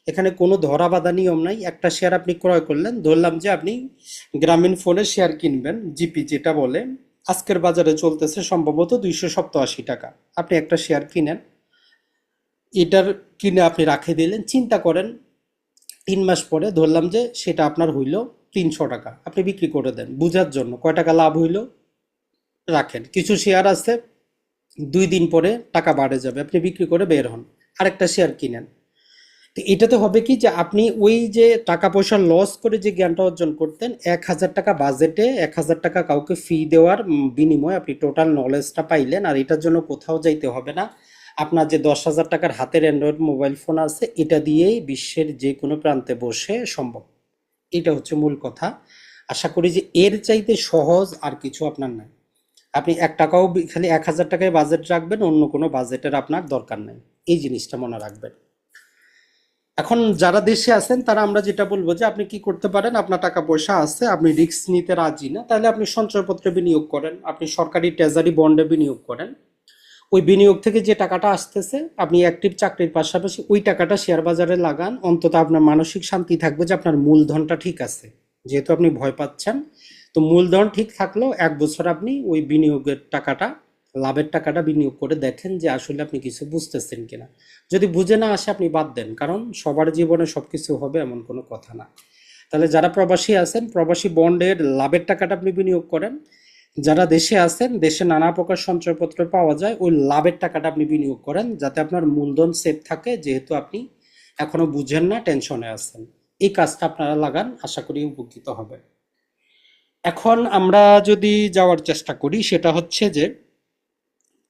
এখানে কোনো ধরা বাঁধা নিয়ম নাই। একটা শেয়ার আপনি ক্রয় করলেন, ধরলাম যে আপনি গ্রামীণ ফোনের শেয়ার কিনবেন, জিপি যেটা বলে, আজকের বাজারে চলতেছে সম্ভবত 287 টাকা। আপনি একটা শেয়ার কিনেন, এটার কিনে আপনি রাখে দিলেন, চিন্তা করেন 3 মাস পরে ধরলাম যে সেটা আপনার হইল 300 টাকা, আপনি বিক্রি করে দেন, বুঝার জন্য কয় টাকা লাভ হইল রাখেন। কিছু শেয়ার আছে 2 দিন পরে টাকা বাড়ে যাবে, আপনি বিক্রি করে বের হন, আরেকটা শেয়ার কিনেন। তো এটাতে হবে কি, যে আপনি ওই যে টাকা পয়সা লস করে যে জ্ঞানটা অর্জন করতেন, 1,000 টাকা বাজেটে 1,000 টাকা কাউকে ফি দেওয়ার বিনিময়ে আপনি টোটাল নলেজটা পাইলেন, আর এটার জন্য কোথাও যাইতে হবে না। আপনার যে 10,000 টাকার হাতের অ্যান্ড্রয়েড মোবাইল ফোন আছে, এটা দিয়েই বিশ্বের যে কোনো প্রান্তে বসে সম্ভব। এটা হচ্ছে মূল কথা। আশা করি যে এর চাইতে সহজ আর কিছু আপনার নাই। আপনি 1 টাকাও খালি 1,000 টাকায় বাজেট রাখবেন, অন্য কোনো বাজেটের আপনার দরকার নেই। এই জিনিসটা মনে রাখবেন। এখন যারা দেশে আছেন, তারা আমরা যেটা বলবো, যে আপনি কি করতে পারেন, আপনার টাকা পয়সা আছে, আপনি রিস্ক নিতে রাজি না, তাহলে আপনি সঞ্চয়পত্রে বিনিয়োগ করেন, আপনি সরকারি ট্রেজারি বন্ডে বিনিয়োগ করেন। ওই বিনিয়োগ থেকে যে টাকাটা আসতেছে, আপনি অ্যাক্টিভ চাকরির পাশাপাশি ওই টাকাটা শেয়ার বাজারে লাগান, অন্তত আপনার মানসিক শান্তি থাকবে যে আপনার মূলধনটা ঠিক আছে। যেহেতু আপনি ভয় পাচ্ছেন, তো মূলধন ঠিক থাকলেও 1 বছর আপনি ওই বিনিয়োগের টাকাটা, লাভের টাকাটা বিনিয়োগ করে দেখেন যে আসলে আপনি কিছু বুঝতেছেন কিনা। যদি বুঝে না আসে, আপনি বাদ দেন, কারণ সবার জীবনে সবকিছু হবে এমন কোনো কথা না। তাহলে যারা প্রবাসী আছেন, প্রবাসী বন্ডের লাভের টাকাটা আপনি বিনিয়োগ করেন। যারা দেশে আছেন, দেশে নানা প্রকার সঞ্চয়পত্র পাওয়া যায়, ওই লাভের টাকাটা আপনি বিনিয়োগ করেন, যাতে আপনার মূলধন সেফ থাকে, যেহেতু আপনি এখনো বুঝেন না, টেনশনে আছেন। এই কাজটা আপনারা লাগান, আশা করি উপকৃত হবে। এখন আমরা যদি যাওয়ার চেষ্টা করি, সেটা হচ্ছে যে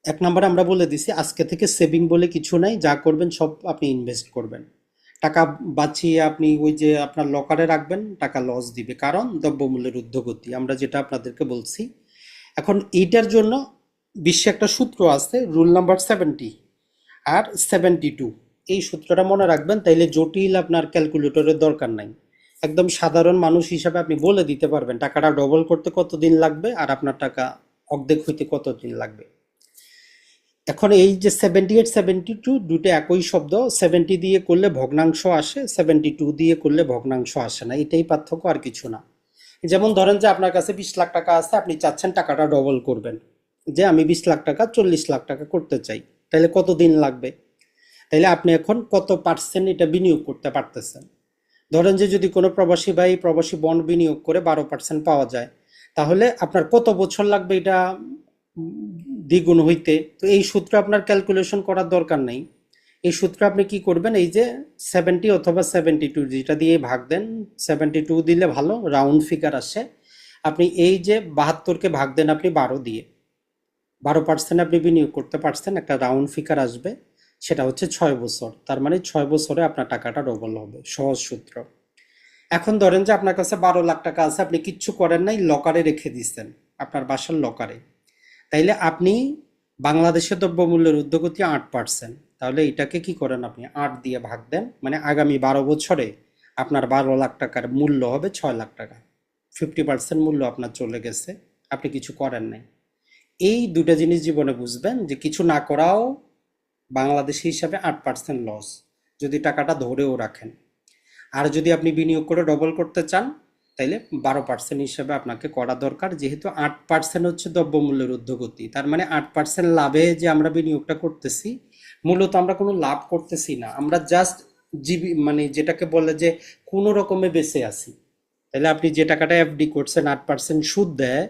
1 নম্বরে আমরা বলে দিছি, আজকে থেকে সেভিং বলে কিছু নাই, যা করবেন সব আপনি ইনভেস্ট করবেন। টাকা বাঁচিয়ে আপনি ওই যে আপনার লকারে রাখবেন, টাকা লস দিবে, কারণ দ্রব্যমূল্যের ঊর্ধ্বগতি, আমরা যেটা আপনাদেরকে বলছি। এখন এইটার জন্য বিশ্বে একটা সূত্র আছে, রুল নাম্বার 70। আর 72, এই সূত্রটা মনে রাখবেন, তাইলে জটিল আপনার ক্যালকুলেটরের দরকার নাই। একদম সাধারণ মানুষ হিসাবে আপনি বলে দিতে পারবেন টাকাটা ডবল করতে কতদিন লাগবে আর আপনার টাকা অর্ধেক হইতে কতদিন লাগবে। এখন এই যে 78 72 দুটো একই শব্দ, 70 দিয়ে করলে ভগ্নাংশ আসে, 72 দিয়ে করলে ভগ্নাংশ আসে না, এটাই পার্থক্য, আর কিছু না। যেমন ধরেন যে আপনার কাছে 20 লাখ টাকা আছে, আপনি চাচ্ছেন টাকাটা ডবল করবেন, যে আমি 20 লাখ টাকা 40 লাখ টাকা করতে চাই, তাহলে কতদিন লাগবে? তাইলে আপনি এখন কত পার্সেন্ট এটা বিনিয়োগ করতে পারতেছেন। ধরেন যে যদি কোনো প্রবাসী ভাই প্রবাসী বন্ড বিনিয়োগ করে 12% পাওয়া যায়, তাহলে আপনার কত বছর লাগবে এটা দ্বিগুণ হইতে? তো এই সূত্র আপনার ক্যালকুলেশন করার দরকার নেই। এই সূত্র আপনি কি করবেন, এই যে 70 অথবা 72 যেটা দিয়ে ভাগ দেন, 72 দিলে ভালো রাউন্ড ফিগার আসে। আপনি এই যে 72কে ভাগ দেন আপনি 12 দিয়ে, 12% আপনি বিনিয়োগ করতে পারছেন, একটা রাউন্ড ফিগার আসবে, সেটা হচ্ছে 6 বছর। তার মানে 6 বছরে আপনার টাকাটা ডবল হবে, সহজ সূত্র। এখন ধরেন যে আপনার কাছে 12 লাখ টাকা আছে, আপনি কিচ্ছু করেন নাই, লকারে রেখে দিচ্ছেন, আপনার বাসার লকারে। তাইলে আপনি বাংলাদেশের দ্রব্যমূল্যের ঊর্ধ্বগতি 8%, তাহলে এটাকে কি করেন, আপনি 8 দিয়ে ভাগ দেন, মানে আগামী 12 বছরে আপনার 12 লাখ টাকার মূল্য হবে 6 লাখ টাকা। 50% মূল্য আপনার চলে গেছে, আপনি কিছু করেন নাই। এই দুটা জিনিস জীবনে বুঝবেন, যে কিছু না করাও বাংলাদেশি হিসাবে 8% লস, যদি টাকাটা ধরেও রাখেন। আর যদি আপনি বিনিয়োগ করে ডবল করতে চান, তাইলে 12% হিসাবে আপনাকে করা দরকার, যেহেতু 8% হচ্ছে দ্রব্যমূল্যের ঊর্ধ্বগতি। তার মানে 8% লাভে যে আমরা বিনিয়োগটা করতেছি, মূলত আমরা কোনো লাভ করতেছি না, আমরা জাস্ট মানে যেটাকে বলে যে কোনো রকমে বেঁচে আছি। তাহলে আপনি যে টাকাটা এফডি করছেন 8% সুদ দেয়,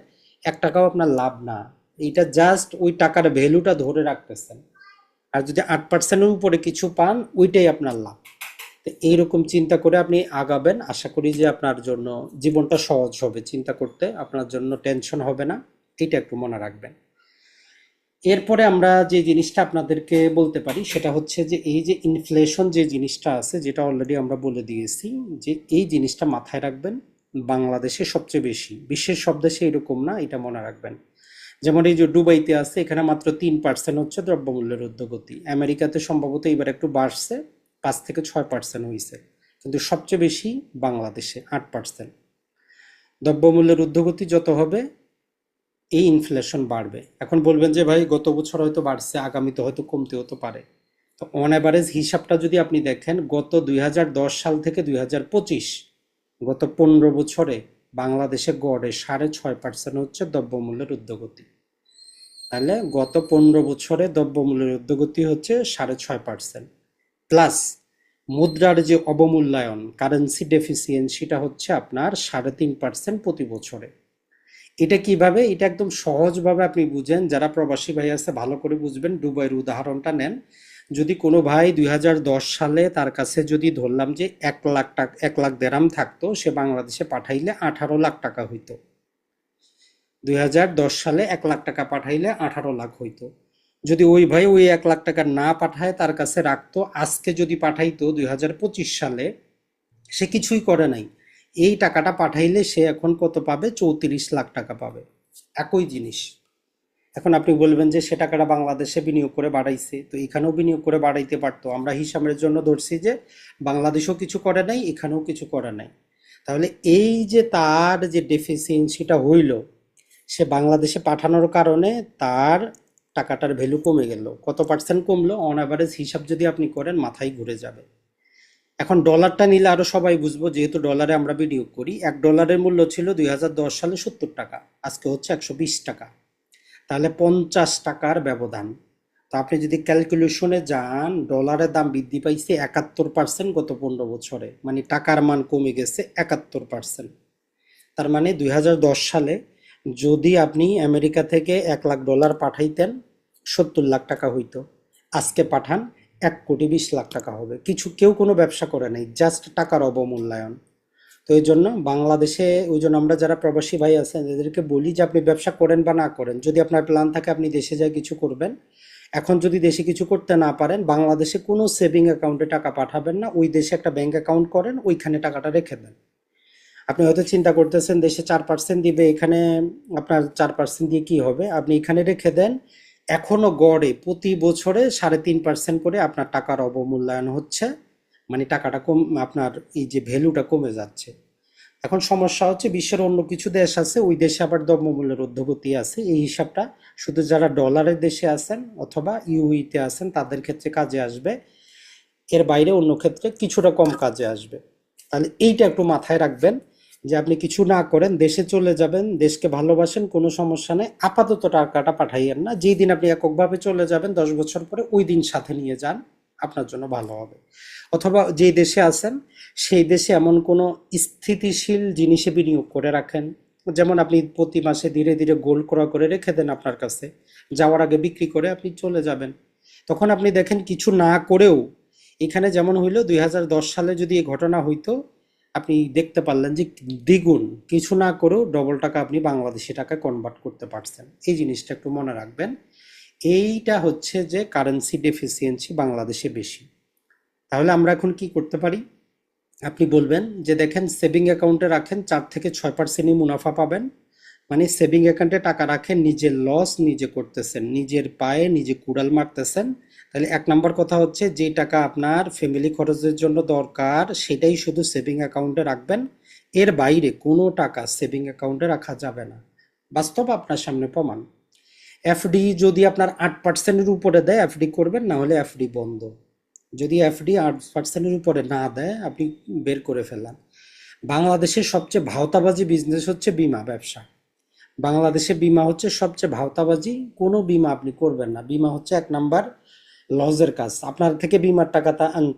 1 টাকাও আপনার লাভ না, এইটা জাস্ট ওই টাকার ভ্যালুটা ধরে রাখতেছেন। আর যদি 8%-এর উপরে কিছু পান, ওইটাই আপনার লাভ। তো এইরকম চিন্তা করে আপনি আগাবেন, আশা করি যে আপনার জন্য জীবনটা সহজ হবে, চিন্তা করতে আপনার জন্য টেনশন হবে না, এটা একটু মনে রাখবেন। এরপরে আমরা যে জিনিসটা আপনাদেরকে বলতে পারি সেটা হচ্ছে যে এই যে ইনফ্লেশন যে জিনিসটা আছে, যেটা অলরেডি আমরা বলে দিয়েছি, যে এই জিনিসটা মাথায় রাখবেন। বাংলাদেশে সবচেয়ে বেশি, বিশ্বের সব দেশে এরকম না, এটা মনে রাখবেন। যেমন এই যে দুবাইতে আছে, এখানে মাত্র 3% হচ্ছে দ্রব্যমূল্যের ঊর্ধ্বগতি। আমেরিকাতে সম্ভবত এবার একটু বাড়ছে, 5 থেকে 6% হয়েছে, কিন্তু সবচেয়ে বেশি বাংলাদেশে 8%। দ্রব্যমূল্যের ঊর্ধ্বগতি যত হবে, এই ইনফ্লেশন বাড়বে। এখন বলবেন যে ভাই গত বছর হয়তো বাড়ছে, আগামীতে হয়তো কমতে হতে পারে। তো অন অ্যাভারেজ হিসাবটা যদি আপনি দেখেন, গত 2010 সাল থেকে 2025, গত 15 বছরে বাংলাদেশে গড়ে 6.5% হচ্ছে দ্রব্যমূল্যের ঊর্ধ্বগতি। তাহলে গত 15 বছরে দ্রব্যমূল্যের ঊর্ধ্বগতি হচ্ছে 6.5%। প্লাস মুদ্রার যে অবমূল্যায়ন, কারেন্সি ডেফিসিয়েন্সিটা হচ্ছে আপনার 3.5% প্রতি বছরে। এটা কিভাবে, এটা একদম সহজভাবে আপনি বুঝেন, যারা প্রবাসী ভাই আছে ভালো করে বুঝবেন। দুবাইয়ের উদাহরণটা নেন। যদি কোনো ভাই 2010 সালে তার কাছে যদি ধরলাম যে 1 লাখ টাকা, 1 লাখ দেরাম থাকতো, সে বাংলাদেশে পাঠাইলে 18 লাখ টাকা হইতো। 2010 সালে 1 লাখ টাকা পাঠাইলে 18 লাখ হইতো। যদি ওই ভাই ওই 1 লাখ টাকা না পাঠায়, তার কাছে রাখতো, আজকে যদি পাঠাইতো 2025 সালে, সে কিছুই করে নাই, এই টাকাটা পাঠাইলে সে এখন কত পাবে? 34 লাখ টাকা পাবে। একই জিনিস। এখন আপনি বলবেন যে সে টাকাটা বাংলাদেশে বিনিয়োগ করে বাড়াইছে, তো এখানেও বিনিয়োগ করে বাড়াইতে পারতো। আমরা হিসাবের জন্য ধরছি যে বাংলাদেশও কিছু করে নাই, এখানেও কিছু করে নাই। তাহলে এই যে তার যে ডেফিসিয়েন্সিটা হইল, সে বাংলাদেশে পাঠানোর কারণে তার টাকাটার ভ্যালু কমে গেল। কত পার্সেন্ট কমলো? অন অ্যাভারেজ হিসাব যদি আপনি করেন, মাথায় ঘুরে যাবে। এখন ডলারটা নিলে আরো সবাই বুঝবো, যেহেতু ডলারে আমরা বিনিয়োগ করি। $1 মূল্য ছিল 2010 সালে 70 টাকা, আজকে হচ্ছে 120 টাকা। তাহলে 50 টাকার ব্যবধান। তো আপনি যদি ক্যালকুলেশনে যান, ডলারের দাম বৃদ্ধি পাইছে 71% গত 15 বছরে, মানে টাকার মান কমে গেছে 71%। তার মানে 2010 সালে যদি আপনি আমেরিকা থেকে $1 লাখ পাঠাইতেন, 70 লাখ টাকা হইতো। আজকে পাঠান, 1,20,00,000 টাকা হবে। কেউ কোনো ব্যবসা করে নাই, জাস্ট টাকার অবমূল্যায়ন। তো এই জন্য বাংলাদেশে, ওই জন্য আমরা যারা প্রবাসী ভাই আছেন এদেরকে বলি যে আপনি ব্যবসা করেন বা না করেন, যদি আপনার প্ল্যান থাকে আপনি দেশে যায় কিছু করবেন। এখন যদি দেশে কিছু করতে না পারেন, বাংলাদেশে কোনো সেভিং অ্যাকাউন্টে টাকা পাঠাবেন না, ওই দেশে একটা ব্যাংক অ্যাকাউন্ট করেন, ওইখানে টাকাটা রেখে দেন। আপনি হয়তো চিন্তা করতেছেন দেশে 4% দিবে, এখানে আপনার 4% দিয়ে কি হবে? আপনি এখানে রেখে দেন, এখনো গড়ে প্রতি বছরে 3.5% করে আপনার টাকার অবমূল্যায়ন হচ্ছে, মানে টাকাটা কম, আপনার এই যে ভ্যালুটা কমে যাচ্ছে। এখন সমস্যা হচ্ছে বিশ্বের অন্য কিছু দেশ আছে, ওই দেশে আবার দ্রব্যমূল্যের ঊর্ধ্বগতি আছে। এই হিসাবটা শুধু যারা ডলারের দেশে আছেন অথবা ইউইতে আছেন তাদের ক্ষেত্রে কাজে আসবে, এর বাইরে অন্য ক্ষেত্রে কিছুটা কম কাজে আসবে। তাহলে এইটা একটু মাথায় রাখবেন যে আপনি কিছু না করেন, দেশে চলে যাবেন, দেশকে ভালোবাসেন, কোনো সমস্যা নেই, আপাতত টাকাটা পাঠাইয়েন না। যেই দিন আপনি এককভাবে চলে যাবেন 10 বছর পরে, ওই দিন সাথে নিয়ে যান, আপনার জন্য ভালো হবে। অথবা যেই দেশে আছেন সেই দেশে এমন কোনো স্থিতিশীল জিনিসে বিনিয়োগ করে রাখেন, যেমন আপনি প্রতি মাসে ধীরে ধীরে গোল্ড ক্রয় করে রেখে দেন আপনার কাছে, যাওয়ার আগে বিক্রি করে আপনি চলে যাবেন। তখন আপনি দেখেন কিছু না করেও, এখানে যেমন হইলো 2010 সালে যদি এই ঘটনা হইতো, আপনি দেখতে পারলেন যে দ্বিগুণ, কিছু না করেও ডবল টাকা আপনি বাংলাদেশি টাকায় কনভার্ট করতে পারছেন। এই জিনিসটা একটু মনে রাখবেন। এইটা হচ্ছে যে কারেন্সি ডেফিসিয়েন্সি বাংলাদেশে বেশি। তাহলে আমরা এখন কি করতে পারি? আপনি বলবেন যে দেখেন, সেভিং অ্যাকাউন্টে রাখেন, 4 থেকে 6% মুনাফা পাবেন। মানে সেভিং অ্যাকাউন্টে টাকা রাখেন, নিজের লস নিজে করতেছেন, নিজের পায়ে নিজে কুড়াল মারতেছেন। তাহলে 1 নম্বর কথা হচ্ছে, যে টাকা আপনার ফ্যামিলি খরচের জন্য দরকার সেটাই শুধু সেভিং অ্যাকাউন্টে রাখবেন। এর বাইরে কোনো টাকা সেভিং অ্যাকাউন্টে রাখা যাবে না। বাস্তব আপনার সামনে প্রমাণ। এফডি যদি আপনার 8%-এর উপরে দেয় এফডি করবেন, না হলে এফডি বন্ধ। যদি এফডি 8%-এর উপরে না দেয় আপনি বের করে ফেললাম। বাংলাদেশের সবচেয়ে ভাওতাবাজি বিজনেস হচ্ছে বিমা ব্যবসা। বাংলাদেশে বিমা হচ্ছে সবচেয়ে ভাওতাবাজি। কোনো বিমা আপনি করবেন না, বিমা হচ্ছে 1 নাম্বার লজের কাজ। আপনার থেকে বিমার টাকা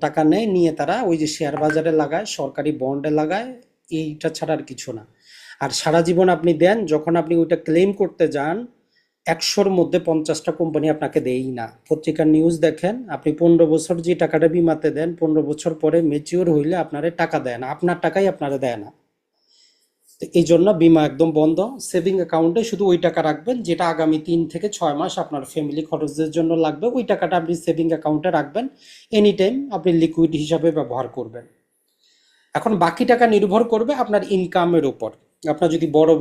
টাকা নেয়, নিয়ে তারা ওই যে শেয়ার বাজারে লাগায়, সরকারি বন্ডে লাগায়, এইটা ছাড়া আর কিছু না। আর সারা জীবন আপনি দেন, যখন আপনি ওইটা ক্লেম করতে যান 100-র মধ্যে 50টা কোম্পানি আপনাকে দেয়ই না। পত্রিকার নিউজ দেখেন, আপনি 15 বছর যে টাকাটা বিমাতে দেন, 15 বছর পরে ম্যাচিওর হইলে আপনারে টাকা দেয় না, আপনার টাকাই আপনারা দেয় না। তো এই জন্য বিমা একদম বন্ধ। সেভিং অ্যাকাউন্টে শুধু ওই টাকা রাখবেন যেটা আগামী 3 থেকে 6 মাস আপনার ফ্যামিলি খরচের জন্য লাগবে, ওই টাকাটা আপনি সেভিং অ্যাকাউন্টে রাখবেন। এনি টাইম আপনি লিকুইড হিসাবে ব্যবহার করবেন। এখন বাকি টাকা নির্ভর করবে আপনার ইনকামের উপর। আপনার যদি বড়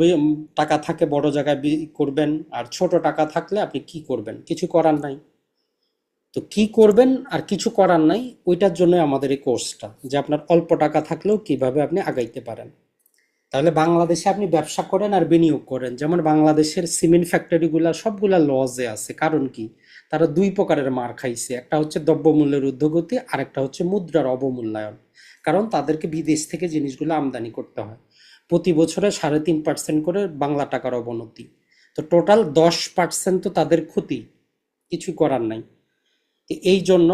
টাকা থাকে বড় জায়গায় করবেন, আর ছোট টাকা থাকলে আপনি কি করবেন? কিছু করার নাই। তো কি করবেন আর কিছু করার নাই, ওইটার জন্য আমাদের এই কোর্সটা, যে আপনার অল্প টাকা থাকলেও কিভাবে আপনি আগাইতে পারেন। তাহলে বাংলাদেশে আপনি ব্যবসা করেন আর বিনিয়োগ করেন, যেমন বাংলাদেশের সিমেন্ট ফ্যাক্টরিগুলা সবগুলা লসে আছে। কারণ কি? তারা দুই প্রকারের মার খাইছে, একটা হচ্ছে দ্রব্যমূল্যের ঊর্ধ্বগতি, আর একটা হচ্ছে মুদ্রার অবমূল্যায়ন। কারণ তাদেরকে বিদেশ থেকে জিনিসগুলো আমদানি করতে হয়। প্রতি বছরে 3.5% করে বাংলা টাকার অবনতি। তো টোটাল 10% তো তাদের ক্ষতি, কিছু করার নাই। এই জন্য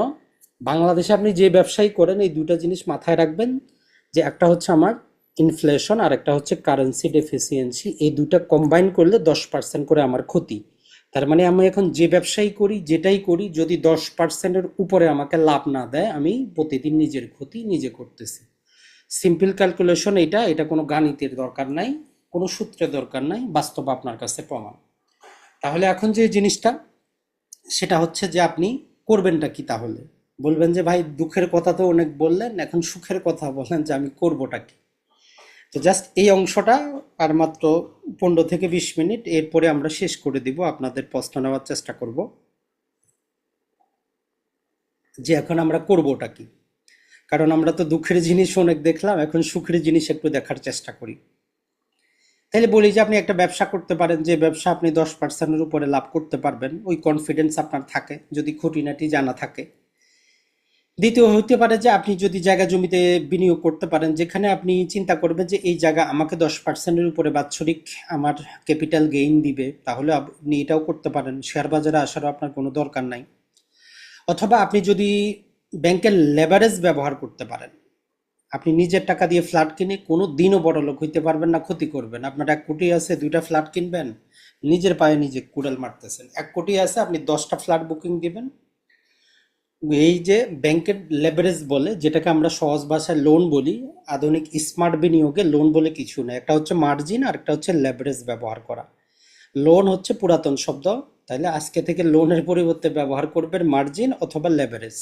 বাংলাদেশে আপনি যে ব্যবসায়ী করেন, এই দুটা জিনিস মাথায় রাখবেন, যে একটা হচ্ছে আমার ইনফ্লেশন আর একটা হচ্ছে কারেন্সি ডেফিসিয়েন্সি। এই দুটা কম্বাইন করলে 10% করে আমার ক্ষতি। তার মানে আমি এখন যে ব্যবসায়ী করি, যেটাই করি, যদি 10%-এর উপরে আমাকে লাভ না দেয়, আমি প্রতিদিন নিজের ক্ষতি নিজে করতেছি। সিম্পল ক্যালকুলেশন এটা, এটা কোনো গাণিতের দরকার নাই, কোনো সূত্রের দরকার নাই, বাস্তব আপনার কাছে প্রমাণ। তাহলে এখন যে জিনিসটা, সেটা হচ্ছে যে আপনি করবেনটা কি? তাহলে বলবেন যে ভাই দুঃখের কথা তো অনেক বললেন, এখন সুখের কথা বলেন যে আমি করবোটা কি। তো জাস্ট এই অংশটা আর মাত্র 15 থেকে 20 মিনিট, এরপরে আমরা শেষ করে দিব, আপনাদের প্রশ্ন নেওয়ার চেষ্টা করব যে এখন আমরা করবোটা কি। কারণ আমরা তো দুঃখের জিনিস অনেক দেখলাম, এখন সুখের জিনিস একটু দেখার চেষ্টা করি। তাহলে বলি যে আপনি একটা ব্যবসা করতে পারেন, যে ব্যবসা আপনি 10%-এর উপরে লাভ করতে পারবেন, ওই কনফিডেন্স আপনার থাকে যদি খুঁটিনাটি জানা থাকে। দ্বিতীয় হতে পারে যে আপনি যদি জায়গা জমিতে বিনিয়োগ করতে পারেন, যেখানে আপনি চিন্তা করবেন যে এই জায়গা আমাকে 10%-এর উপরে বাৎসরিক আমার ক্যাপিটাল গেইন দিবে, তাহলে আপনি এটাও করতে পারেন। শেয়ার বাজারে আসারও আপনার কোনো দরকার নাই। অথবা আপনি যদি ব্যাংকের লেভারেজ ব্যবহার করতে পারেন, আপনি নিজের টাকা দিয়ে ফ্ল্যাট কিনে কোনো দিনও বড় লোক হইতে পারবেন না, ক্ষতি করবেন। আপনার 1 কোটি আছে, 2টা ফ্ল্যাট কিনবেন, নিজের পায়ে নিজে কুড়াল মারতেছেন। 1 কোটি আছে, আপনি 10টা ফ্ল্যাট বুকিং দিবেন। এই যে ব্যাংকের লেভারেজ বলে, যেটাকে আমরা সহজ ভাষায় লোন বলি, আধুনিক স্মার্ট বিনিয়োগে লোন বলে কিছু না। একটা হচ্ছে মার্জিন আর একটা হচ্ছে লেভারেজ ব্যবহার করা। লোন হচ্ছে পুরাতন শব্দ, তাহলে আজকে থেকে লোনের পরিবর্তে ব্যবহার করবেন মার্জিন অথবা লেভারেজ।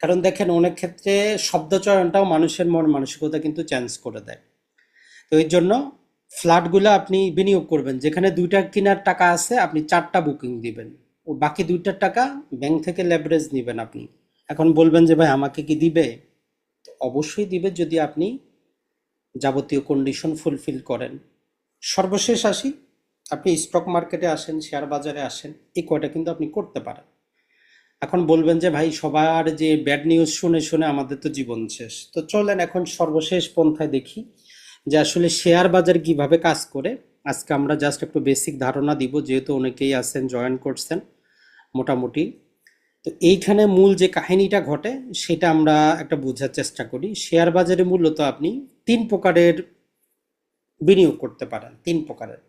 কারণ দেখেন অনেক ক্ষেত্রে শব্দ চয়নটাও মানুষের মন মানসিকতা কিন্তু চেঞ্জ করে দেয়। তো এই জন্য ফ্ল্যাটগুলো আপনি বিনিয়োগ করবেন, যেখানে 2টা কেনার টাকা আছে আপনি 4টা বুকিং দিবেন। ও বাকি 2টা টাকা ব্যাংক থেকে লেভারেজ নেবেন আপনি। এখন বলবেন যে ভাই আমাকে কি দিবে? তো অবশ্যই দিবে যদি আপনি যাবতীয় কন্ডিশন ফুলফিল করেন। সর্বশেষ আসি, আপনি স্টক মার্কেটে আসেন, শেয়ার বাজারে আসেন, এই কয়টা কিন্তু আপনি করতে পারেন। এখন বলবেন যে ভাই সবার যে ব্যাড নিউজ শুনে শুনে আমাদের তো জীবন শেষ। তো চলেন এখন সর্বশেষ পন্থায় দেখি যে আসলে শেয়ার বাজার কিভাবে কাজ করে। আজকে আমরা জাস্ট একটু বেসিক ধারণা দিব, যেহেতু অনেকেই আছেন জয়েন করছেন মোটামুটি। তো এইখানে মূল যে কাহিনীটা ঘটে সেটা আমরা একটা বোঝার চেষ্টা করি। শেয়ার বাজারে মূলত আপনি 3 প্রকারের বিনিয়োগ করতে পারেন, 3 প্রকারের।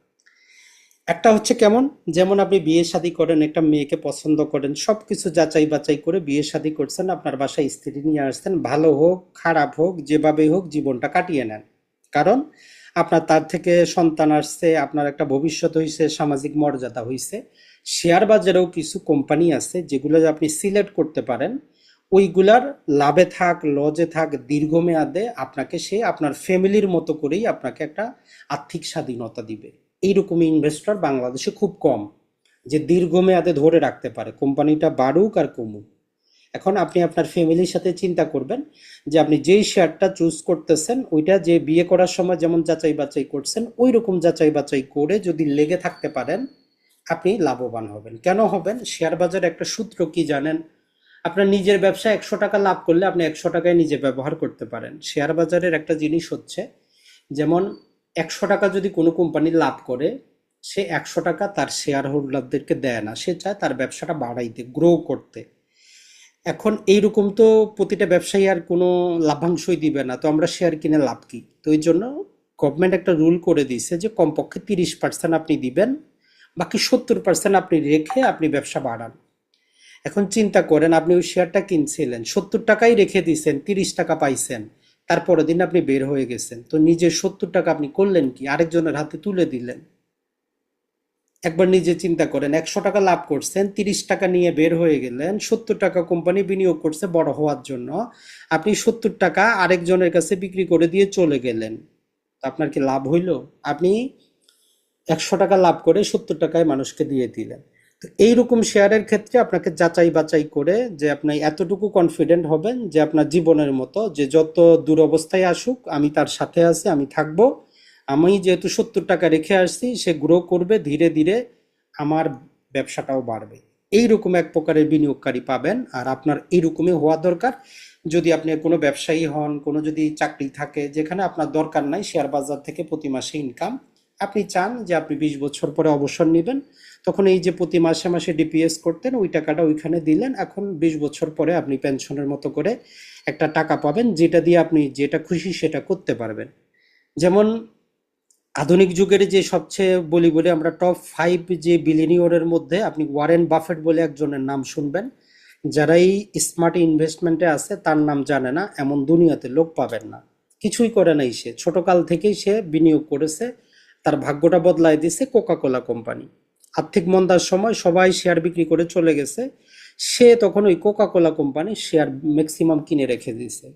একটা হচ্ছে কেমন, যেমন আপনি বিয়ে শাদী করেন, একটা মেয়েকে পছন্দ করেন, সবকিছু যাচাই বাছাই করে বিয়ে শাদী করছেন, আপনার বাসায় স্ত্রী নিয়ে আসছেন, ভালো হোক খারাপ হোক যেভাবেই হোক জীবনটা কাটিয়ে নেন। কারণ আপনার তার থেকে সন্তান আসছে, আপনার একটা ভবিষ্যৎ হইছে, সামাজিক মর্যাদা হইছে। শেয়ার বাজারেও কিছু কোম্পানি আছে যেগুলো আপনি সিলেক্ট করতে পারেন, ওইগুলার লাভে থাক লজে থাক দীর্ঘমেয়াদে আপনাকে সে আপনার ফ্যামিলির মতো করেই আপনাকে একটা আর্থিক স্বাধীনতা দিবে। এইরকম ইনভেস্টর বাংলাদেশে খুব কম, যে দীর্ঘমেয়াদে ধরে রাখতে পারে কোম্পানিটা বাড়ুক আর কমুক। এখন আপনি আপনার ফ্যামিলির সাথে চিন্তা করবেন যে আপনি যেই শেয়ারটা চুজ করতেছেন ওইটা যে বিয়ে করার সময় যেমন যাচাই বাছাই করছেন ওই রকম যাচাই বাছাই করে যদি লেগে থাকতে পারেন আপনি লাভবান হবেন। কেন হবেন? শেয়ার বাজার একটা সূত্র কি জানেন? আপনার নিজের ব্যবসা 100 টাকা লাভ করলে আপনি 100 টাকায় নিজে ব্যবহার করতে পারেন। শেয়ার বাজারের একটা জিনিস হচ্ছে, যেমন 100 টাকা যদি কোনো কোম্পানি লাভ করে, সে 100 টাকা তার শেয়ার হোল্ডারদেরকে দেয় না, সে চায় তার ব্যবসাটা বাড়াইতে, গ্রো করতে। এখন এইরকম তো প্রতিটা ব্যবসায়ী আর কোনো লাভাংশই দিবে না, তো আমরা শেয়ার কিনে লাভ কি? তো এই জন্য গভর্নমেন্ট একটা রুল করে দিয়েছে যে কমপক্ষে 30% আপনি দিবেন, বাকি 70% আপনি রেখে আপনি ব্যবসা বাড়ান। এখন চিন্তা করেন, আপনি ওই শেয়ারটা কিনছিলেন, 70 টাকাই রেখে দিয়েছেন, 30 টাকা পাইছেন, তারপরের দিন আপনি বের হয়ে গেছেন, তো নিজের 70 টাকা আপনি করলেন কি? আরেকজনের হাতে তুলে দিলেন। একবার নিজে চিন্তা করেন, 100 টাকা লাভ করছেন, 30 টাকা নিয়ে বের হয়ে গেলেন, 70 টাকা কোম্পানি বিনিয়োগ করছে বড় হওয়ার জন্য, আপনি 70 টাকা আরেকজনের কাছে বিক্রি করে দিয়ে চলে গেলেন, তো আপনার কি লাভ হইল? আপনি 100 টাকা লাভ করে 70 টাকায় মানুষকে দিয়ে দিলেন। তো এইরকম শেয়ারের ক্ষেত্রে আপনাকে যাচাই বাছাই করে যে আপনি এতটুকু কনফিডেন্ট হবেন যে আপনার জীবনের মতো, যে যত দুরবস্থায় আসুক আমি তার সাথে আছি, আমি থাকবো, আমি যেহেতু 70 টাকা রেখে আসছি, সে গ্রো করবে ধীরে ধীরে, আমার ব্যবসাটাও বাড়বে। এইরকম এক প্রকারের বিনিয়োগকারী পাবেন। আর আপনার এইরকমই হওয়া দরকার। যদি আপনি কোনো ব্যবসায়ী হন, কোনো যদি চাকরি থাকে যেখানে আপনার দরকার নাই শেয়ার বাজার থেকে প্রতি মাসে ইনকাম, আপনি চান যে আপনি 20 বছর পরে অবসর নেবেন, তখন এই যে প্রতি মাসে মাসে ডিপিএস করতেন ওই টাকাটা ওইখানে দিলেন, এখন 20 বছর পরে আপনি পেনশনের মতো করে একটা টাকা পাবেন, যেটা দিয়ে আপনি যেটা খুশি সেটা করতে পারবেন। যেমন আধুনিক যুগের যে সবচেয়ে বলি বলি আমরা টপ 5 যে বিলিয়নিয়রের মধ্যে আপনি ওয়ারেন বাফেট বলে একজনের নাম শুনবেন। যারা এই স্মার্ট ইনভেস্টমেন্টে আছে তার নাম জানে না এমন দুনিয়াতে লোক পাবেন না। কিছুই করে নাই, সে ছোটকাল থেকেই সে বিনিয়োগ করেছে, তার ভাগ্যটা বদলায় দিছে কোকা কোলা কোম্পানি। আর্থিক মন্দার সময় সবাই শেয়ার বিক্রি করে চলে গেছে, সে তখন ওই কোকা কোলা কোম্পানির শেয়ার ম্যাক্সিমাম কিনে রেখে দিয়েছে।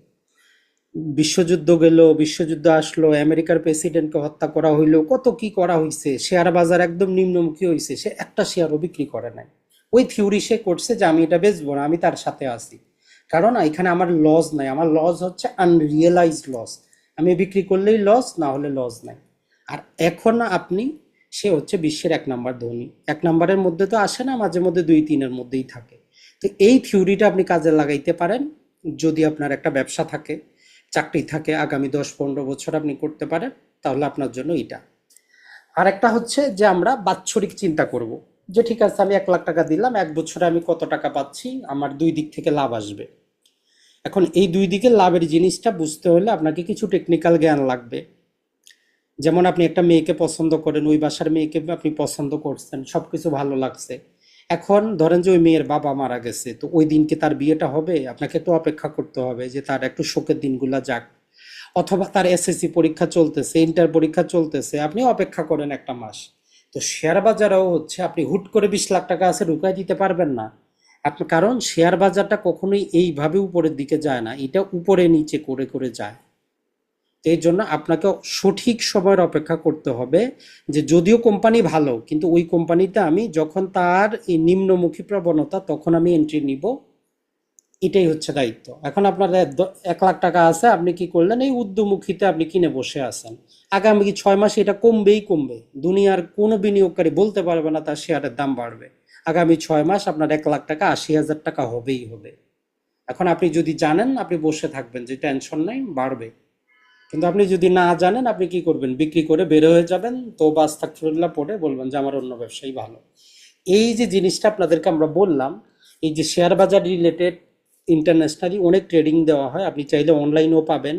বিশ্বযুদ্ধ গেল, বিশ্বযুদ্ধ আসলো, আমেরিকার প্রেসিডেন্টকে হত্যা করা হইলো, কত কি করা হয়েছে, শেয়ার বাজার একদম নিম্নমুখী হয়েছে, সে একটা শেয়ারও বিক্রি করে নাই। ওই থিওরি সে করছে যে আমি এটা বেচবো না, আমি তার সাথে আছি, কারণ এখানে আমার লস নাই, আমার লস হচ্ছে আনরিয়েলাইজড লস, আমি বিক্রি করলেই লস, না হলে লস নাই। আর এখন আপনি, সে হচ্ছে বিশ্বের 1 নাম্বার ধনী, 1 নাম্বারের মধ্যে তো আসে না, মাঝে মধ্যে 2-3-এর মধ্যেই থাকে। তো এই থিওরিটা আপনি কাজে লাগাইতে পারেন যদি আপনার একটা ব্যবসা থাকে, চাকরি থাকে, আগামী 10-15 বছর আপনি করতে পারেন, তাহলে আপনার জন্য এটা। আর একটা হচ্ছে যে আমরা বাৎসরিক চিন্তা করব, যে ঠিক আছে আমি 1 লাখ টাকা দিলাম, 1 বছরে আমি কত টাকা পাচ্ছি, আমার 2 দিক থেকে লাভ আসবে। এখন এই 2 দিকের লাভের জিনিসটা বুঝতে হলে আপনাকে কিছু টেকনিক্যাল জ্ঞান লাগবে। যেমন আপনি একটা মেয়েকে পছন্দ করেন, ওই বাসার মেয়েকে আপনি পছন্দ করছেন, সবকিছু ভালো লাগছে, এখন ধরেন যে ওই মেয়ের বাবা মারা গেছে, তো ওই দিনকে তার বিয়েটা হবে, আপনাকে একটু অপেক্ষা করতে হবে যে তার একটু শোকের দিনগুলা যাক। অথবা তার এসএসসি পরীক্ষা চলতেছে, ইন্টার পরীক্ষা চলতেছে, আপনি অপেক্ষা করেন 1 মাস। তো শেয়ার বাজারেও হচ্ছে, আপনি হুট করে 20 লাখ টাকা আছে ঢুকাই দিতে পারবেন না আপনি, কারণ শেয়ার বাজারটা কখনোই এইভাবে উপরের দিকে যায় না, এটা উপরে নিচে করে করে যায়। এই জন্য আপনাকে সঠিক সময়ের অপেক্ষা করতে হবে, যে যদিও কোম্পানি ভালো কিন্তু ওই কোম্পানিতে আমি যখন তার এই নিম্নমুখী প্রবণতা তখন আমি এন্ট্রি নিব। এটাই হচ্ছে দায়িত্ব। এখন আপনার 1 লাখ টাকা আছে, আপনি কি করলেন, এই উদ্যমুখিতে আপনি কিনে বসে আছেন। আগামী 6 মাসে এটা কমবেই কমবে। দুনিয়ার কোনো বিনিয়োগকারী বলতে পারবে না তার শেয়ারের দাম বাড়বে। আগামী 6 মাস আপনার 1 লাখ টাকা 80,000 টাকা হবেই হবে। এখন আপনি যদি জানেন আপনি বসে থাকবেন যে টেনশন নাই বাড়বে, কিন্তু আপনি যদি না জানেন আপনি কি করবেন, বিক্রি করে বের হয়ে যাবেন, তো আস্তাগফিরুল্লাহ পড়ে বলবেন যে আমার অন্য ব্যবসায়ী ভালো। এই যে জিনিসটা আপনাদেরকে আমরা বললাম, এই যে শেয়ার বাজার রিলেটেড ইন্টারন্যাশনালি অনেক ট্রেডিং দেওয়া হয়, আপনি চাইলে অনলাইনেও পাবেন।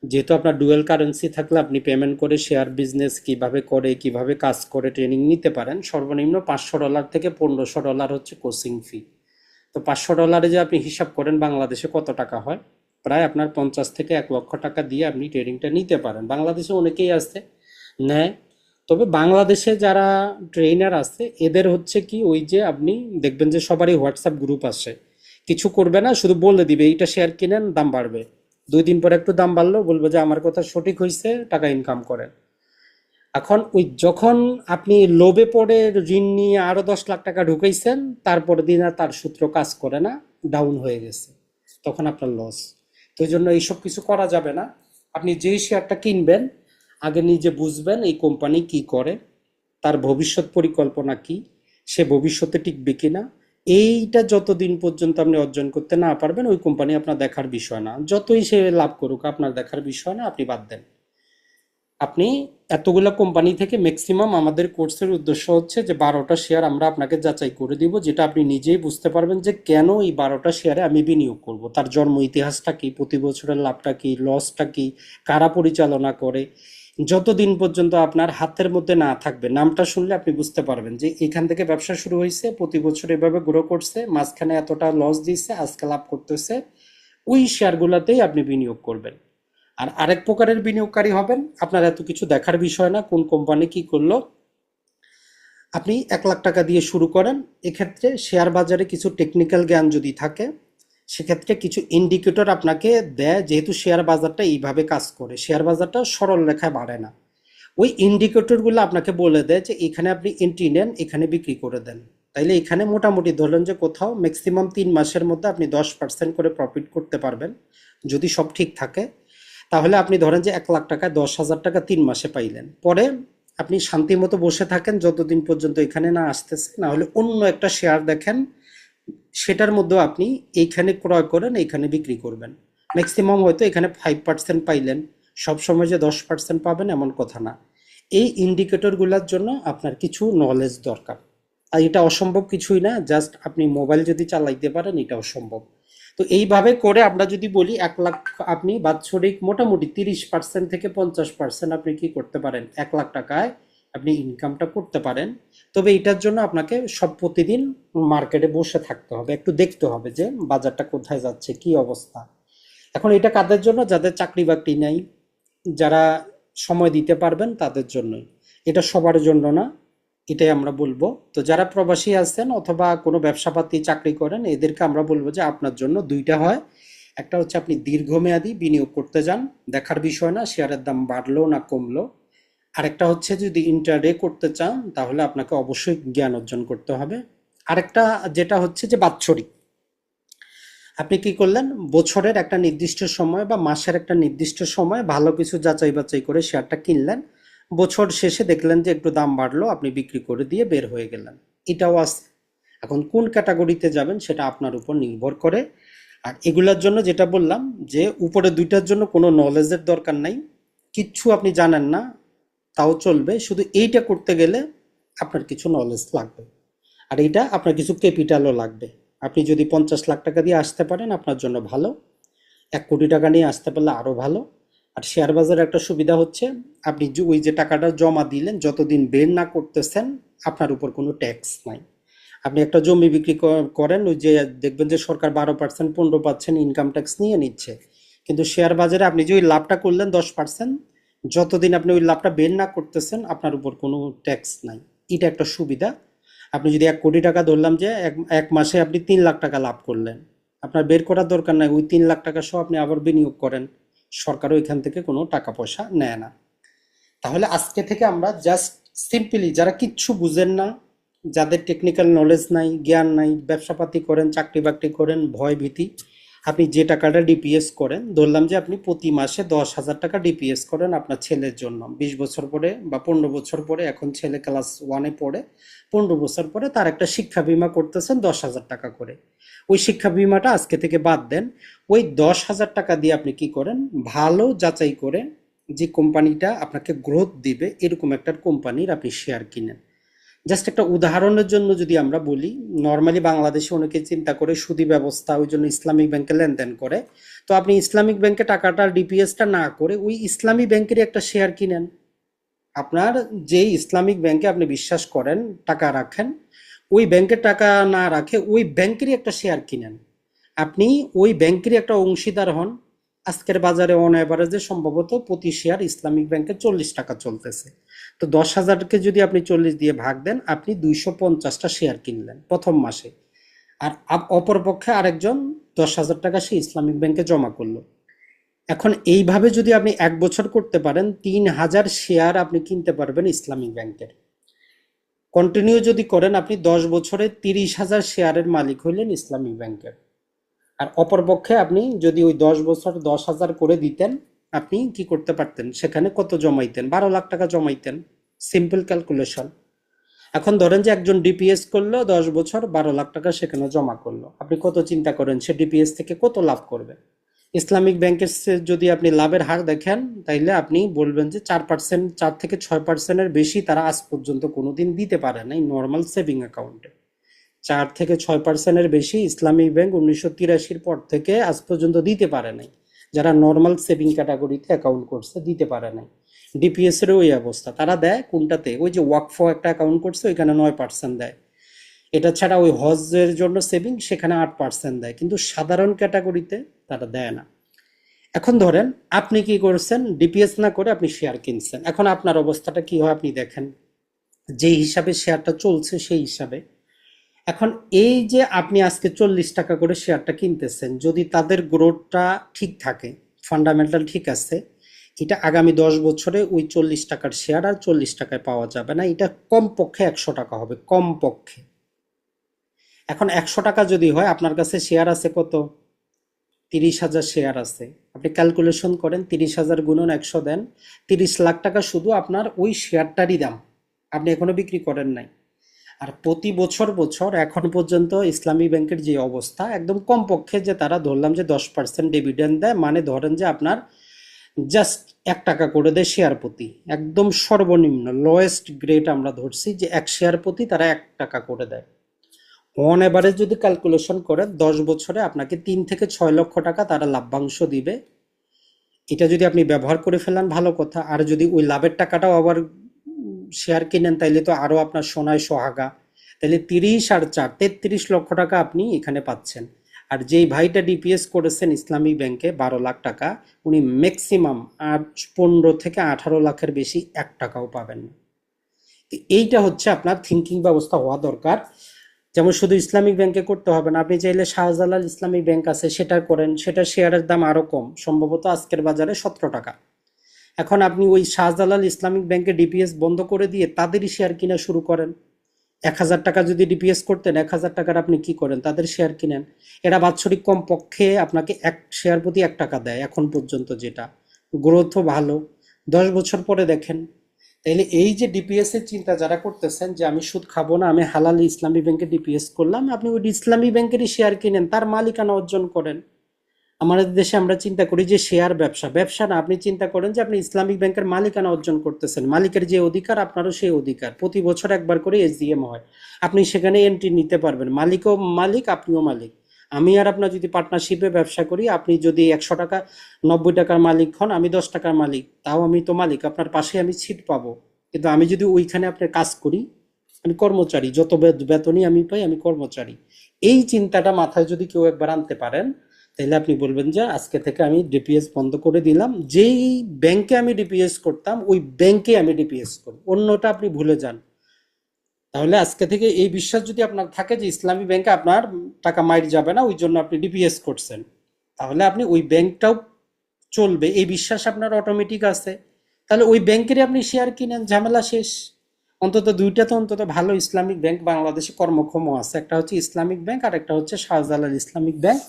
যেহেতু আপনার ডুয়েল কারেন্সি থাকলে আপনি পেমেন্ট করে শেয়ার বিজনেস কিভাবে করে কিভাবে কাজ করে ট্রেনিং নিতে পারেন। সর্বনিম্ন $500 থেকে $1500 হচ্ছে কোচিং ফি। তো $500 যে আপনি হিসাব করেন বাংলাদেশে কত টাকা হয়, প্রায় আপনার 50 থেকে 1 লক্ষ টাকা দিয়ে আপনি ট্রেনিংটা নিতে পারেন। বাংলাদেশে অনেকেই আছে নেয়, তবে বাংলাদেশে যারা ট্রেনার আছে এদের হচ্ছে কি, ওই যে আপনি দেখবেন যে সবারই হোয়াটসঅ্যাপ গ্রুপ আছে, কিছু করবে না, শুধু বলে দিবে এইটা শেয়ার কিনেন দাম বাড়বে। 2 দিন পরে একটু দাম বাড়লো বলবে যে আমার কথা সঠিক হয়েছে, টাকা ইনকাম করেন। এখন ওই যখন আপনি লোভে পড়ে ঋণ নিয়ে আরো 10 লাখ টাকা ঢুকাইছেন, তারপর দিন আর তার সূত্র কাজ করে না, ডাউন হয়ে গেছে, তখন আপনার লস। তো এই জন্য এইসব কিছু করা যাবে না। আপনি যেই শেয়ারটা কিনবেন আগে নিজে বুঝবেন এই কোম্পানি কি করে, তার ভবিষ্যৎ পরিকল্পনা কি, সে ভবিষ্যতে টিকবে কিনা। এইটা যতদিন পর্যন্ত আপনি অর্জন করতে না পারবেন ওই কোম্পানি আপনার দেখার বিষয় না, যতই সে লাভ করুক আপনার দেখার বিষয় না, আপনি বাদ দেন। আপনি এতগুলো কোম্পানি থেকে ম্যাক্সিমাম, আমাদের কোর্সের উদ্দেশ্য হচ্ছে যে 12টা শেয়ার আমরা আপনাকে যাচাই করে দিব, যেটা আপনি নিজেই বুঝতে পারবেন যে কেন এই 12টা শেয়ারে আমি বিনিয়োগ করব, তার জন্ম ইতিহাসটা কি, প্রতি বছরের লাভটা কি, লসটা কি, কারা পরিচালনা করে। যতদিন পর্যন্ত আপনার হাতের মধ্যে না থাকবে, নামটা শুনলে আপনি বুঝতে পারবেন যে এখান থেকে ব্যবসা শুরু হয়েছে, প্রতি বছর এভাবে গ্রো করছে, মাঝখানে এতটা লস দিচ্ছে, আজকে লাভ করতেছে, ওই শেয়ারগুলোতেই আপনি বিনিয়োগ করবেন। আর আরেক প্রকারের বিনিয়োগকারী হবেন, আপনার এত কিছু দেখার বিষয় না কোন কোম্পানি কি করলো। আপনি 1 লাখ টাকা দিয়ে শুরু করেন। এক্ষেত্রে শেয়ার বাজারে কিছু টেকনিক্যাল জ্ঞান যদি থাকে, সেক্ষেত্রে কিছু ইন্ডিকেটর আপনাকে দেয়, যেহেতু শেয়ার বাজারটা এইভাবে কাজ করে, শেয়ার বাজারটা সরল রেখায় বাড়ে না। ওই ইন্ডিকেটরগুলো আপনাকে বলে দেয় যে এখানে আপনি এন্ট্রি নেন, এখানে বিক্রি করে দেন। তাইলে এখানে মোটামুটি ধরলেন যে কোথাও ম্যাক্সিমাম 3 মাসের মধ্যে আপনি 10% করে প্রফিট করতে পারবেন, যদি সব ঠিক থাকে। তাহলে আপনি ধরেন যে 1 লাখ টাকায় 10,000 টাকা 3 মাসে পাইলেন, পরে আপনি শান্তি মতো বসে থাকেন যতদিন পর্যন্ত এখানে না আসতেছে, না হলে অন্য একটা শেয়ার দেখেন, সেটার মধ্যেও আপনি এইখানে ক্রয় করেন, এইখানে বিক্রি করবেন। ম্যাক্সিমাম হয়তো এখানে 5% পাইলেন, সব সময় যে 10% পাবেন এমন কথা না। এই ইন্ডিকেটরগুলোর জন্য আপনার কিছু নলেজ দরকার। আর এটা অসম্ভব কিছুই না, জাস্ট আপনি মোবাইল যদি চালাইতে পারেন এটাও সম্ভব। তো এইভাবে করে আমরা যদি বলি 1 লাখ, আপনি বাৎসরিক মোটামুটি 30% থেকে 50% আপনি কি করতে পারেন, 1 লাখ টাকায় আপনি ইনকামটা করতে পারেন। তবে এটার জন্য আপনাকে সব প্রতিদিন মার্কেটে বসে থাকতে হবে, একটু দেখতে হবে যে বাজারটা কোথায় যাচ্ছে, কি অবস্থা। এখন এটা কাদের জন্য, যাদের চাকরি বাকরি নাই, যারা সময় দিতে পারবেন তাদের জন্যই। এটা সবার জন্য না, এটাই আমরা বলবো। তো যারা প্রবাসী আছেন অথবা কোনো ব্যবসাপাতি চাকরি করেন, এদেরকে আমরা বলবো যে আপনার জন্য দুইটা হয়। একটা হচ্ছে আপনি দীর্ঘমেয়াদী বিনিয়োগ করতে যান, দেখার বিষয় না শেয়ারের দাম বাড়লো না কমলো। আরেকটা হচ্ছে যদি ইন্টারডে করতে চান তাহলে আপনাকে অবশ্যই জ্ঞান অর্জন করতে হবে। আরেকটা যেটা হচ্ছে যে বাৎসরিক, আপনি কি করলেন, বছরের একটা নির্দিষ্ট সময় বা মাসের একটা নির্দিষ্ট সময় ভালো কিছু যাচাই বাছাই করে শেয়ারটা কিনলেন, বছর শেষে দেখলেন যে একটু দাম বাড়লো, আপনি বিক্রি করে দিয়ে বের হয়ে গেলেন, এটাও আছে। এখন কোন ক্যাটাগরিতে যাবেন সেটা আপনার উপর নির্ভর করে। আর এগুলার জন্য যেটা বললাম যে উপরে দুইটার জন্য কোনো নলেজের দরকার নাই, কিচ্ছু আপনি জানেন না তাও চলবে, শুধু এইটা করতে গেলে আপনার কিছু নলেজ লাগবে। আর এইটা আপনার কিছু ক্যাপিটালও লাগবে। আপনি যদি 50 লাখ টাকা দিয়ে আসতে পারেন আপনার জন্য ভালো, 1 কোটি টাকা নিয়ে আসতে পারলে আরো ভালো। আর শেয়ার বাজারে একটা সুবিধা হচ্ছে, আপনি ওই যে টাকাটা জমা দিলেন যতদিন বের না করতেছেন আপনার উপর কোনো ট্যাক্স নাই। আপনি একটা জমি বিক্রি করেন, ওই যে দেখবেন যে সরকার 12% 15% ইনকাম ট্যাক্স নিয়ে নিচ্ছে, কিন্তু শেয়ার বাজারে আপনি যে ওই লাভটা করলেন 10%, যতদিন আপনি ওই লাভটা বের না করতেছেন আপনার উপর কোনো ট্যাক্স নাই। এটা একটা সুবিধা। আপনি যদি 1 কোটি টাকা ধরলাম যে এক মাসে আপনি 3 লাখ টাকা লাভ করলেন, আপনার বের করার দরকার নাই, ওই 3 লাখ টাকা সহ আপনি আবার বিনিয়োগ করেন, সরকারও এখান থেকে কোনো টাকা পয়সা নেয় না। তাহলে আজকে থেকে আমরা জাস্ট সিম্পলি, যারা কিচ্ছু বুঝেন না, যাদের টেকনিক্যাল নলেজ নাই, জ্ঞান নাই, ব্যবসাপাতি করেন, চাকরি বাকরি করেন, ভয় ভীতি, আপনি যে টাকাটা ডিপিএস করেন, ধরলাম যে আপনি প্রতি মাসে 10,000 টাকা ডিপিএস করেন আপনার ছেলের জন্য, 20 বছর পরে বা 15 বছর পরে, এখন ছেলে ক্লাস 1-এ পড়ে, 15 বছর পরে তার একটা শিক্ষা বিমা করতেছেন 10,000 টাকা করে। ওই শিক্ষা বিমাটা আজকে থেকে বাদ দেন। ওই 10,000 টাকা দিয়ে আপনি কি করেন, ভালো যাচাই করে যে কোম্পানিটা আপনাকে গ্রোথ দিবে এরকম একটা কোম্পানির আপনি শেয়ার কিনেন। জাস্ট একটা উদাহরণের জন্য যদি আমরা বলি, নর্মালি বাংলাদেশে অনেকে চিন্তা করে সুদী ব্যবস্থা, ওই জন্য ইসলামিক ব্যাংকে লেনদেন করে। তো আপনি ইসলামিক ব্যাংকে টাকাটা ডিপিএসটা না করে ওই ইসলামী ব্যাংকের একটা শেয়ার কিনেন। আপনার যেই ইসলামিক ব্যাংকে আপনি বিশ্বাস করেন, টাকা রাখেন, ওই ব্যাংকে টাকা না রাখে ওই ব্যাংকেরই একটা শেয়ার কিনেন। আপনি ওই ব্যাংকেরই একটা অংশীদার হন। আজকের বাজারে অন অ্যাভারেজে সম্ভবত প্রতি শেয়ার ইসলামিক ব্যাংকে 40 টাকা চলতেছে। তো 10,000কে যদি আপনি 40 দিয়ে ভাগ দেন, আপনি 250টা শেয়ার কিনলেন প্রথম মাসে। আর অপরপক্ষে আরেকজন 10,000 টাকা সে ইসলামিক ব্যাংকে জমা করলো। এখন এইভাবে যদি আপনি 1 বছর করতে পারেন, 3,000 শেয়ার আপনি কিনতে পারবেন ইসলামিক ব্যাংকের। কন্টিনিউ যদি করেন, আপনি 10 বছরে 30,000 শেয়ারের মালিক হইলেন ইসলামিক ব্যাংকের। আর অপরপক্ষে আপনি যদি ওই 10 বছর 10,000 করে দিতেন, আপনি কি করতে পারতেন, সেখানে কত জমাইতেন, 12 লাখ টাকা জমাইতেন। Simple calculation. এখন ধরেন যে একজন ডিপিএস করলো 10 বছর, 12 লাখ টাকা সেখানে জমা করলো, আপনি কত চিন্তা করেন সে ডিপিএস থেকে কত লাভ করবে? ইসলামিক ব্যাংকের যদি আপনি লাভের হার দেখেন, তাইলে আপনি বলবেন যে 4%, 4 থেকে 6%-এর বেশি তারা আজ পর্যন্ত কোনোদিন দিতে পারে নাই নর্মাল সেভিং অ্যাকাউন্টে। 4 থেকে 6%-এর বেশি ইসলামিক ব্যাংক 1983-র পর থেকে আজ পর্যন্ত দিতে পারে নাই। যারা নর্মাল সেভিং ক্যাটাগরিতে অ্যাকাউন্ট করছে দিতে পারে নাই। ডিপিএস এর ওই অবস্থা। তারা দেয় কোনটাতে, ওই যে ওয়াকফ একটা অ্যাকাউন্ট করছে ওইখানে 9% দেয়। এটা ছাড়া ওই হজের জন্য সেভিং, সেখানে 8% দেয়, কিন্তু সাধারণ ক্যাটাগরিতে তারা দেয় না। এখন ধরেন আপনি কি করছেন, ডিপিএস না করে আপনি শেয়ার কিনছেন। এখন আপনার অবস্থাটা কি হয় আপনি দেখেন, যে হিসাবে শেয়ারটা চলছে সেই হিসাবে। এখন এই যে আপনি আজকে 40 টাকা করে শেয়ারটা কিনতেছেন, যদি তাদের গ্রোথটা ঠিক থাকে, ফান্ডামেন্টাল ঠিক আছে, এটা আগামী 10 বছরে ওই 40 টাকার শেয়ার আর 40 টাকায় পাওয়া যাবে না, এটা কমপক্ষে 100 টাকা হবে, কমপক্ষে। এখন 100 টাকা যদি হয়, আপনার কাছে শেয়ার আছে কত, 30,000 শেয়ার আছে। আপনি ক্যালকুলেশন করেন, 30,000 গুণন 100 দেন, 30 লাখ টাকা শুধু আপনার ওই শেয়ারটারই দাম, আপনি এখনো বিক্রি করেন নাই। আর প্রতি বছর বছর এখন পর্যন্ত ইসলামী ব্যাংকের যে অবস্থা, একদম কমপক্ষে যে তারা ধরলাম যে 10% ডিভিডেন্ড দেয়, মানে ধরেন যে আপনার জাস্ট 1 টাকা করে দেয় শেয়ার প্রতি, একদম সর্বনিম্ন লোয়েস্ট গ্রেড আমরা ধরছি যে 1 শেয়ার প্রতি তারা 1 টাকা করে দেয়। অন এভারেজ যদি ক্যালকুলেশন করেন, 10 বছরে আপনাকে 3 থেকে 6 লক্ষ টাকা তারা লাভ্যাংশ দিবে। এটা যদি আপনি ব্যবহার করে ফেলেন ভালো কথা, আর যদি ওই লাভের টাকাটাও আবার শেয়ার কিনেন, তাইলে তো আরো আপনার সোনায় সোহাগা। তাহলে 30 আর 4, 33 লক্ষ টাকা আপনি এখানে পাচ্ছেন। আর যেই ভাইটা ডিপিএস করেছেন ইসলামী ব্যাংকে 12 লাখ টাকা, উনি ম্যাক্সিমাম আর 15 থেকে 18 লাখের বেশি 1 টাকাও পাবেন না। এইটা হচ্ছে আপনার থিঙ্কিং ব্যবস্থা হওয়া দরকার। যেমন শুধু ইসলামিক ব্যাংকে করতে হবে না, আপনি চাইলে শাহজালাল ইসলামিক ব্যাংক আছে সেটা করেন, সেটা শেয়ারের দাম আরো কম, সম্ভবত আজকের বাজারে 17 টাকা। এখন আপনি ওই শাহজালাল ইসলামিক ব্যাংকে ডিপিএস বন্ধ করে দিয়ে তাদেরই শেয়ার কিনা শুরু করেন। 1,000 টাকা যদি ডিপিএস করতেন, 1,000 টাকার আপনি কি করেন, তাদের শেয়ার কিনেন। এরা বাৎসরিক কম পক্ষে আপনাকে 1 শেয়ার প্রতি 1 টাকা দেয় এখন পর্যন্ত, যেটা গ্রোথও ভালো। 10 বছর পরে দেখেন। তাইলে এই যে ডিপিএস এর চিন্তা যারা করতেছেন যে আমি সুদ খাবো না, আমি হালাল ইসলামী ব্যাংকে ডিপিএস করলাম, আপনি ওই ইসলামী ব্যাংকেরই শেয়ার কিনেন, তার মালিকানা অর্জন করেন। আমাদের দেশে আমরা চিন্তা করি যে শেয়ার ব্যবসা, ব্যবসা না, আপনি চিন্তা করেন যে আপনি ইসলামিক ব্যাংকের মালিকানা অর্জন করতেছেন, মালিকের যে অধিকার আপনারও সেই অধিকার, প্রতি বছর একবার করে এসডিএম হয়, আপনি সেখানে এন্ট্রি নিতে পারবেন, মালিকও মালিক আপনিও মালিক। আমি আর আপনার যদি পার্টনারশিপে ব্যবসা করি, আপনি যদি 100 টাকা 90 টাকার মালিক হন, আমি 10 টাকার মালিক, তাও আমি তো মালিক, আপনার পাশে আমি সিট পাবো। কিন্তু আমি যদি ওইখানে আপনার কাজ করি, আমি কর্মচারী, যত বেতনই আমি পাই আমি কর্মচারী। এই চিন্তাটা মাথায় যদি কেউ একবার আনতে পারেন, তাহলে আপনি বলবেন যে আজকে থেকে আমি ডিপিএস বন্ধ করে দিলাম, যেই ব্যাংকে আমি ডিপিএস করতাম ওই ব্যাংকে আমি ডিপিএস করি, অন্যটা আপনি ভুলে যান। তাহলে আজকে থেকে এই বিশ্বাস যদি আপনার থাকে যে ইসলামী ব্যাংকে আপনার টাকা মাইর যাবে না, ওই জন্য আপনি ডিপিএস করছেন, তাহলে আপনি ওই ব্যাংকটাও চলবে এই বিশ্বাস আপনার অটোমেটিক আছে, তাহলে ওই ব্যাংকেরই আপনি শেয়ার কিনেন, ঝামেলা শেষ। অন্তত দুইটা তো অন্তত ভালো ইসলামিক ব্যাংক বাংলাদেশে কর্মক্ষম আছে, একটা হচ্ছে ইসলামিক ব্যাংক আর একটা হচ্ছে শাহজালাল ইসলামিক ব্যাংক।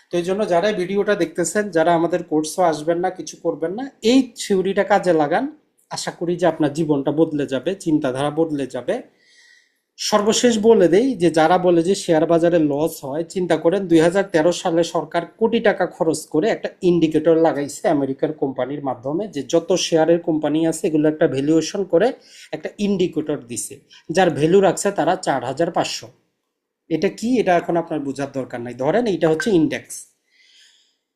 তো এই জন্য যারা ভিডিওটা দেখতেছেন, যারা আমাদের কোর্সও আসবেন না, কিছু করবেন না, এই থিওরিটা কাজে লাগান। আশা করি যে আপনার জীবনটা বদলে যাবে, চিন্তাধারা বদলে যাবে। সর্বশেষ বলে দেই যে যারা বলে যে শেয়ার বাজারে লস হয়, চিন্তা করেন 2013 সালে সরকার কোটি টাকা খরচ করে একটা ইন্ডিকেটর লাগাইছে আমেরিকার কোম্পানির মাধ্যমে, যে যত শেয়ারের কোম্পানি আছে এগুলো একটা ভ্যালুয়েশন করে একটা ইন্ডিকেটর দিছে, যার ভ্যালু রাখছে তারা 4,500। এটা কি, এটা এখন আপনার বোঝার দরকার নাই, ধরেন এইটা হচ্ছে ইন্ডেক্স।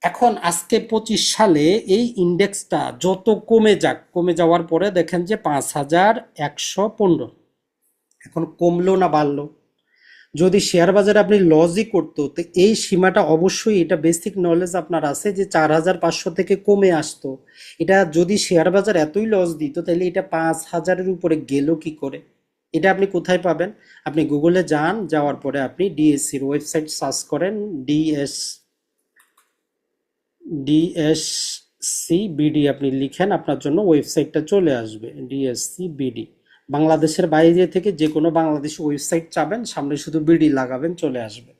এখন আজকে 25 সালে এই ইন্ডেক্সটা যত কমে যাক, কমে যাওয়ার পরে দেখেন যে 5,115। এখন কমলো না বাড়লো? যদি শেয়ার বাজারে আপনি লসই করতো, তো এই সীমাটা অবশ্যই, এটা বেসিক নলেজ আপনার আছে যে 4,500 থেকে কমে আসতো। এটা যদি শেয়ার বাজার এতই লস দিত, তাহলে এটা 5,000-এর উপরে গেল কি করে? এটা আপনি কোথায় পাবেন? আপনি গুগলে যান, যাওয়ার পরে আপনি ডিএসসির ওয়েবসাইট সার্চ করেন, ডিএসসি বিডি আপনি লিখেন, আপনার জন্য ওয়েবসাইটটা চলে আসবে, ডিএসসি বিডি। বাংলাদেশের বাইরে থেকে যে কোনো বাংলাদেশি ওয়েবসাইট চাবেন, সামনে শুধু বিডি লাগাবেন, চলে আসবে।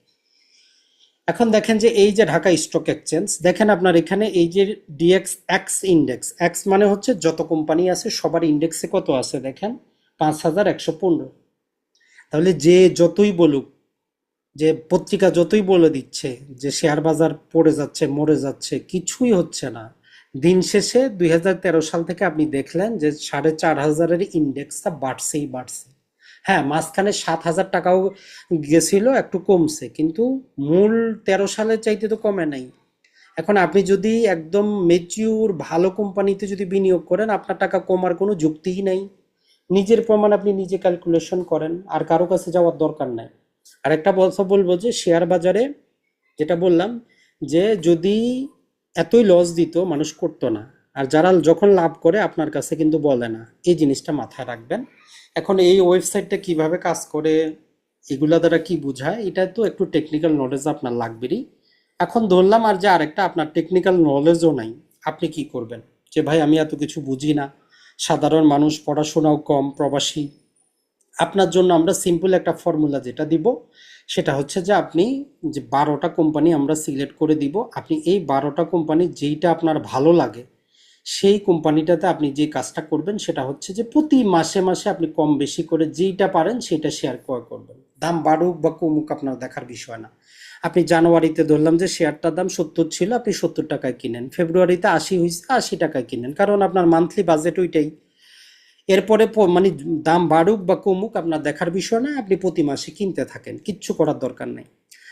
এখন দেখেন যে এই যে ঢাকা স্টক এক্সচেঞ্জ, দেখেন আপনার এখানে এই যে ডিএক্স এক্স ইন্ডেক্স, এক্স মানে হচ্ছে যত কোম্পানি আছে সবার ইন্ডেক্সে কত আছে দেখেন, 5,115। তাহলে যে যতই বলুক, যে পত্রিকা যতই বলে দিচ্ছে যে শেয়ার বাজার পড়ে যাচ্ছে, মরে যাচ্ছে, কিছুই হচ্ছে না। দিন শেষে 2013 সাল থেকে আপনি দেখলেন যে 4,500-এর ইন্ডেক্সটা বাড়ছেই বাড়ছে। হ্যাঁ, মাঝখানে 7,000 টাকাও গেছিল, একটু কমছে, কিন্তু মূল 13 সালের চাইতে তো কমে নাই। এখন আপনি যদি একদম মেচিউর ভালো কোম্পানিতে যদি বিনিয়োগ করেন, আপনার টাকা কমার কোনো যুক্তিই নাই। নিজের প্রমাণ আপনি নিজে ক্যালকুলেশন করেন, আর কারো কাছে যাওয়ার দরকার নাই। আর একটা কথা বলবো যে শেয়ার বাজারে যেটা বললাম, যে যদি এতই লস দিত মানুষ করতো না, আর যারা যখন লাভ করে আপনার কাছে কিন্তু বলে না, এই জিনিসটা মাথায় রাখবেন। এখন এই ওয়েবসাইটটা কিভাবে কাজ করে, এগুলা দ্বারা কি বোঝায়, এটা তো একটু টেকনিক্যাল নলেজ আপনার লাগবেই। এখন ধরলাম আর যে আরেকটা আপনার টেকনিক্যাল নলেজও নাই, আপনি কি করবেন? যে ভাই আমি এত কিছু বুঝি না, সাধারণ মানুষ, পড়াশোনাও কম, প্রবাসী। আপনার জন্য আমরা সিম্পল একটা ফর্মুলা যেটা দিব, সেটা হচ্ছে যে আপনি যে 12টা কোম্পানি আমরা সিলেক্ট করে দিব, আপনি এই 12টা কোম্পানি যেইটা আপনার ভালো লাগে সেই কোম্পানিটাতে আপনি যে কাজটা করবেন সেটা হচ্ছে যে প্রতি মাসে মাসে আপনি কম বেশি করে যেইটা পারেন সেটা শেয়ার ক্রয় করবেন। দাম বাড়ুক বা কমুক আপনার দেখার বিষয় না। আপনি জানুয়ারিতে ধরলাম যে শেয়ারটার দাম 70 ছিল, আপনি 70 টাকায় কিনেন, ফেব্রুয়ারিতে 80 হয়েছে, 80 টাকায় কিনেন, কারণ আপনার মান্থলি বাজেট ওইটাই। এরপরে মানে দাম বাড়ুক বা কমুক আপনার দেখার বিষয় না, আপনি প্রতি মাসে কিনতে থাকেন, কিচ্ছু করার দরকার নেই।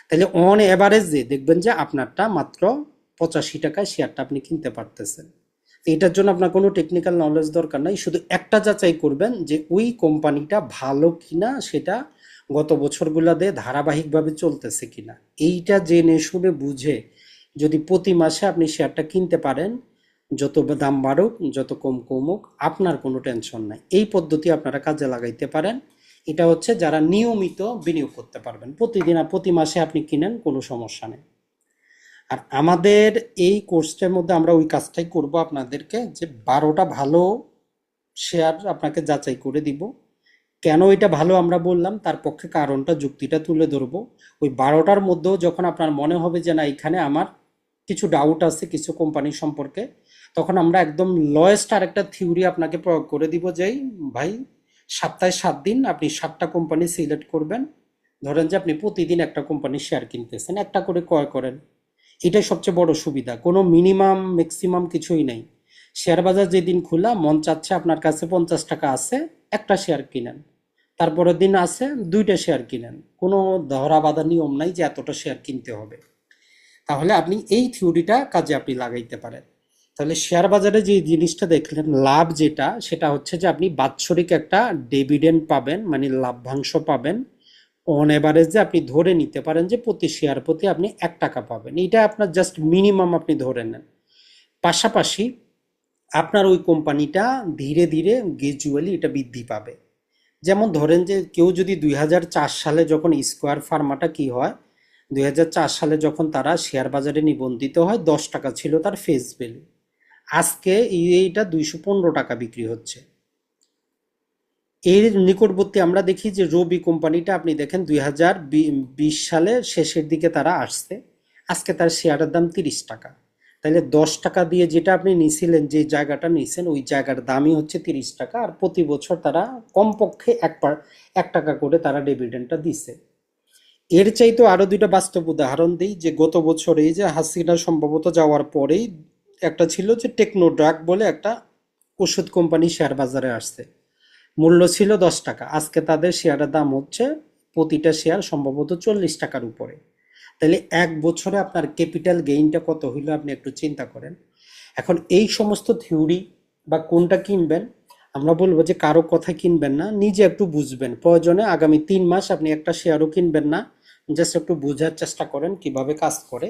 তাহলে অন এভারেজে দেখবেন যে আপনারটা মাত্র 85 টাকায় শেয়ারটা আপনি কিনতে পারতেছেন। তো এটার জন্য আপনার কোনো টেকনিক্যাল নলেজ দরকার নাই, শুধু একটা যাচাই করবেন যে ওই কোম্পানিটা ভালো কিনা, সেটা গত বছরগুলোতে ধারাবাহিকভাবে চলতেছে কিনা। এইটা জেনে শুনে বুঝে যদি প্রতি মাসে আপনি শেয়ারটা কিনতে পারেন, যত দাম বাড়ুক যত কম কমুক আপনার কোনো টেনশন নাই। এই পদ্ধতি আপনারা কাজে লাগাইতে পারেন। এটা হচ্ছে যারা নিয়মিত বিনিয়োগ করতে পারবেন, প্রতিদিন আর প্রতি মাসে আপনি কিনেন, কোনো সমস্যা নেই। আর আমাদের এই কোর্সটার মধ্যে আমরা ওই কাজটাই করব, আপনাদেরকে যে 12টা ভালো শেয়ার আপনাকে যাচাই করে দিব। কেন এটা ভালো আমরা বললাম, তার পক্ষে কারণটা, যুক্তিটা তুলে ধরবো। ওই 12টার মধ্যেও যখন আপনার মনে হবে যে না এখানে আমার কিছু ডাউট আছে কিছু কোম্পানি সম্পর্কে, তখন আমরা একদম লয়েস্ট আর একটা থিওরি আপনাকে প্রয়োগ করে দিব, যেই ভাই সপ্তাহে 7 দিন আপনি 7টা কোম্পানি সিলেক্ট করবেন। ধরেন যে আপনি প্রতিদিন একটা কোম্পানি শেয়ার কিনতেছেন, একটা করে ক্রয় করেন। এটাই সবচেয়ে বড় সুবিধা, কোনো মিনিমাম ম্যাক্সিমাম কিছুই নেই। শেয়ার বাজার যেদিন খোলা, মন চাচ্ছে আপনার কাছে 50 টাকা আছে, একটা শেয়ার কিনেন, তারপরের দিন আছে 2টা শেয়ার কিনেন, কোনো ধরা বাঁধা নিয়ম নাই যে এতটা শেয়ার কিনতে হবে। তাহলে আপনি এই থিওরিটা কাজে আপনি লাগাইতে পারেন। তাহলে শেয়ার বাজারে যে জিনিসটা দেখলেন লাভ, যেটা সেটা হচ্ছে যে আপনি বাৎসরিক একটা ডিভিডেন্ড পাবেন, মানে লাভ্যাংশ পাবেন। অন এভারেজে আপনি ধরে নিতে পারেন যে প্রতি শেয়ার প্রতি আপনি 1 টাকা পাবেন, এটা আপনার জাস্ট মিনিমাম আপনি ধরে নেন। পাশাপাশি আপনার ওই কোম্পানিটা ধীরে ধীরে গ্রাজুয়ালি এটা বৃদ্ধি পাবে। যেমন ধরেন যে কেউ যদি 2004 সালে যখন স্কোয়ার ফার্মাটা কি হয়, 2004 সালে যখন তারা শেয়ার বাজারে নিবন্ধিত হয় 10 টাকা ছিল তার ফেস ভ্যালু। আজকে এইটা 215 টাকা বিক্রি হচ্ছে। এর নিকটবর্তী আমরা দেখি যে রবি কোম্পানিটা, আপনি দেখেন 2020 সালের শেষের দিকে তারা আসছে, আজকে তার শেয়ারের দাম 30 টাকা। তাহলে 10 টাকা দিয়ে যেটা আপনি নিছিলেন, যে জায়গাটা নিছেন, ওই জায়গার দামই হচ্ছে 30 টাকা। আর প্রতি বছর তারা কমপক্ষে 1 টাকা করে তারা ডিভিডেন্ডটা দিছে। এর চাইতে আরো দুইটা বাস্তব উদাহরণ দিই, যে গত বছর এই যে হাসিনা সম্ভবত যাওয়ার পরেই একটা ছিল যে টেকনো ড্রাগ বলে একটা ওষুধ কোম্পানি শেয়ার বাজারে আসছে। মূল্য ছিল 10 টাকা, আজকে তাদের শেয়ারের দাম হচ্ছে প্রতিটা শেয়ার সম্ভবত 40 টাকার উপরে। তাহলে 1 বছরে আপনার ক্যাপিটাল গেইনটা কত হইলো আপনি একটু চিন্তা করেন। এখন এই সমস্ত থিওরি বা কোনটা কিনবেন, আমরা বলবো যে কারো কথা কিনবেন না, নিজে একটু বুঝবেন। প্রয়োজনে আগামী 3 মাস আপনি একটা শেয়ারও কিনবেন না, জাস্ট একটু বোঝার চেষ্টা করেন কিভাবে কাজ করে।